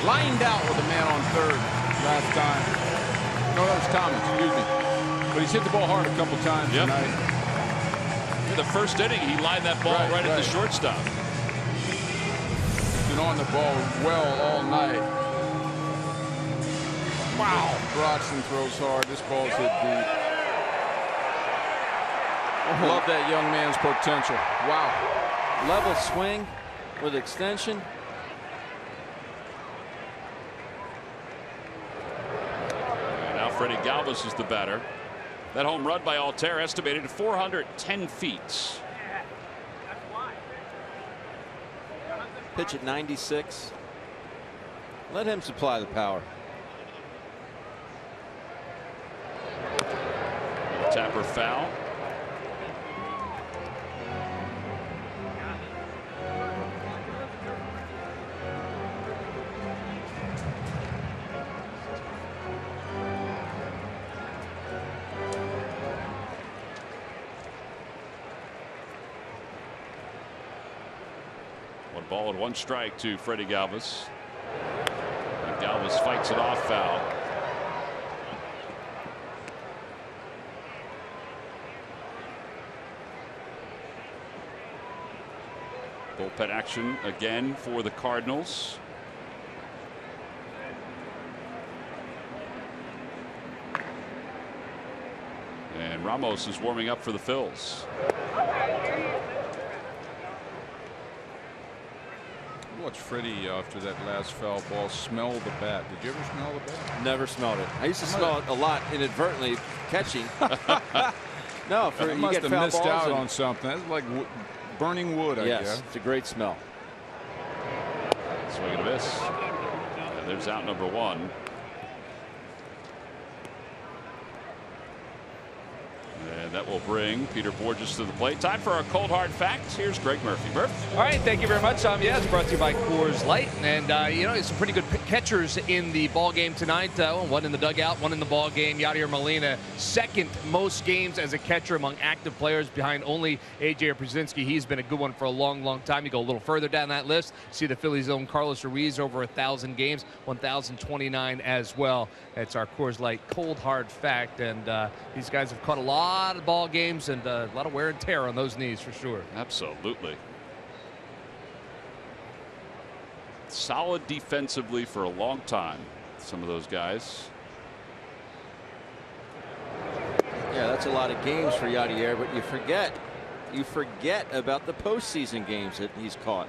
[SPEAKER 2] lined out with a man on third last time. No, that was Thomas, excuse me. But he's hit the ball hard a couple times tonight.
[SPEAKER 1] In the first inning, he lined that ball right at the shortstop.
[SPEAKER 2] Been on the ball well all night. Wow. Broxton throws hard. This ball's hit deep. Love that young man's potential. Wow.
[SPEAKER 3] Level swing with extension.
[SPEAKER 1] And now Freddie Galvis is the batter. That home run by Altera estimated at 410 feet.
[SPEAKER 3] Pitch at 96. Let him supply the power.
[SPEAKER 1] Tapper foul. One ball and one strike to Freddie Galvis. And Galvis fights it off foul. Bullpen action again for the Cardinals. And Ramos is warming up for the Phils.
[SPEAKER 2] Watch Freddie after that last foul ball smell the bat. Did you ever smell the bat?
[SPEAKER 3] Never smelled it. I used to smell it a lot inadvertently catching. No,
[SPEAKER 2] You must have missed out on something. That's like burning wood, I guess.
[SPEAKER 3] Yes, it's a great smell.
[SPEAKER 1] Swing and a miss. And there's out number one. And that will bring Peter Borges to the plate. Time for our cold hard facts. Here's Greg Murphy. Murph.
[SPEAKER 6] All right, thank you very much. Yeah, it's brought to you by Coors Light, and you know, some pretty good catchers in the ball game tonight. One in the dugout, one in the ball game. Yadier Molina, second most games as a catcher among active players, behind only AJ Przinsky. He's been a good one for a long, long time. You go a little further down that list, see the Phillies' own Carlos Ruiz, over 1,000 games, 1,029 as well. It's our Coors Light cold hard fact, and these guys have caught a lot of ball games and a lot of wear and tear on those knees for sure.
[SPEAKER 1] Absolutely. Solid defensively for a long time, some of those guys.
[SPEAKER 3] Yeah, that's a lot of games for Yadier, but you forget about the postseason games that he's caught.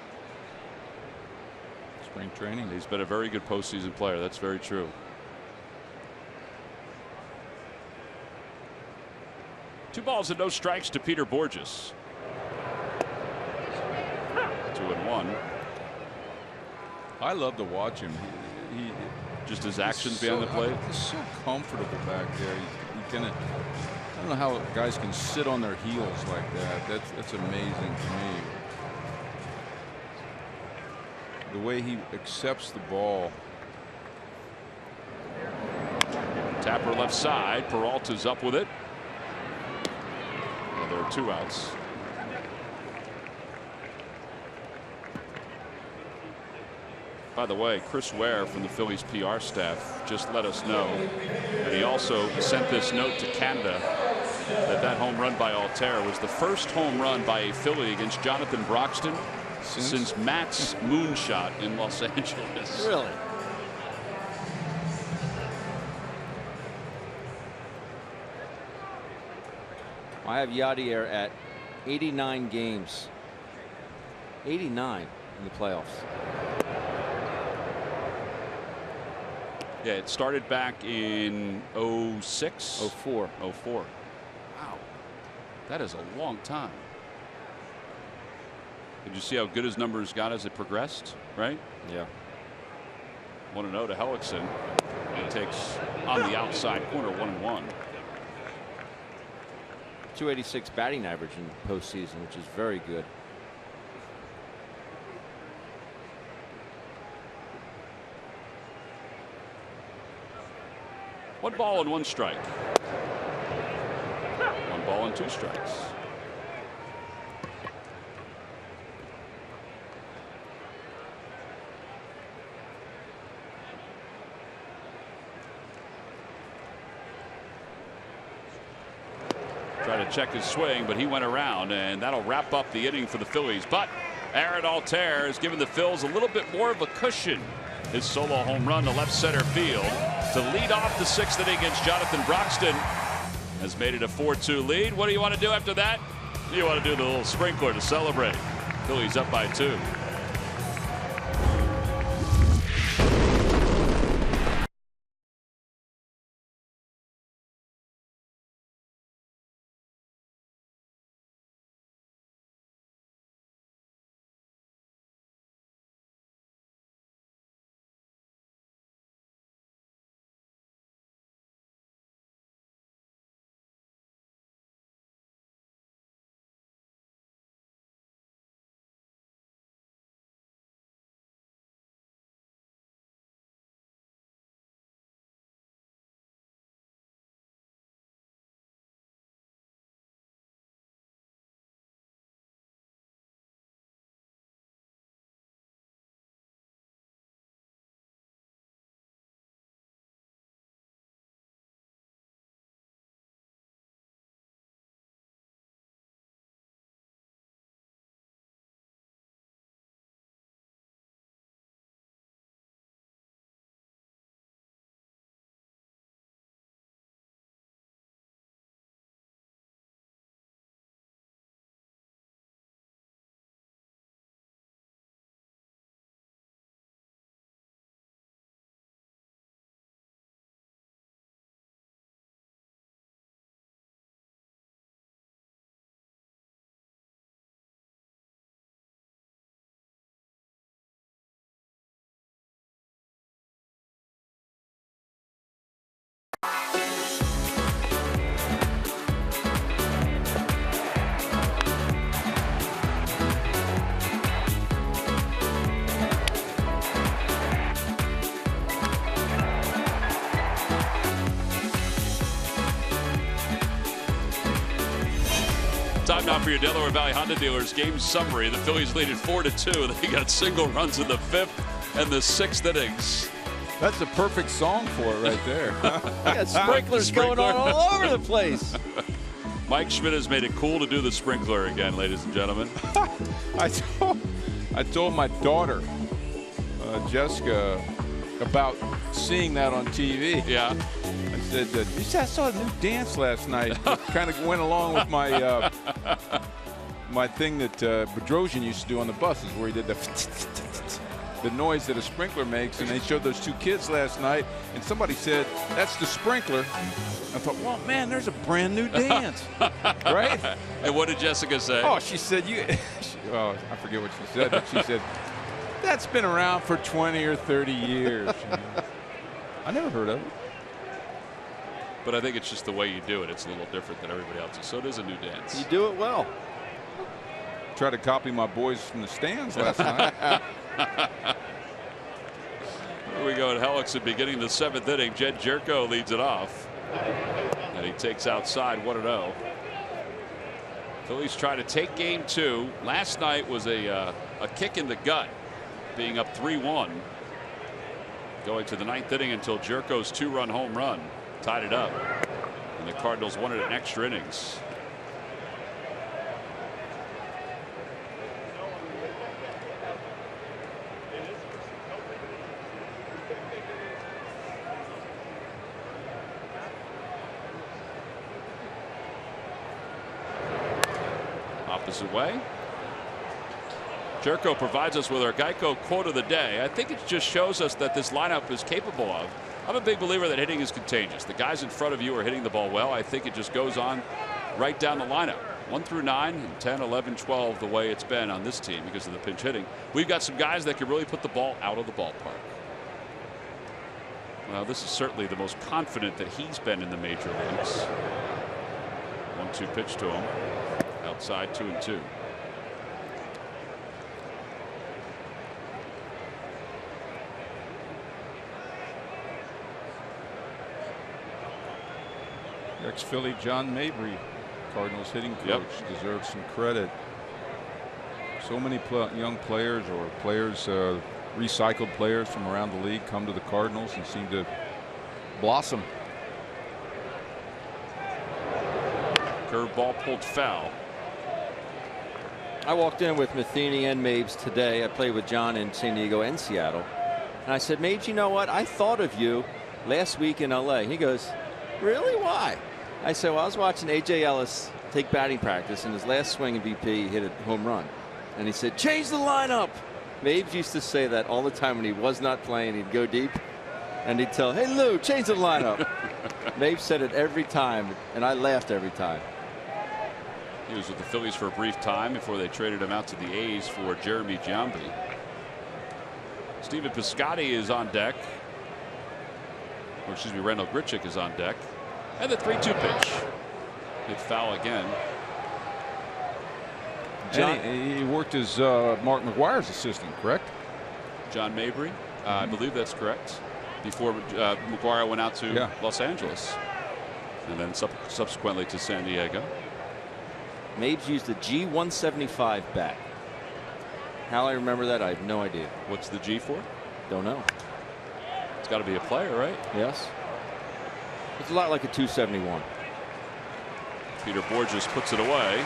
[SPEAKER 2] Spring training.
[SPEAKER 1] He's been a very good postseason player. That's very true. Two balls and no strikes to Peter Borges. 2-1.
[SPEAKER 2] I love to watch him.
[SPEAKER 1] just his actions behind the plate.
[SPEAKER 2] He's so comfortable back there. He can. I don't know how guys can sit on their heels like that. That's amazing to me. The way he accepts the ball.
[SPEAKER 1] Tapper left side. Peralta's up with it. Well, there are 2 outs. By the way, Chris Ware from the Phillies PR staff just let us know, and he also sent this note to Canada, that home run by Altair was the first home run by a Philly against Jonathan Broxton since Matt's moonshot in Los Angeles.
[SPEAKER 3] Really? I have Yadier at 89 games. 89 in the playoffs.
[SPEAKER 1] Yeah, it started back in 06?
[SPEAKER 3] 04.
[SPEAKER 1] 04. Wow. That is a long time. Did you see how good his numbers got as it progressed, right?
[SPEAKER 3] Yeah.
[SPEAKER 1] 1-0 to Hellickson. He takes on the outside corner 1-1.
[SPEAKER 3] 286 batting average in postseason, which is very good.
[SPEAKER 1] One ball and 1 strike. 1 ball and 2 strikes. Try to check his swing, but he went around, and that'll wrap up the inning for the Phillies. But Aaron Altair has given the Phils a little bit more of a cushion. His solo home run to left center field to lead off the 6th inning against Jonathan Broxton has made it a 4-2 lead. What do you want to do after that? You want to do the little sprinkler to celebrate. Phillies up by 2. Time now for your Delaware Valley Honda dealers game summary. The Phillies lead at 4-2. They got single runs in the 5th and the 6th innings.
[SPEAKER 2] That's the perfect song for it right there.
[SPEAKER 3] I got sprinklers going on all over the place.
[SPEAKER 1] Mike Schmidt has made it cool to do the sprinkler again, ladies and gentlemen.
[SPEAKER 2] I told my daughter, Jessica, about seeing that on TV.
[SPEAKER 1] Yeah.
[SPEAKER 2] I said, I saw a new dance last night. Kind of went along with my my thing that Bedrosian used to do on the buses, where he did the noise that a sprinkler makes. And they showed those 2 kids last night, and somebody said, that's the sprinkler. I thought, well, man, there's a brand new dance, right?
[SPEAKER 1] And what did Jessica say?
[SPEAKER 2] Oh, she said, I forget what she said, but she said, That's been around for 20 or 30 years. I never heard of it.
[SPEAKER 1] But I think it's just the way you do it. It's a little different than everybody else's. So it is a new dance.
[SPEAKER 3] You do it well.
[SPEAKER 2] Tried to copy my boys from the stands last night.
[SPEAKER 1] Here we go at Hellickson beginning the 7th inning. Jed Jerko leads it off. And he takes outside 1-0. Phillies try to take game 2. Last night was a kick in the gut, being up 3-1. Going to the 9th inning until Jerko's 2-run home run tied it up. And the Cardinals won it in extra innings. Opposite way. Jerko provides us with our Geico quote of the day. I think it just shows us that this lineup is capable of. I'm a big believer that hitting is contagious. The guys in front of you are hitting the ball well. I think it just goes on right down the lineup. 1 through 9 and 10, 11, 12 the way it's been on this team because of the pinch hitting. We've got some guys that can really put the ball out of the ballpark. Well, this is certainly the most confident that he's been in the major leagues. 1-2 pitch to him. Outside 2-2.
[SPEAKER 2] Ex-Philly John Mabry, Cardinals hitting coach, deserves some credit. So many young players or players, recycled players from around the league come to the Cardinals and seem to blossom.
[SPEAKER 1] Curveball pulled foul.
[SPEAKER 3] I walked in with Matheny and Mabes today. I played with John in San Diego and Seattle. And I said, Mabes, you know what? I thought of you last week in L.A. He goes, really? Why? I said, well, I was watching A.J. Ellis take batting practice. In his last swing in BP, he hit a home run. And he said, change the lineup. Mabes used to say that all the time when he was not playing. He'd go deep. And he'd tell, hey, Lou, change the lineup. Mabes said it every time. And I laughed every time.
[SPEAKER 1] He was with the Phillies for a brief time before they traded him out to the A's for Jeremy Giambi. Stephen Piscotty is on deck. Or excuse me, Randall Grichuk is on deck. And the 3-2 pitch. Hit foul again.
[SPEAKER 2] And he worked as Mark McGuire's assistant, correct?
[SPEAKER 1] John Mabry. I believe that's correct. Before McGuire went out to Los Angeles. And then subsequently to San Diego.
[SPEAKER 3] Mabes used the G175 bat. How I remember that, I have no idea.
[SPEAKER 1] What's the G for?
[SPEAKER 3] Don't know.
[SPEAKER 1] It's got to be a player, right?
[SPEAKER 3] Yes. It's a lot like a 271.
[SPEAKER 1] Peter Borges puts it away.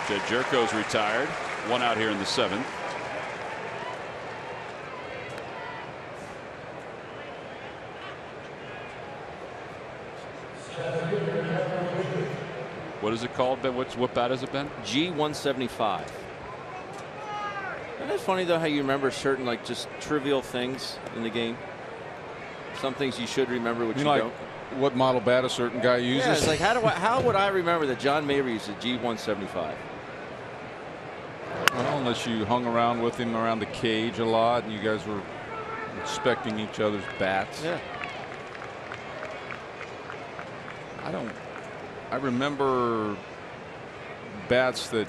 [SPEAKER 1] Jed Jerko's retired. 1 out here in the 7th. What is it called, Ben? What bat has it been?
[SPEAKER 3] G175. Isn't it funny though how you remember certain like just trivial things in the game? Some things you should remember, which you
[SPEAKER 2] like
[SPEAKER 3] don't.
[SPEAKER 2] What model bat a certain guy uses?
[SPEAKER 3] Yeah, it's like how would I remember that John Mabry used a G175?
[SPEAKER 2] Well, unless you hung around with him around the cage a lot and you guys were inspecting each other's bats.
[SPEAKER 3] Yeah.
[SPEAKER 2] I remember bats that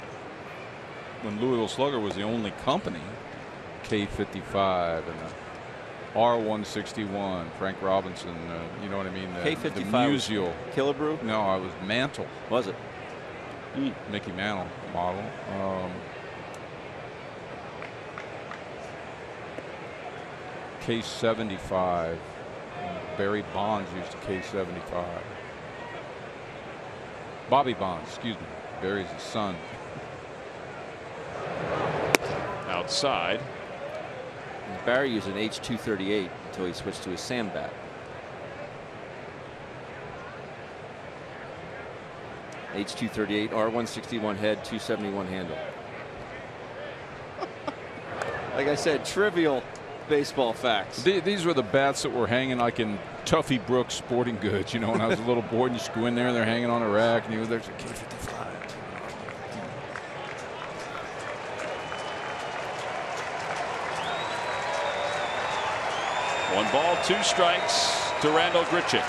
[SPEAKER 2] when Louisville Slugger was the only company, K55 and the R161, Frank Robinson, you know what I mean?
[SPEAKER 3] K55
[SPEAKER 2] the Musial.
[SPEAKER 3] Killebrew?
[SPEAKER 2] No, I was Mantle.
[SPEAKER 3] Was it?
[SPEAKER 2] Mickey Mantle model. K75. Barry Bonds used a K75. Bobby Bonds, excuse me. Barry's his son.
[SPEAKER 1] Outside.
[SPEAKER 3] Barry used an H238 until he switched to his Sam bat. H238, R161 head, 271 handle. Like I said, trivial baseball facts.
[SPEAKER 2] These were the bats that were hanging like in Tuffy Brooks Sporting Goods. You know, when I was a little boy, and you just go in there and they're hanging on a rack, and he was there. K55.
[SPEAKER 1] ball, 2 strikes to Randall Grichuk.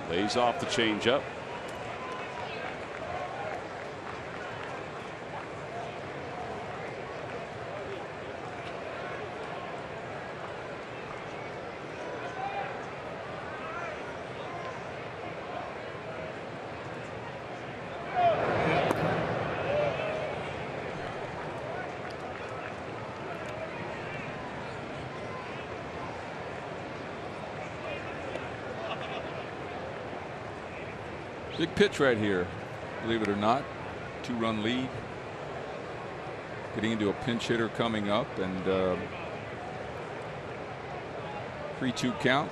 [SPEAKER 1] Lays off the changeup.
[SPEAKER 2] Big pitch right here, believe it or not. 2-run lead. Getting into a pinch hitter coming up, and 3-2 count.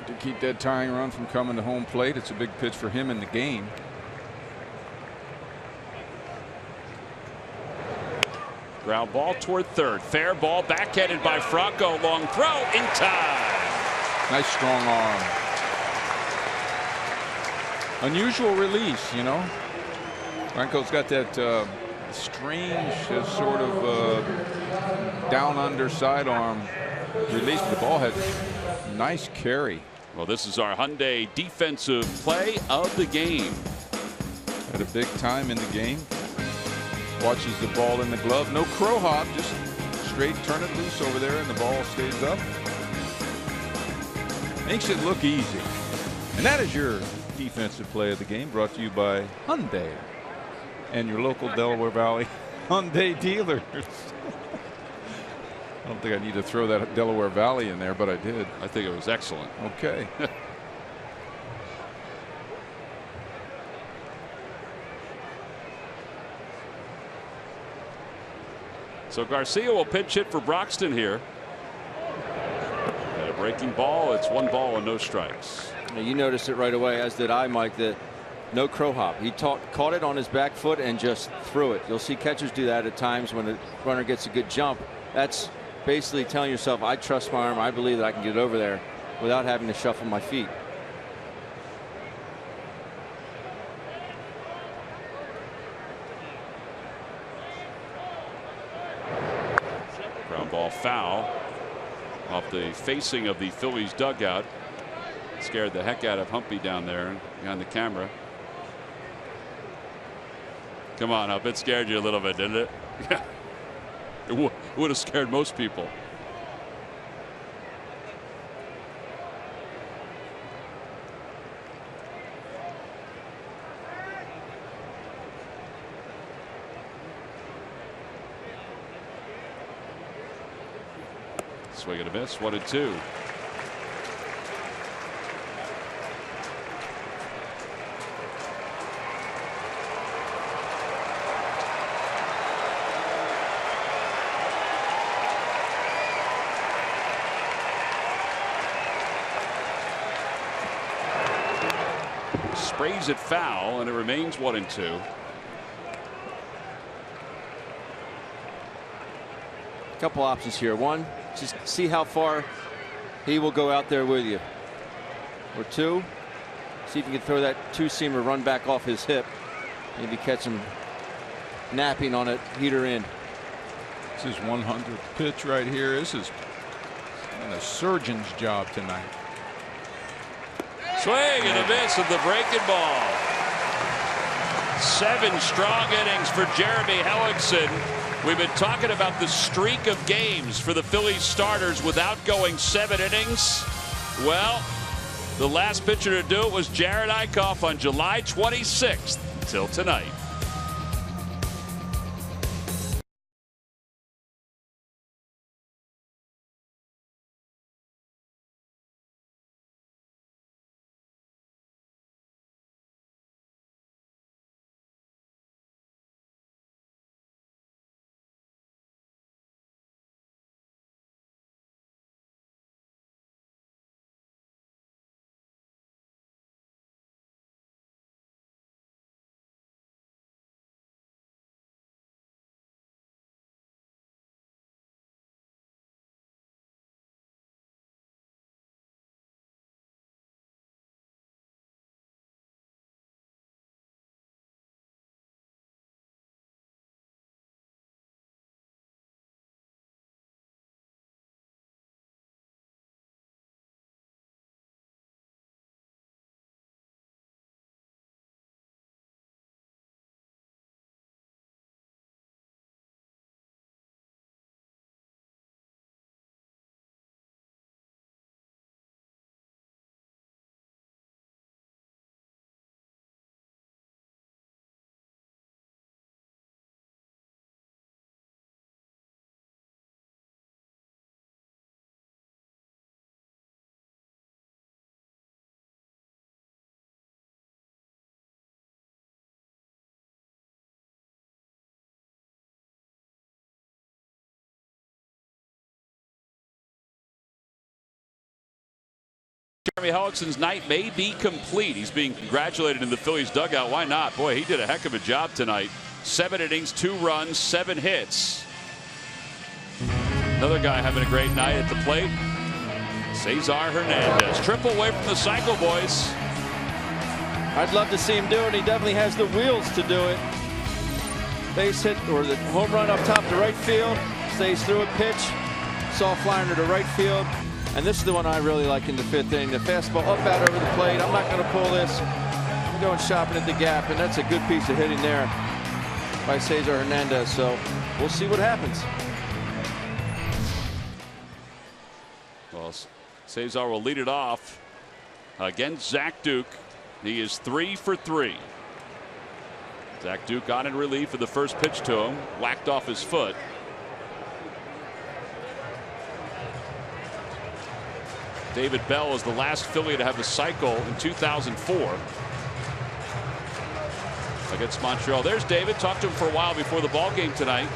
[SPEAKER 2] To keep that tying run from coming to home plate. It's a big pitch for him in the game.
[SPEAKER 1] Ground ball toward third. Fair ball, backhanded by Franco. Long throw in time.
[SPEAKER 2] Nice strong arm. Unusual release, you know. Franco's got that strange sort of down under sidearm release. The ball had nice carry.
[SPEAKER 1] Well, this is our Hyundai defensive play of the game.
[SPEAKER 2] Had a big time in the game. Watches the ball in the glove. No crow hop, just straight turn it loose over there, and the ball stays up. Makes it look easy. And that is your defensive play of the game, brought to you by Hyundai and your local Delaware Valley Hyundai dealers. I don't think I need to throw that Delaware Valley in there, but I did.
[SPEAKER 1] I think it was excellent.
[SPEAKER 2] Okay.
[SPEAKER 1] So Garcia will pinch hit for Broxton here. And a breaking ball. It's 1 ball and no strikes.
[SPEAKER 3] You noticed it right away, as did I, Mike, that no crow hop. He caught it on his back foot and just threw it. You'll see catchers do that at times when the runner gets a good jump. That's basically telling yourself, I trust my arm. I believe that I can get over there without having to shuffle my feet.
[SPEAKER 1] Ground ball foul off the facing of the Phillies dugout. Scared the heck out of Humpy down there behind the camera. Come on, Hump. It scared you a little bit, didn't it? It would have scared most people. Swing and a miss. 1-2. Sprays it foul, and it remains 1-2.
[SPEAKER 3] A couple options here. One, just see how far he will go out there with you. Or two, see if you can throw that 2-seamer run back off his hip. Maybe catch him napping on it, heater in.
[SPEAKER 2] This is 100th pitch right here. This is a surgeon's job tonight.
[SPEAKER 1] Swing and a miss at the breaking ball. 7 strong innings for Jeremy Hellickson. We've been talking about the streak of games for the Phillies starters without going 7 innings. Well, the last pitcher to do it was Jared Eickhoff on July 26th. Till tonight. Hellickson's night may be complete. He's being congratulated in the Phillies dugout. Why not? Boy, he did a heck of a job tonight. 7 innings, 2 runs, 7 hits. Another guy having a great night at the plate. Cesar Hernandez. Triple away from the cycle, boys.
[SPEAKER 3] I'd love to see him do it. He definitely has the wheels to do it. Base hit or the home run up top to right field. Stays through a pitch. Soft liner to right field. And this is the one I really like in the 5th inning. The fastball up out over the plate. I'm not going to pull this. I'm going shopping at the gap, and that's a good piece of hitting there by Cesar Hernandez. So we'll see what happens.
[SPEAKER 1] Well, Cesar will lead it off against Zach Duke. He is 3 for 3. Zach Duke on in relief for the first pitch to him. Whacked off his foot. David Bell is the last Philly to have a cycle in 2004 against Montreal. There's David. Talked to him for a while before the ball game tonight.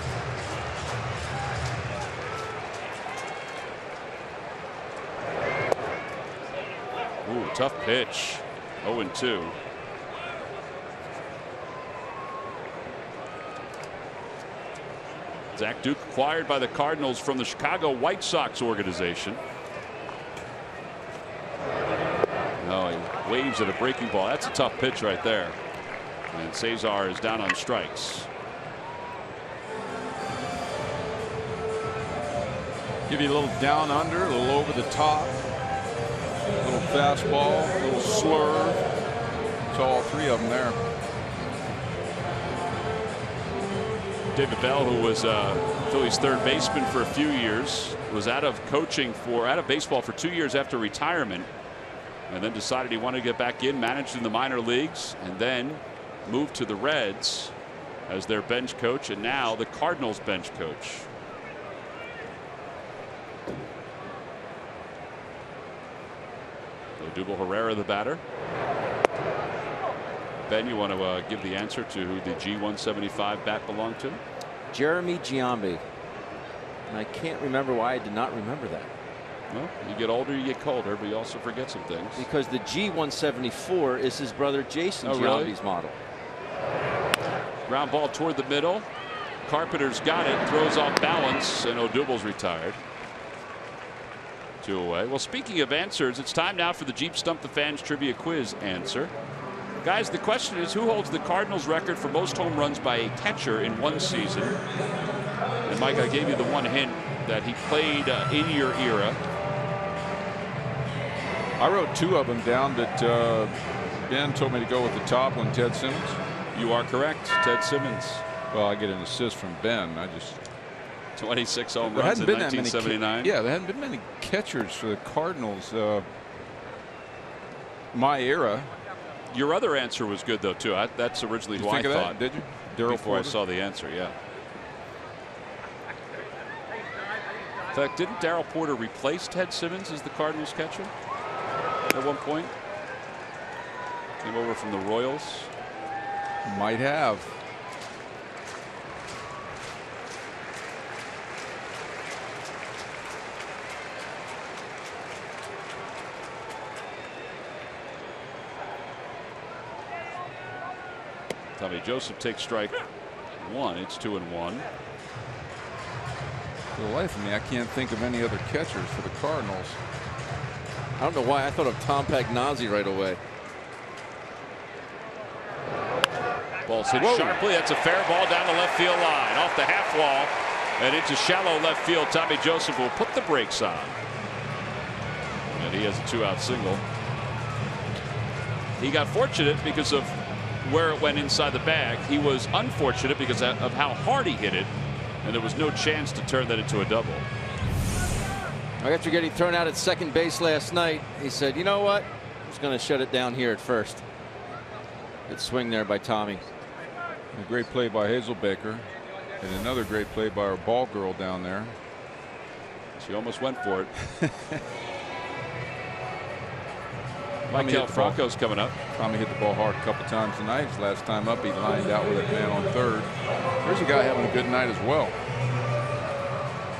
[SPEAKER 1] Ooh, tough pitch. 0-2. Zach Duke acquired by the Cardinals from the Chicago White Sox organization. No, he waves at a breaking ball. That's a tough pitch right there. And Cesar is down on strikes.
[SPEAKER 2] Give you a little down under, a little over the top, a little fastball, a little slurve. It's all 3 of them there.
[SPEAKER 1] David Bell, who was Phillies third baseman for a few years, was out of baseball for 2 years after retirement, and then decided he wanted to get back in, managed in the minor leagues, and then moved to the Reds as their bench coach, and now the Cardinals bench coach. Odubel Herrera, the batter. Ben, you want to give the answer to who the G175 bat belonged to?
[SPEAKER 3] Jeremy Giambi. And I can't remember why I did not remember that.
[SPEAKER 1] Well, you get older, you get colder, but you also forget some things.
[SPEAKER 3] Because the G174 is his brother Jason Giambi's model.
[SPEAKER 1] Ground ball toward the middle. Carpenter's got it, throws off balance, and Odubel's retired. 2 away. Well, speaking of answers, it's time now for the Jeep Stump the Fans trivia quiz answer. Guys, the question is, who holds the Cardinals record for most home runs by a catcher in one season? And Mike, I gave you the one hint that he played in your era.
[SPEAKER 2] I wrote 2 of them down, but Ben told me to go with the top one, Ted Simmons.
[SPEAKER 1] You are correct, Ted Simmons.
[SPEAKER 2] Well, I get an assist from Ben. I just
[SPEAKER 1] 26 home runs in 1979.
[SPEAKER 2] Yeah, there hadn't been many catchers for the Cardinals. My era.
[SPEAKER 1] Your other answer was good though too. That's originally who I thought.
[SPEAKER 2] Did you? Darryl
[SPEAKER 1] Before
[SPEAKER 2] Porter?
[SPEAKER 1] I saw the answer, yeah. In fact, didn't Darryl Porter replace Ted Simmons as the Cardinals catcher at one point? Came over from the Royals.
[SPEAKER 2] Might have.
[SPEAKER 1] Tommy Joseph takes strike 1. It's 2-1.
[SPEAKER 2] For the life of me, I can't think of any other catchers for the Cardinals.
[SPEAKER 3] I don't know why I thought of Tom Pagnozzi right away.
[SPEAKER 1] Ball's hit sharply. That's a fair ball down the left field line, off the half wall and into shallow left field. Tommy Joseph will put the brakes on, and he has a 2-out single. He got fortunate because of where it went inside the bag. He was unfortunate because of how hard he hit it, and there was no chance to turn that into a double.
[SPEAKER 3] After getting thrown out at second base last night, he said, you know what, I'm just going to shut it down here at first. Good swing there by Tommy.
[SPEAKER 2] A great play by Hazel Baker, and another great play by our ball girl down there.
[SPEAKER 1] She almost went for it. Michael Franco's coming up.
[SPEAKER 2] Tommy hit the ball hard a couple times tonight. His last time up, he lined out with a man on third. There's a guy having a good night as well.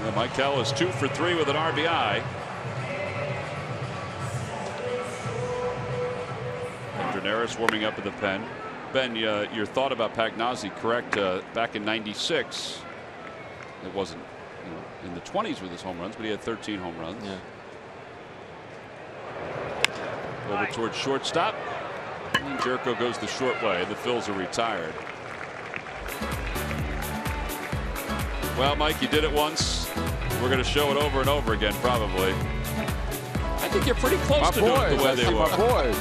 [SPEAKER 1] Yeah, Michael is 2 for 3 with an RBI. Neris warming up in the pen. Ben, your thought about Pagnozzi, correct? Back in '96, it wasn't in the 20s with his home runs, but he had 13 home runs.
[SPEAKER 3] Yeah.
[SPEAKER 1] Over towards shortstop. And Jerko goes the short way. The Phils are retired. Well, Mike, you did it once. We're going to show it over and over again, probably. I think you're pretty close to doing it the way they were.
[SPEAKER 2] My boys.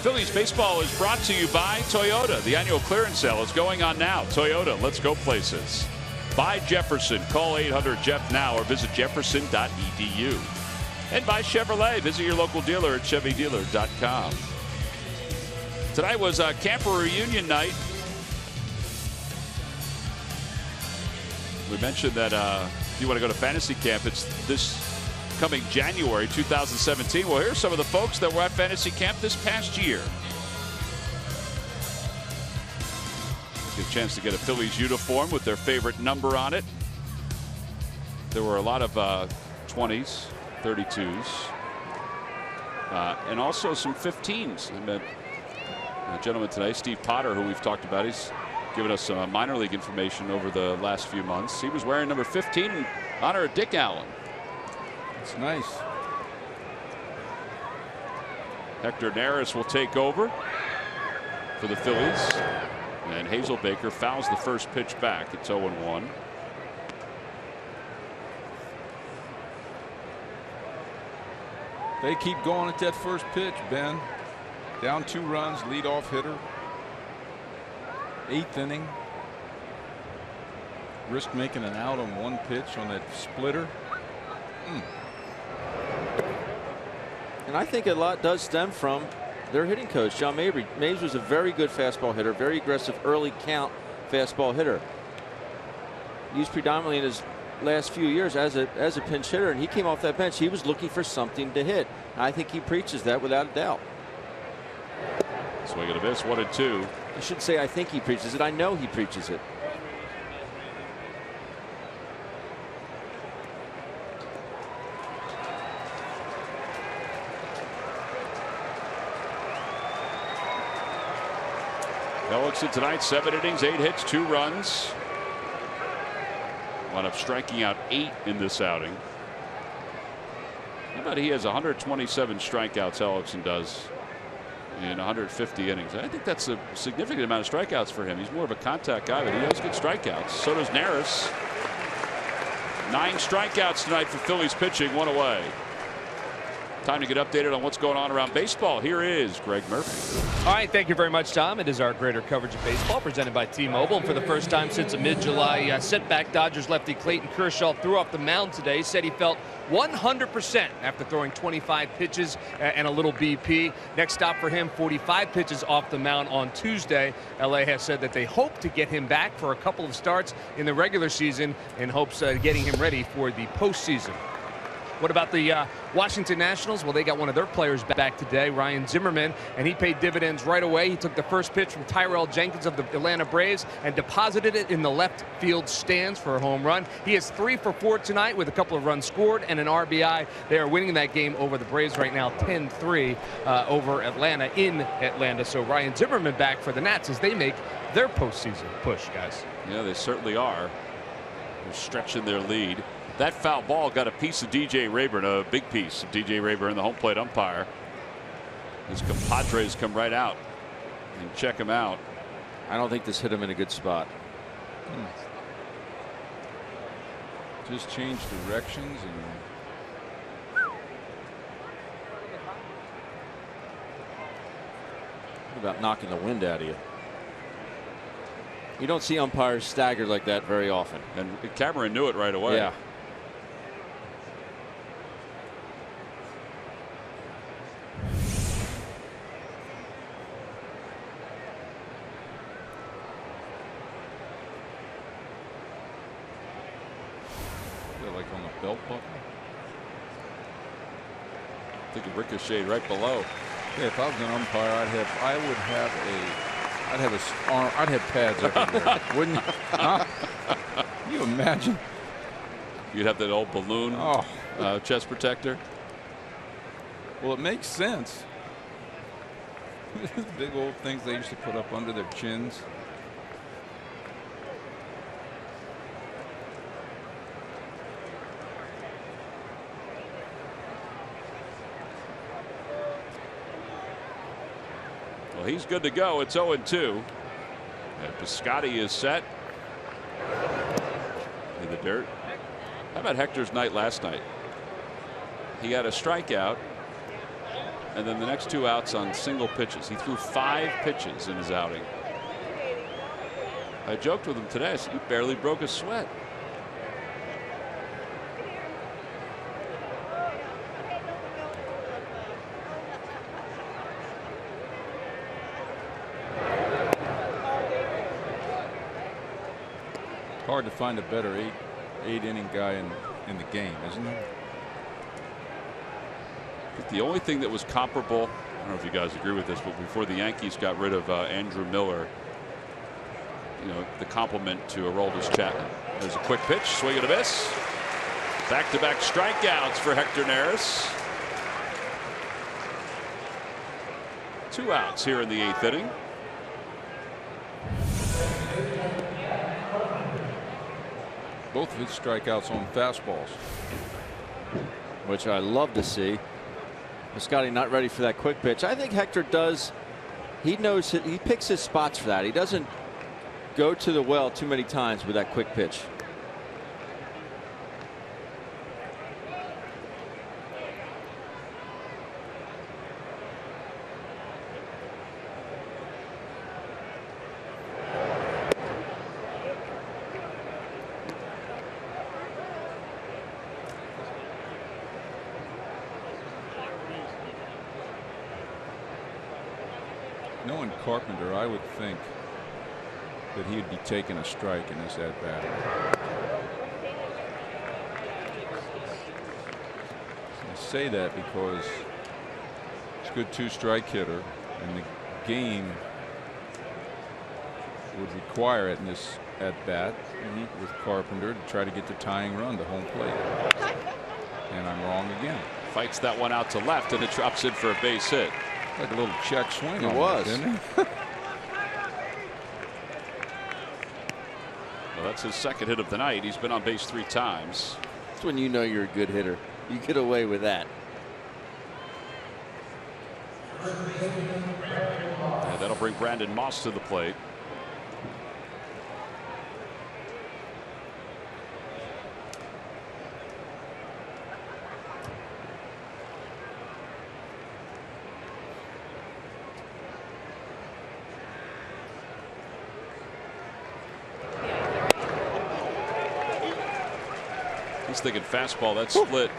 [SPEAKER 1] Phillies baseball is brought to you by Toyota. The annual clearance sale is going on now. Toyota, let's go places. By Jefferson. Call 800-JEFF now or visit jefferson.edu. And by Chevrolet. Visit your local dealer at chevydealer.com. Tonight was a camper reunion night. We mentioned that if you want to go to fantasy camp, it's this coming January 2017. Well, here's some of the folks that were at fantasy camp this past year. Get a chance to get a Phillies uniform with their favorite number on it. There were a lot of 20s, 32s, and also some 15s. I met a gentleman today, Steve Potter, who we've talked about. He's given us some minor league information over the last few months. He was wearing number 15 in honor of Dick Allen.
[SPEAKER 2] It's nice.
[SPEAKER 1] Hector Neris will take over for the Phillies. And Hazelbaker fouls the first pitch back. It's 0-1.
[SPEAKER 2] They keep going at that first pitch, Ben. Down 2 runs, leadoff hitter. 8th inning. Risked making an out on 1 pitch on that splitter.
[SPEAKER 3] And I think a lot does stem from their hitting coach, John Mabry. Mays was a very good fastball hitter, very aggressive early count fastball hitter. Used predominantly in his last few years as a pinch hitter, and he came off that bench. He was looking for something to hit. I think he preaches that without a doubt.
[SPEAKER 1] Swing and a miss, 1-2.
[SPEAKER 3] I should say I think he preaches it. I know he preaches it.
[SPEAKER 1] Hellickson tonight, 7 innings, 8 hits, 2 runs. Wound up striking out 8 in this outing. How about he has 127 strikeouts, Hellickson does, in 150 innings. I think that's a significant amount of strikeouts for him. He's more of a contact guy, but he does get strikeouts. So does Neris. 9 strikeouts tonight for Phillies pitching, 1 away. Time to get updated on what's going on around baseball. Here is Greg Murphy.
[SPEAKER 6] All right, thank you very much, Tom. It is our greater coverage of baseball presented by T-Mobile. And for the first time since a mid-July setback, Dodgers lefty Clayton Kershaw threw off the mound today. Said he felt 100% after throwing 25 pitches and a little BP. Next stop for him, 45 pitches off the mound on Tuesday. LA has said that they hope to get him back for a couple of starts in the regular season in hopes of getting him ready for the postseason. What about the Washington Nationals? Well, they got one of their players back today, Ryan Zimmerman, and he paid dividends right away. He took the first pitch from Tyrell Jenkins of the Atlanta Braves and deposited it in the left field stands for a home run. He is 3 for 4 tonight with a couple of runs scored and an RBI. They are winning that game over the Braves right now, 10-3 over Atlanta in Atlanta. So Ryan Zimmerman back for the Nats as they make their postseason push, guys.
[SPEAKER 1] Yeah, they certainly are. They're stretching their lead. That foul ball got a piece of DJ Rayburn, a big piece of DJ Rayburn, the home plate umpire. His compadres come right out and check him out.
[SPEAKER 3] I don't think this hit him in a good spot.
[SPEAKER 2] Just change directions and
[SPEAKER 3] What about knocking the wind out of you? You don't see umpires staggered like that very often.
[SPEAKER 1] And Cameron knew it right away.
[SPEAKER 3] Yeah.
[SPEAKER 2] like on the belt buckle.
[SPEAKER 1] I think it ricocheted right below.
[SPEAKER 2] Yeah, if I was an umpire, I'd have pads everywhere, wouldn't you? Huh? Can you imagine?
[SPEAKER 1] You'd have that old balloon chest protector.
[SPEAKER 2] Well, it makes sense. Big old things they used to put up under their chins.
[SPEAKER 1] Well, he's good to go. It's 0-2. And Piscotty is set in the dirt. How about Hector's night last night? He got a strikeout, and then the next 2 outs on single pitches. He threw 5 pitches in his outing. I joked with him today. I said, he barely broke a sweat.
[SPEAKER 2] Hard to find a better eight inning guy in the game, isn't it?
[SPEAKER 1] The only thing that was comparable, I don't know if you guys agree with this, but before the Yankees got rid of Andrew Miller, you know, the compliment to Aroldis Chapman. There's a quick pitch, swing and a miss. Back-to-back strikeouts for Hector Neris. 2 outs here in the 8th inning.
[SPEAKER 2] Both of his strikeouts on fastballs,
[SPEAKER 3] which I love to see. Piscotty not ready for that quick pitch. I think Hector does. He knows he picks his spots for that. He doesn't go to the well too many times with that quick pitch.
[SPEAKER 2] Knowing Carpenter, I would think that he would be taking a strike in this at bat. I say that because he's a good 2-strike hitter, and the game would require it in this at bat with Carpenter to try to get the tying run to home plate. And I'm wrong again.
[SPEAKER 1] Fights that one out to left, and it drops in for a base hit.
[SPEAKER 2] Like a little check swing.
[SPEAKER 3] It was.
[SPEAKER 2] Didn't it?
[SPEAKER 1] Well, that's his 2nd hit of the night. He's been on base 3 times.
[SPEAKER 3] That's when you know you're a good hitter. You get away with that.
[SPEAKER 1] And that'll bring Brandon Moss to the plate. He's thinking fastball. That split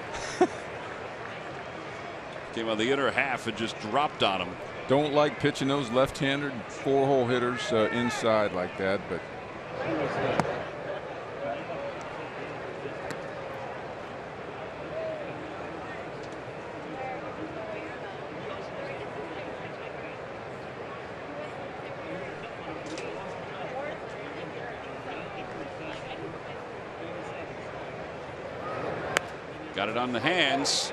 [SPEAKER 1] came on the inner half and just dropped on him.
[SPEAKER 2] Don't like pitching those left-handed 4-hole hitters inside like that, but
[SPEAKER 1] Got it on the hands.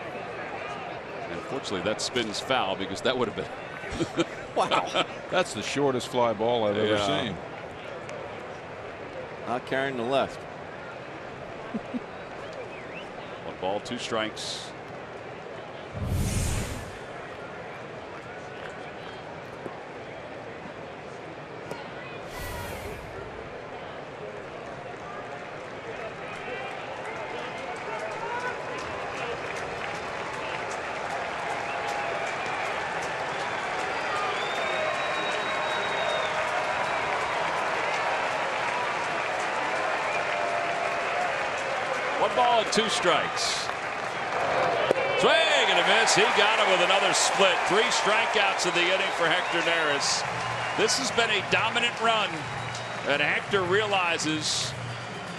[SPEAKER 1] And unfortunately, that spins foul because that would have been.
[SPEAKER 3] Wow.
[SPEAKER 2] That's the shortest fly ball I've ever seen.
[SPEAKER 3] Not carrying the left.
[SPEAKER 1] 1 ball, 2 strikes. Ball and 2 strikes. Swing and a miss. He got him with another split. 3 strikeouts in the inning for Hector Neris. This has been a dominant run, and Hector realizes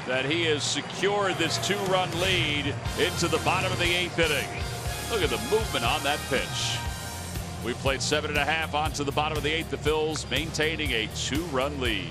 [SPEAKER 1] that he has secured this 2-run lead into the bottom of the 8th inning. Look at the movement on that pitch. We played 7.5 onto the bottom of the 8th. The Phils maintaining a 2-run lead.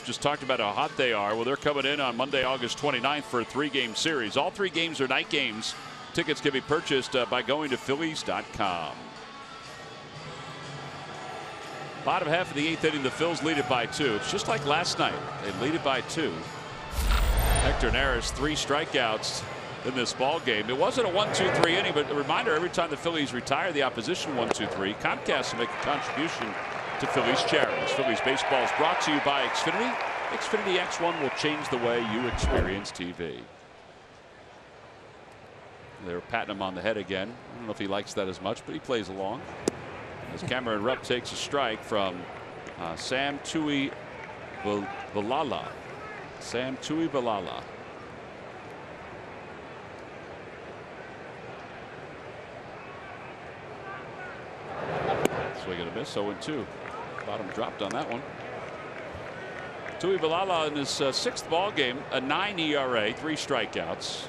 [SPEAKER 1] Just talked about how hot they are. Well, they're coming in on Monday, August 29th for a 3-game series. All 3 games are night games. Tickets can be purchased by going to Phillies.com. Bottom half of the 8th inning, the Phils lead it by 2. It's just like last night. They lead it by 2. Hector Neris, 3 strikeouts in this ball game. It wasn't a 1-2-3 inning, but a reminder: every time the Phillies retire the opposition 1-2-3, Comcast will make a contribution to Phillies charities. Phillies baseball is brought to you by Xfinity. Xfinity X1 will change the way you experience TV. They're patting him on the head again. I don't know if he likes that as much, but he plays along. As Cameron Rupp takes a strike from Sam Tuivailala. Sam Tuivailala. Swing and a miss. 0-2. Bottom dropped on that one. Tuivailala in his 6th ball game, a 9 ERA, 3 strikeouts.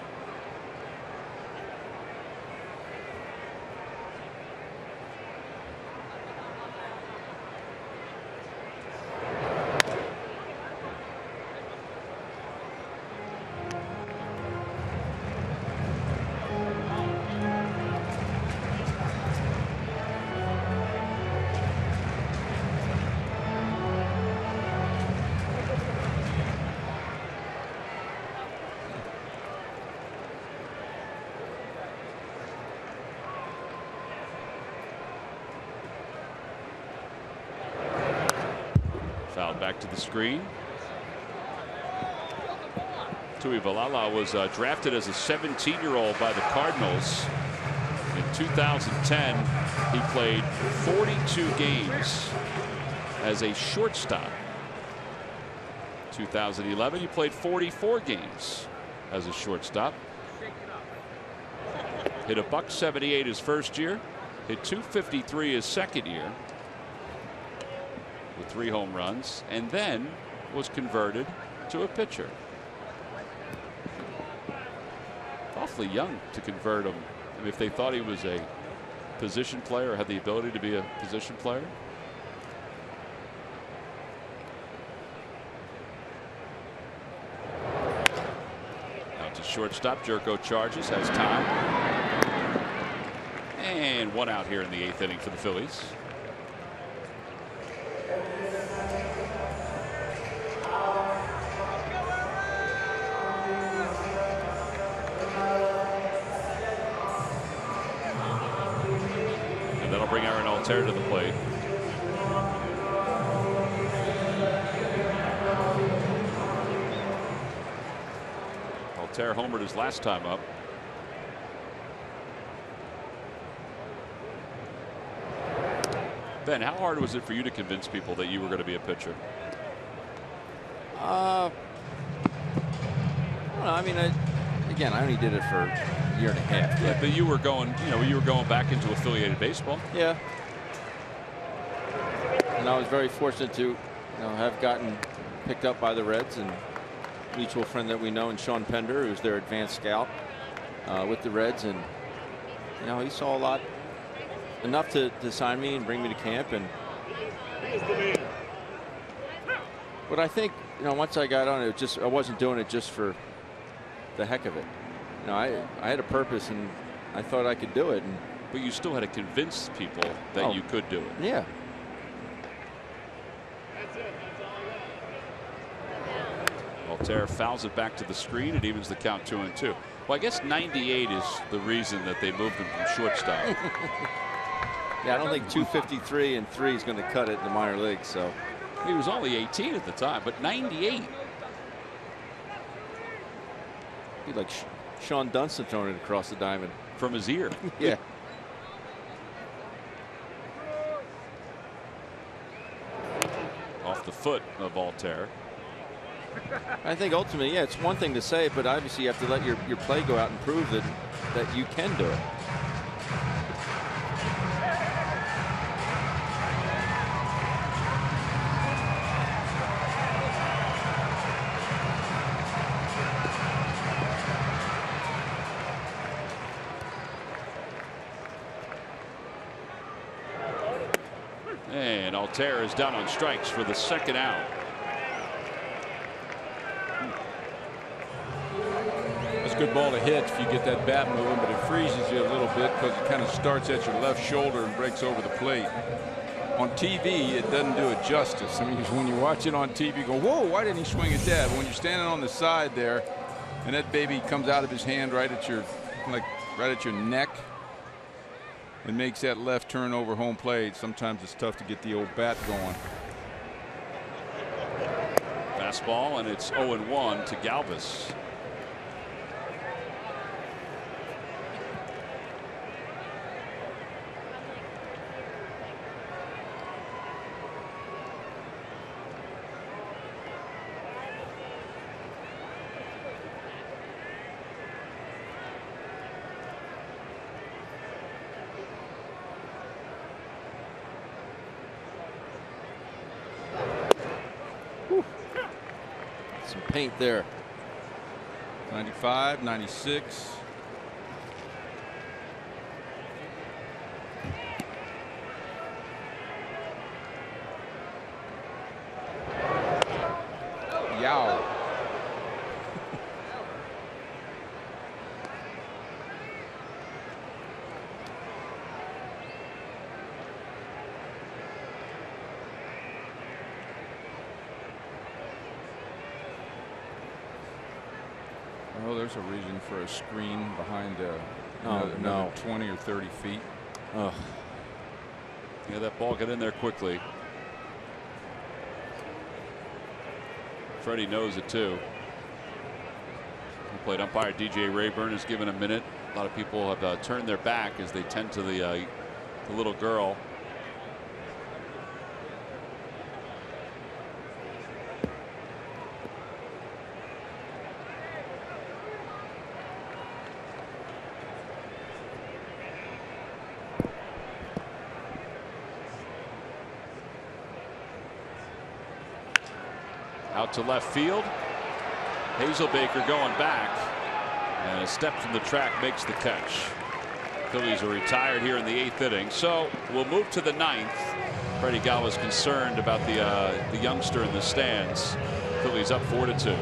[SPEAKER 1] Back to the screen. Tuivailala was drafted as a 17-year-old by the Cardinals. In 2010, he played 42 games as a shortstop. 2011, you played 44 games as a shortstop. Hit a .178 his first year. Hit .253 his second year with 3 home runs, and then was converted to a pitcher. Awfully young to convert him. I mean, if they thought he was a position player or had the ability to be a position player. Now to shortstop. Jerko charges, has time. And 1 out here in the 8th inning for the Phillies. And that'll bring Aaron Altair to the plate. Altair homered his last time up. Ben, how hard was it for you to convince people that you were going to be a pitcher?
[SPEAKER 3] I don't know. I mean, again, I only did it for a year and a half.
[SPEAKER 1] Yeah, but you were going, you were going back into affiliated baseball.
[SPEAKER 3] Yeah. And I was very fortunate to, have gotten picked up by the Reds, and a mutual friend that we know, and Sean Pender, who's their advanced scout with the Reds, and he saw a lot. Enough to sign me and bring me to camp. And but I think once I got on it, I wasn't doing it just for the heck of it. I had a purpose, and I thought I could do it.
[SPEAKER 1] But you still had to convince people that you could do it.
[SPEAKER 3] Yeah.
[SPEAKER 1] Altair fouls it back to the screen. It evens the count 2-2. Well, I guess 98 is the reason that they moved him from shortstop.
[SPEAKER 3] Yeah, I don't think 253 and 3 is going to cut it in the minor leagues. So
[SPEAKER 1] he was only 18 at the time, but 98.
[SPEAKER 3] He'd like Sean Dunston throwing it across the diamond
[SPEAKER 1] from his ear.
[SPEAKER 3] Yeah.
[SPEAKER 1] Off the foot of Altair.
[SPEAKER 3] I think ultimately, yeah, it's one thing to say, but obviously you have to let your play go out and prove that you can do it.
[SPEAKER 1] And Altair is down on strikes for the 2nd out.
[SPEAKER 2] That's a good ball to hit if you get that bat moving, but it freezes you a little bit because it kind of starts at your left shoulder and breaks over the plate. On TV, it doesn't do it justice. I mean, when you watch it on TV, you go, whoa, why didn't he swing at that? But when you're standing on the side there, and that baby comes out of his hand right at your neck, and makes that left turn over home plate. Sometimes it's tough to get the old bat going.
[SPEAKER 1] Fastball, and it's 0-1 to Galvis.
[SPEAKER 3] Some paint there.
[SPEAKER 2] 95, 96. Yow. Oh, there's a reason for a screen behind another 20 or 30 feet.
[SPEAKER 3] Oh.
[SPEAKER 1] Yeah, that ball got in there quickly. Freddie knows it too. Plate umpire DJ Rayburn has given a minute. A lot of people have turned their back as they tend to the little girl. Out to left field. Hazelbaker going back. And a step from the track makes the catch. Phillies are retired here in the 8th inning. So we'll move to the 9th. Freddie Galvis concerned about the youngster in the stands. Phillies up 4-2.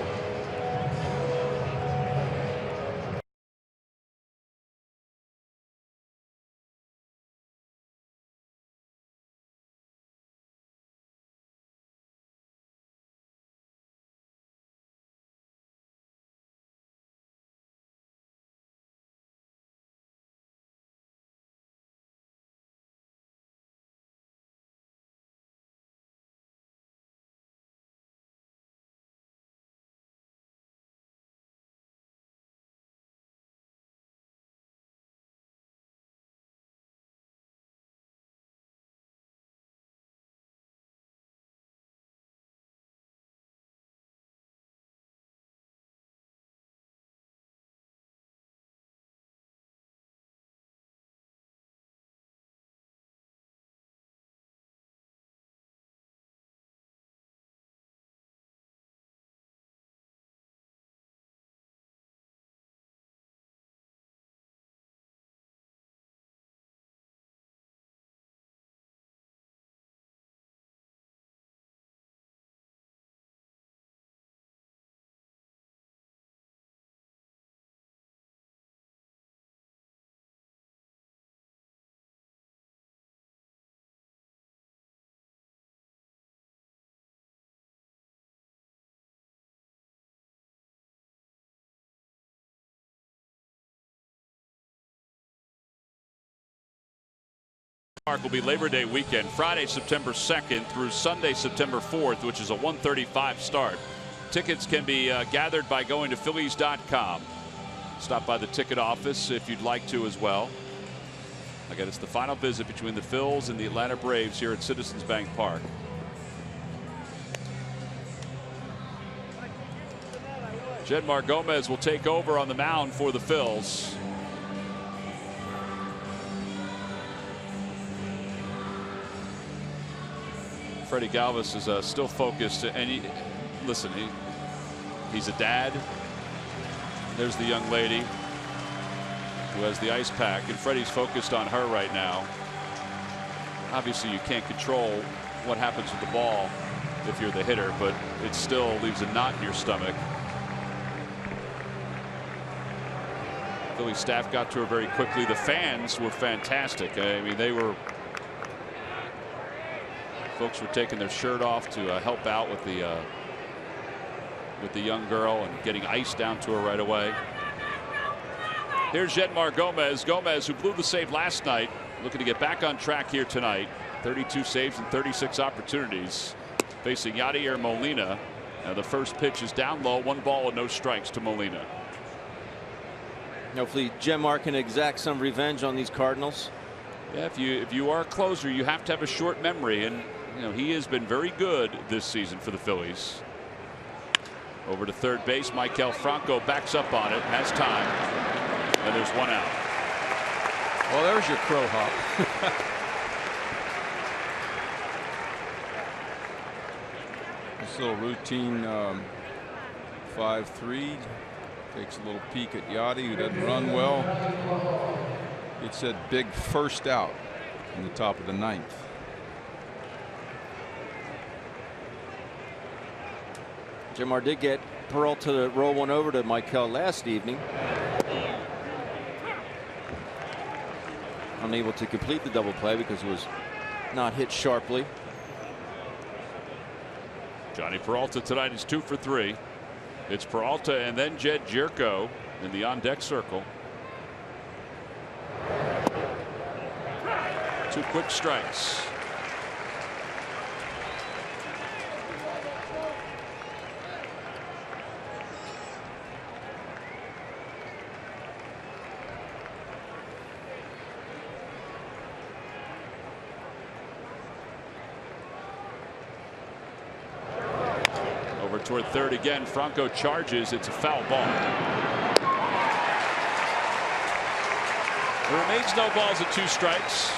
[SPEAKER 1] Will be Labor Day weekend, Friday, September 2nd through Sunday, September 4th, which is a 1:35 start. Tickets can be gathered by going to Phillies.com. Stop by the ticket office if you'd like to as well. Again, it's the final visit between the Phils and the Atlanta Braves here at Citizens Bank Park. Jedmar Gomez will take over on the mound for the Phils. Freddie Galvis is still focused, and he's a dad. There's the young lady who has the ice pack, and Freddie's focused on her right now. Obviously, you can't control what happens with the ball if you're the hitter, but it still leaves a knot in your stomach. Philly staff got to her very quickly. The fans were fantastic. I mean, folks were taking their shirt off to help out with the young girl and getting ice down to her right away. Here's Jedmar Gomez. Gomez, who blew the save last night, looking to get back on track here tonight. 32 saves and 36 opportunities, facing Yadier Molina. Now the first pitch is down low, 1 ball and no strikes to Molina.
[SPEAKER 3] Hopefully Jedmar can exact some revenge on these Cardinals.
[SPEAKER 1] Yeah, if you are a closer, you have to have a short memory, and he has been very good this season for the Phillies. Over to third base, Maikel Franco backs up on it, has time, and there's 1 out.
[SPEAKER 2] Well, there's your crow hop. This little routine 5-3 takes a little peek at Yachty, who doesn't run well. It said big first out in the top of the 9th.
[SPEAKER 3] Jedmar did get Peralta to roll one over to Maikel last evening. Unable to complete the double play because it was not hit sharply.
[SPEAKER 1] Johnny Peralta tonight is 2 for 3. It's Peralta and then Jed Jerko in the on-deck circle. 2 quick strikes. Over toward third again. Franco charges. It's a foul ball. There remains no balls at 2 strikes.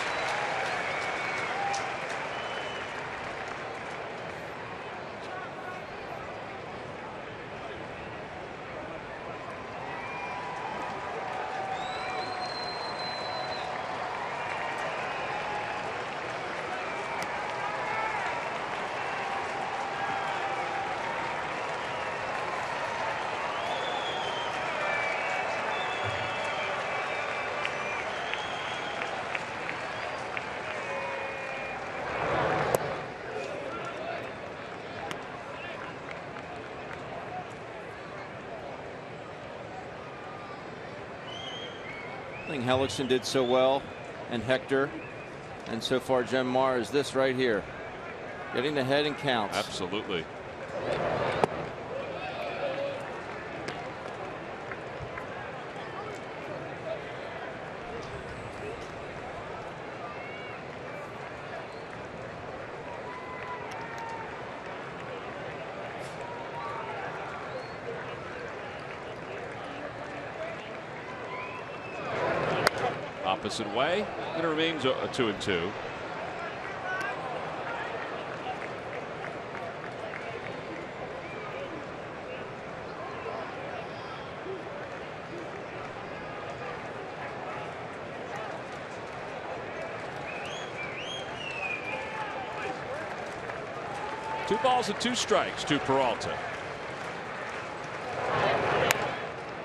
[SPEAKER 3] thing Hellickson did so well, and Hector. And so far, Genmar is this right here. Getting the head and counts.
[SPEAKER 1] Absolutely. Opposite way. It remains a 2-2. Two balls and 2 strikes to Peralta.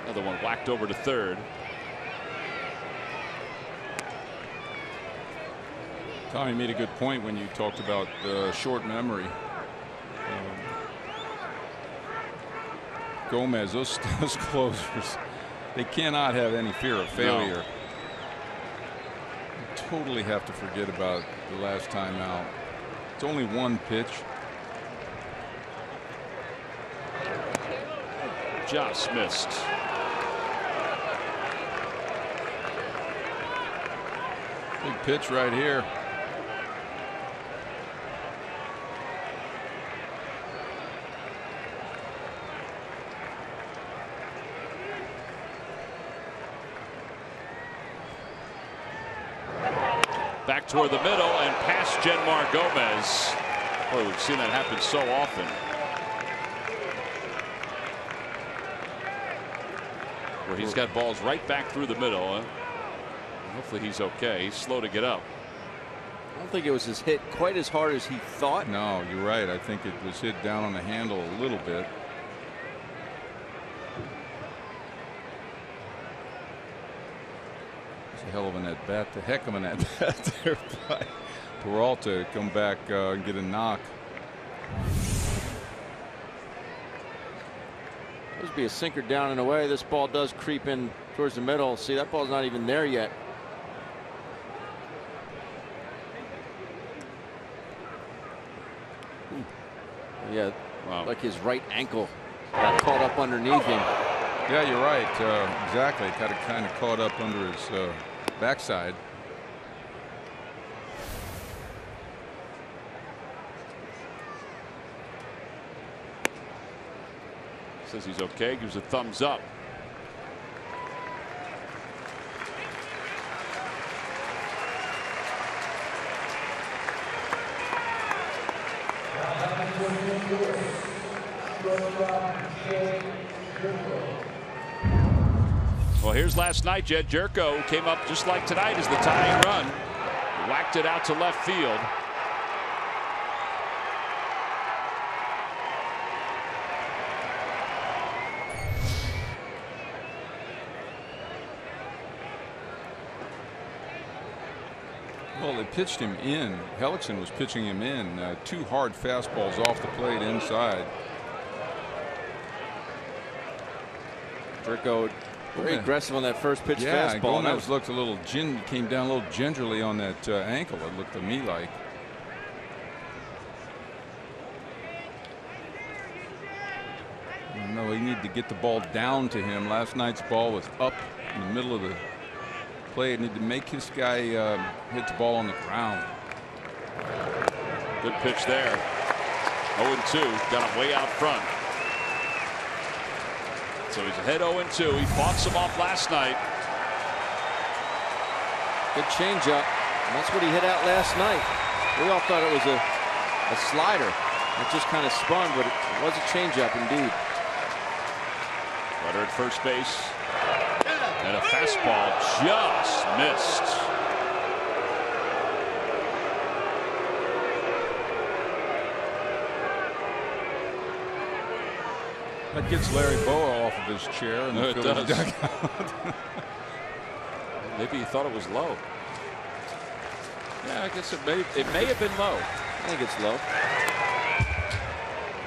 [SPEAKER 1] Another one whacked over to third.
[SPEAKER 2] Tommy made a good point when you talked about short memory. Gomez, those closers, they cannot have any fear of failure.
[SPEAKER 1] No.
[SPEAKER 2] You totally have to forget about the last time out. It's only 1 pitch.
[SPEAKER 1] Just missed.
[SPEAKER 2] Big pitch right here.
[SPEAKER 1] Back toward the middle and past Genmar Gomez. Boy, we've seen that happen so often. Where he's got balls right back through the middle. Hopefully he's okay. He's slow to get up.
[SPEAKER 3] I don't think it was hit quite as hard as he thought.
[SPEAKER 2] No, you're right. I think it was hit down on the handle a little bit. It's a hell of an at bat. The heck of an at bat there by Peralta to come back and get a knock.
[SPEAKER 3] This would be a sinker down and away. This ball does creep in towards the middle. See, that ball's not even there yet. Yeah,
[SPEAKER 1] wow.
[SPEAKER 3] Like his right ankle got caught up underneath him.
[SPEAKER 2] Yeah, you're right. Exactly. Got it kind of caught up under his backside.
[SPEAKER 1] Says he's okay. Gives a thumbs up. Well, here's last night. Jed Jerko came up just like tonight as the tying run. Whacked it out to left field.
[SPEAKER 2] Well, they pitched him in. Hellickson was pitching him in. 2 hard fastballs off the plate inside.
[SPEAKER 3] Jerko very aggressive on that first pitch fastball.
[SPEAKER 2] Gomez looked a little came down a little gingerly on that ankle. It looked to me like. No, he needed to get the ball down to him. Last night's ball was up in the middle of the play. Needed to make this guy hit the ball on the ground.
[SPEAKER 1] Good pitch there. 0-2. Got him way out front. So he's ahead 0-2. He fought some off last night.
[SPEAKER 3] Good changeup. That's what he hit out last night. We all thought it was a slider. It just kind of spun, but it was a changeup indeed.
[SPEAKER 1] Runner at first base. And a fastball just missed.
[SPEAKER 2] That gets Larry Boa off of his chair. And
[SPEAKER 1] it does. Maybe he thought it was low. Yeah, I guess it may have been low.
[SPEAKER 3] I think it's low.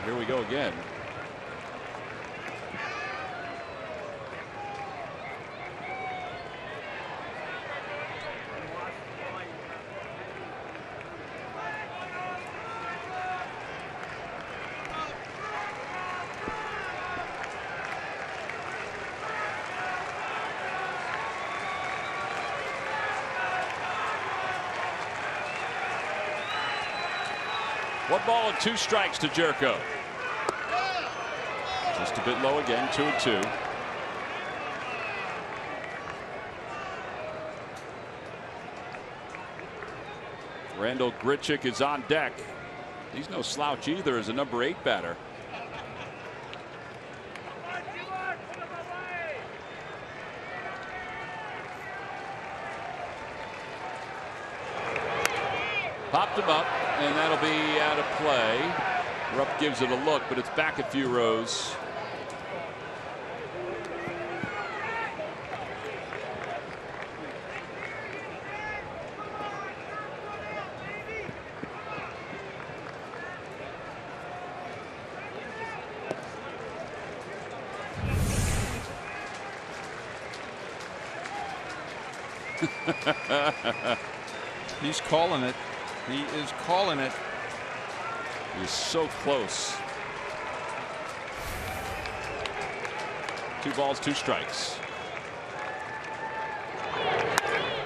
[SPEAKER 1] Here we go again. 1 ball and 2 strikes to Jerko. Just a bit low again, 2-2. Randall Grichuk is on deck. He's no slouch either as a number 8 batter. Popped him up, and that'll be out of play. Rupp gives it a look, but it's back a few rows.
[SPEAKER 2] He's calling it. He is calling it.
[SPEAKER 1] He's so close. 2 balls, 2 strikes.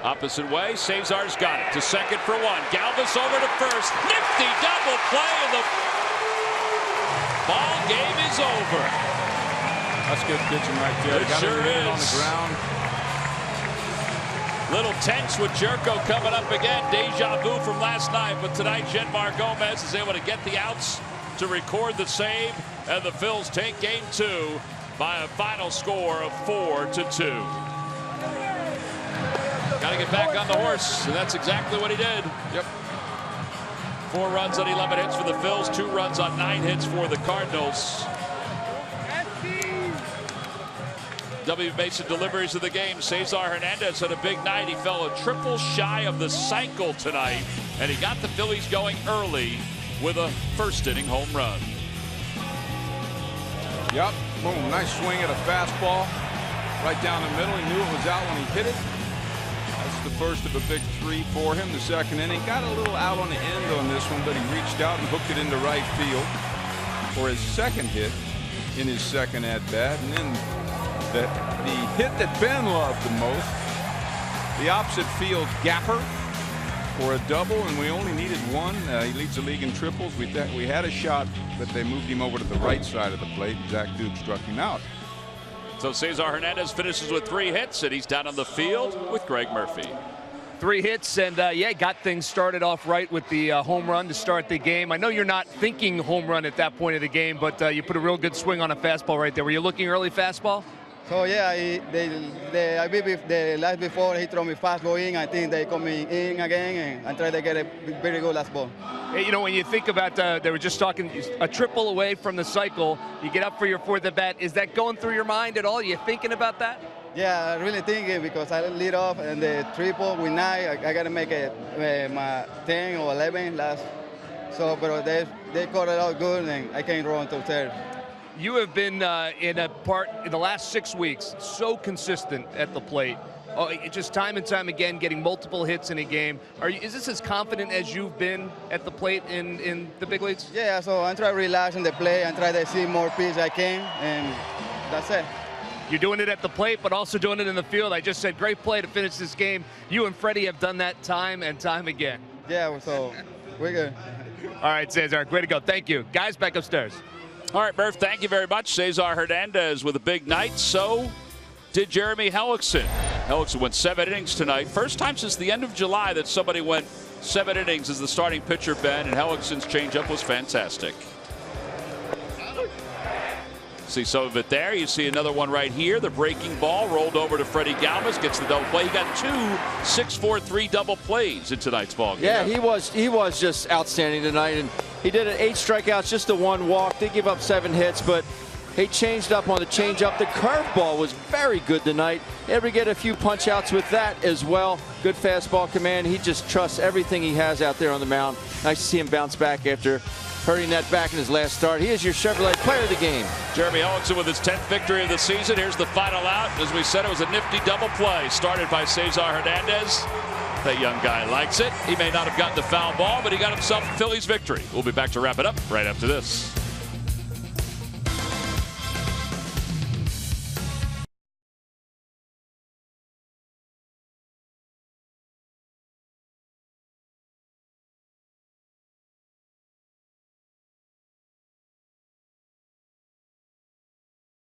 [SPEAKER 1] Opposite way. Cesar's got it to second for 1. Galvis over to first. Nifty double play, and the ball game is over.
[SPEAKER 2] That's good pitching right there.
[SPEAKER 1] It
[SPEAKER 2] Got
[SPEAKER 1] sure
[SPEAKER 2] it
[SPEAKER 1] is.
[SPEAKER 2] on the ground.
[SPEAKER 1] Little tense with Jerko coming up again. Deja vu from last night, but tonight Genmar Gomez is able to get the outs to record the save, and the Phils take game 2 by a final score of 4-2. Got to get back on the horse, and that's exactly what he did.
[SPEAKER 2] Yep.
[SPEAKER 1] 4 runs on 11 hits for the Phils, 2 runs on 9 hits for the Cardinals. W. Mason deliveries of the game. Cesar Hernandez had a big night. He fell a triple shy of the cycle tonight, and he got the Phillies going early with a first-inning home run.
[SPEAKER 2] Yep. Boom. Nice swing at a fastball right down the middle. He knew it was out when he hit it. That's the first of a big 3 for him. The second inning got a little out on the end on this one, but he reached out and hooked it into right field for his second hit in his second at-bat. And then the hit that Ben loved the most, the opposite field gapper for a double, and we only needed 1. He leads the league in triples. We had a shot, but they moved him over to the right side of the plate. Zach Duke struck him out.
[SPEAKER 1] So Cesar Hernandez finishes with 3 hits, and he's down on the field with Greg Murphy.
[SPEAKER 6] 3 hits, and yeah, got things started off right with the home run to start the game. I know you're not thinking home run at that point of the game, but you put a real good swing on a fastball right there. Were you looking early fastball?
[SPEAKER 8] So yeah, I believe the last before he threw me fastball in. I think they come in again and try to get a very good last ball.
[SPEAKER 6] Hey, you know, when you think about, they were just talking, a triple away from the cycle, you get up for your 4th at bat. Is that going through your mind at all? Are you thinking about that?
[SPEAKER 8] Yeah, I really thinking because I lead off and the triple with 9. I got to make my 10 or 11 last. So, but they caught it out good and I can't run to 3rd.
[SPEAKER 6] You have been in the last 6 weeks so consistent at the plate. Just time and time again getting multiple hits in a game. Is this as confident as you've been at the plate in the big leagues?
[SPEAKER 8] Yeah, so I try to relax in the play and try to see more pitch I can, and that's it.
[SPEAKER 6] You're doing it at the plate, but also doing it in the field. I just said great play to finish this game. You and Freddie have done that time and time again.
[SPEAKER 8] Yeah, so we're good.
[SPEAKER 6] All right, Cesar, way to go. Thank you. Guys, back upstairs.
[SPEAKER 1] All right, Murph, thank you very much. Cesar Hernandez with a big night. So did Jeremy Hellickson. Hellickson went 7 innings tonight. First time since the end of July that somebody went 7 innings as the starting pitcher, Ben, and Hellickson's changeup was fantastic. See some of it there. You see another one right here. The breaking ball rolled over to Freddie Galvis, gets the double play. He got 2 6-4-3 double plays in tonight's ball game.
[SPEAKER 3] Yeah, he was just outstanding tonight, and he did it 8 strikeouts, just the 1 walk. They give up 7 hits, but he changed up on the changeup. The curveball was very good tonight. Able to get a few punch outs with that as well. Good fastball command. He just trusts everything he has out there on the mound. Nice to see him bounce back after hurting that back in his last start. He is your Chevrolet player of the game.
[SPEAKER 1] Jeremy Hellickson with his 10th victory of the season. Here's the final out. As we said, it was a nifty double play started by Cesar Hernandez. That young guy likes it. He may not have gotten the foul ball, but he got himself a Phillies victory. We'll be back to wrap it up right after this.